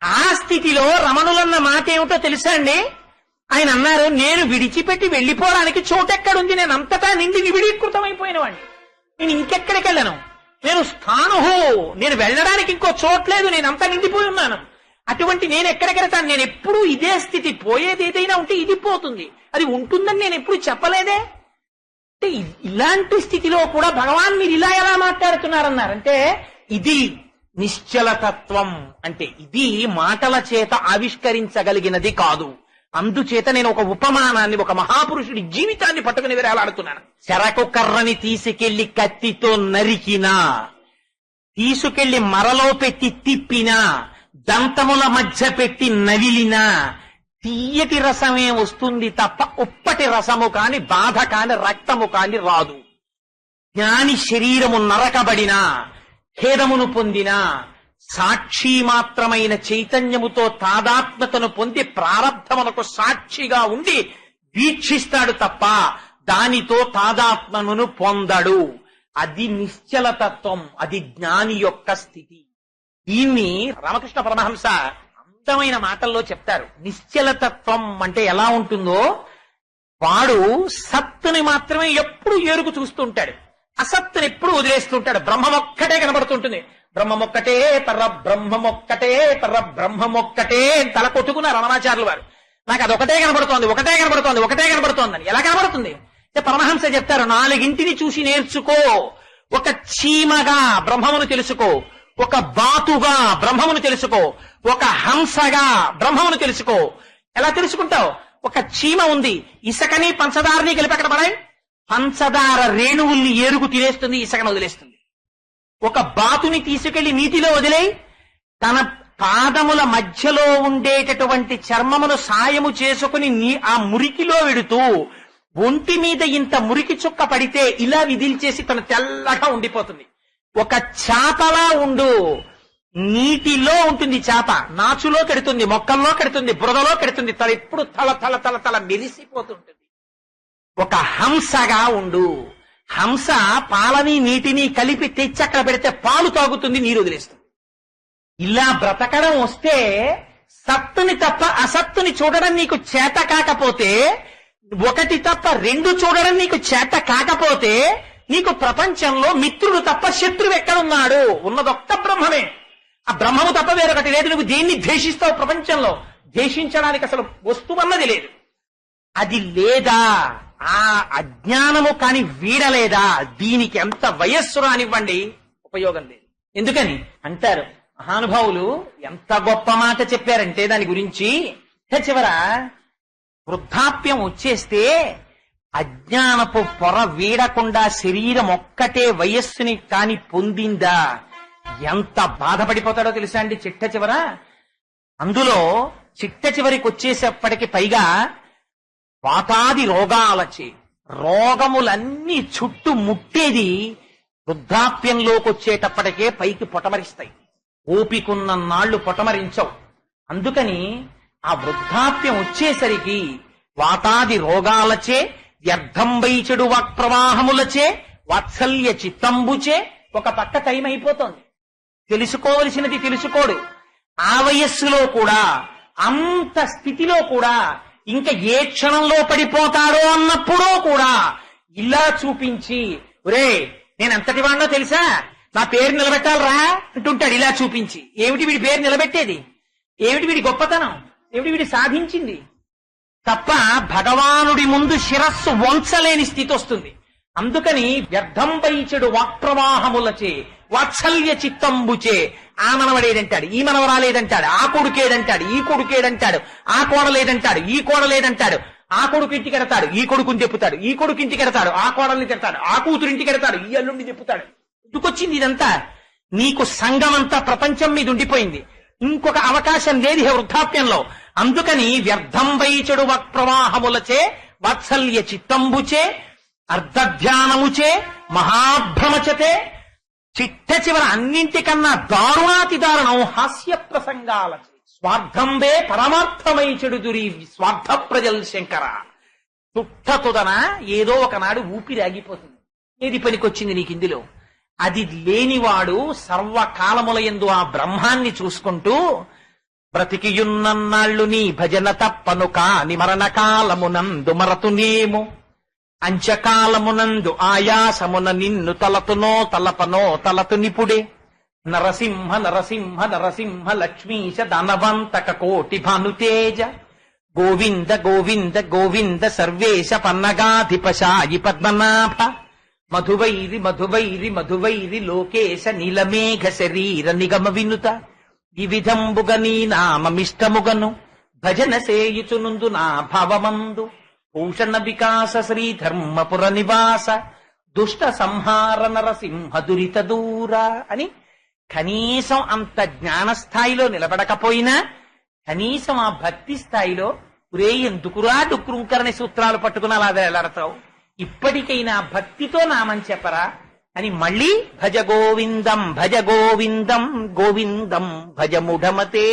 ఆ స్థితిలో రమణులన్న మాట ఏమిటో తెలుసా అండి? ఆయన అన్నారు, నేను విడిచిపెట్టి వెళ్ళిపోవడానికి చోటెక్కడుంది, నేను అంతటా నిండి నిబిడీకృతమైపోయిన వాడిని, నేను ఇంకెక్కడికి వెళ్ళను, నేను స్థానుహు, నేను వెళ్ళడానికి ఇంకో చోట్లేదు, నేను అంతా నిండిపోయి ఉన్నాను. అటువంటి నేను ఎక్కడికెళ్తాను? నేను ఎప్పుడూ ఇదే స్థితి, పోయేది ఏదైనా ఉంటే ఇది పోతుంది, అది ఉంటుందని నేను ఎప్పుడు చెప్పలేదే. అంటే ఇలాంటి స్థితిలో కూడా భగవాన్ మీరు ఇలా ఎలా మాట్లాడుతున్నారన్నారంటే, ఇది నిశ్చలతత్వం అంటే ఇది మాటల చేత ఆవిష్కరించగలిగినది కాదు. అందుచేత నేను ఒక ఉపమానాన్ని, ఒక మహాపురుషుడి జీవితాన్ని పట్టుకుని వేలాడుతున్నాను. చెరకు కర్రని తీసుకెళ్లి కత్తితో నరికినా, తీసుకెళ్లి మరలో పెట్టి తిప్పినా, దంతముల మధ్య పెట్టి నవిలినా తీయటి రసమే వస్తుంది తప్ప ఉప్పటి రసము కాని, బాధ కాని, రక్తము కాని రాదు. జ్ఞాని శరీరము నరకబడినా, ఖేదమును పొందినా, సాక్షి మాత్రమైన చైతన్యముతో తాదాత్మ్యతను పొంది ప్రారబ్ధమునకు సాక్షిగా ఉండి వీక్షిస్తాడు తప్ప దానితో తాదాత్మ్యమును పొందడు. అది నిశ్చలతత్వం, అది జ్ఞాని యొక్క స్థితి. దీన్ని రామకృష్ణ పరమహంస అందమైన మాటల్లో చెప్తారు. నిశ్చలతత్వం అంటే ఎలా ఉంటుందో, వాడు సత్తుని మాత్రమే ఎప్పుడు ఏరుకు చూస్తుంటాడు, అసత్తుని ఎప్పుడు వదిలేస్తుంటాడు. బ్రహ్మమొక్కటే కనబడుతుంటుంది. బ్రహ్మమొక్కటే పర బ్రహ్మమొక్కటే పర బ్రహ్మమొక్కటే తల కొట్టుకున్నారు రమణాచార్యులు వారు. నాకు అదొకటే కనబడుతోంది, ఒకటే కనబడుతోంది, ఒకటే కనబడుతోందని. ఎలా కనబడుతుంది? పరమహంస చెప్తారు, 4 చూసి నేర్చుకో. ఒక చీమగా బ్రహ్మమును తెలుసుకో, ఒక బాతుగా బ్రహ్మమును తెలుసుకో, ఒక హంసగా బ్రహ్మమును తెలుసుకో. ఎలా తెలుసుకుంటావు? ఒక చీమ ఉంది, ఇసుకని పంచదారని కలిపి అక్కడ పడాయి, పంచదార రేణువుల్ని ఏరుకు తినేస్తుంది, ఇసుకను వదిలేస్తుంది. ఒక బాతుని తీసుకెళ్లి నీటిలో వదిలేయి, తన పాదముల మధ్యలో ఉండేటటువంటి చర్మమును సాయము చేసుకుని ఆ మురికిలో వెడుతూ ఒంటి మీద ఇంత మురికి చుక్క పడితే ఇలా విదిల్చేసి తను తెల్లగా ఉండిపోతుంది. ఒక చేపలా ఉండు, నీటిలో ఉంటుంది చేప, నాచులో కెడుతుంది, మొక్కల్లో కెడుతుంది, బురదలో కెడుతుంది, తల ఎప్పుడు తల తల తల తల మెరిసిపోతుంటుంది. ఒక హంసగా ఉండు. హంస పాలని నీటిని కలిపి తెచ్చి అక్కడ పెడితే పాలు తాగుతుంది, నీరు వదిలేస్తుంది. ఇలా బ్రతకడం వస్తే సత్తుని తప్ప అసత్తుని చూడడం నీకు చేత కాకపోతే, ఒకటి తప్ప 2 చూడడం నీకు చేత కాకపోతే, నీకు ప్రపంచంలో మిత్రుడు తప్ప శత్రువు ఎక్కడున్నాడు? ఉన్నదొక్క బ్రహ్మమే. ఆ బ్రహ్మము తప్ప వేరొకటి లేదు. నువ్వు దేన్ని ద్వేషిస్తావు? ప్రపంచంలో ద్వేషించడానికి అసలు వస్తువన్నది లేదు. అది లేదా, ఆ అజ్ఞానము కాని వీడలేదా, దీనికి ఎంత వయస్సు రానివ్వండి, ఉపయోగం లేదు. ఎందుకని అంటారు మహానుభావులు, ఎంత గొప్ప మాట చెప్పారంటే దాని గురించి. చివర వృద్ధాప్యం వచ్చేస్తే అజ్ఞానపు పొర వీడకుండా శరీరం ఒక్కటే వయస్సుని కాని పొందిందా, ఎంత బాధపడిపోతాడో తెలుసా అండి చిట్ట చివర. అందులో చిట్ట చివరికి వచ్చేసేపటికి పైగా వాతాది రోగాలచే రోగములన్నీ చుట్టూ ముట్టేది వృద్ధాప్యంలోకి వచ్చేటప్పటికే పైకి పొటమరిస్తాయి. ఓపికున్న నాళ్లు పొటమరించవు. అందుకని ఆ వృద్ధాప్యం వచ్చేసరికి వాతాది రోగాలచే, వ్యర్థం వైచెడు వాక్ప్రవాహములచే, వాత్సల్య చిత్తంబుచే ఒక పక్క టైం అయిపోతోంది. తెలుసుకోవలసినది తెలుసుకోడు. ఆ వయస్సులో కూడా, అంత స్థితిలో కూడా, ఇంకా ఏ క్షణంలో పడిపోతాడో అన్నప్పుడూ కూడా ఇలా చూపించి, ఒరే నేను ఎంతటి వాడినో తెలుసా, నా పేరు నిలబెట్టాలరా అంటుంటాడు. ఇలా చూపించి, ఏమిటి వీడి పేరు నిలబెట్టేది, ఏమిటి వీడి గొప్పతనం, ఏమిటి వీడి సాధించింది తప్ప భగవానుడి ముందు శిరస్సు వంచలేని స్థితి వస్తుంది. అందుకని వ్యర్థం వైచెడు వాక్ప్రవాహములచే, వాత్సల్య చిత్తంబుచే, ఆ మనవడేదంటాడు, ఈ మనవరాలేదంటాడు, ఆ కొడుకేదంటాడు, ఈ కొడుకేదంటాడు, ఆ కోడలేదంటాడు, ఈ కోడలేదంటాడు, ఆ కొడుకు ఇంటికి ఎడతాడు, ఈ కొడుకుని చెప్పుతాడు, ఈ కొడుకు ఇంటికి ఎడతాడు, ఆ కోడల్ని తిడతాడు, ఆ కూతురు ఇంటికి ఎడతాడు, ఈ అల్లుడిని చెప్పుతాడు. ఎందుకొచ్చింది ఇదంతా? నీకు సంఘం అంతా ప్రపంచం మీద ఉండిపోయింది, ఇంకొక అవకాశం లేదు వృద్ధాప్యంలో. అందుకని వ్యర్థం వైచెడు వక్ప్రవాహములచే, వాత్సల్య చిత్తంబుచే, అర్ధధ్యానముచే, మహాభ్రమచతే, చిట్ట చివర అన్నింటికన్నా దారుణాతి దారుణం హాస్య ప్రసంగాలచే. స్వార్థంబే పరమార్థమై చెడుదురి స్వార్థ ప్రజల్ శంకర. తుదన ఏదో ఒకనాడు ఊపిరి ఆగిపోతుంది. ఏది పనికొచ్చింది నీకు ఇందులో? అది లేనివాడు సర్వకాలముల యందు ఆ బ్రహ్మాన్ని చూసుకుంటూ బ్రతికియున్నన్నాళ్ళు నీ భజన తప్పను కాని మరణకాలమునందు మరతునేము అంచకాలమునందు ఆయాసమున నిన్ను తలతునో తలపనో తలతునిపుడే నరసింహ నరసింహ నరసింహ లక్ష్మీశ దానవంతక కోటి భానుతేజ గోవింద గోవింద గోవింద సర్వేశ పన్నగాధిపశాయి పద్మనాభ మధువైరి మధువైరి మధువైరి లోకేశ నీలమేఘ శరీర నిగమ వినుత ఈ విధంబుగ నీ నామమిష్టముగను భజన సేయుచునుందు నా భావమందు భూషణ వికాస శ్రీధర్మపుర నివాస దుష్ట సంహార నరసింహ దురిత దూర అని కనీసం అంత జ్ఞానస్థాయిలో నిలబడకపోయినా కనీసం ఆ భక్తి స్థాయిలో ఒరే ఎందుకురా డుక్రుంకరని సూత్రాలు పట్టుకుని అలా వేలాడతావు, ఇప్పటికైనా భక్తితో నామం చెప్పరా అని మళ్ళీ భజ గోవిందం గోవిందం భజ ముఢమతే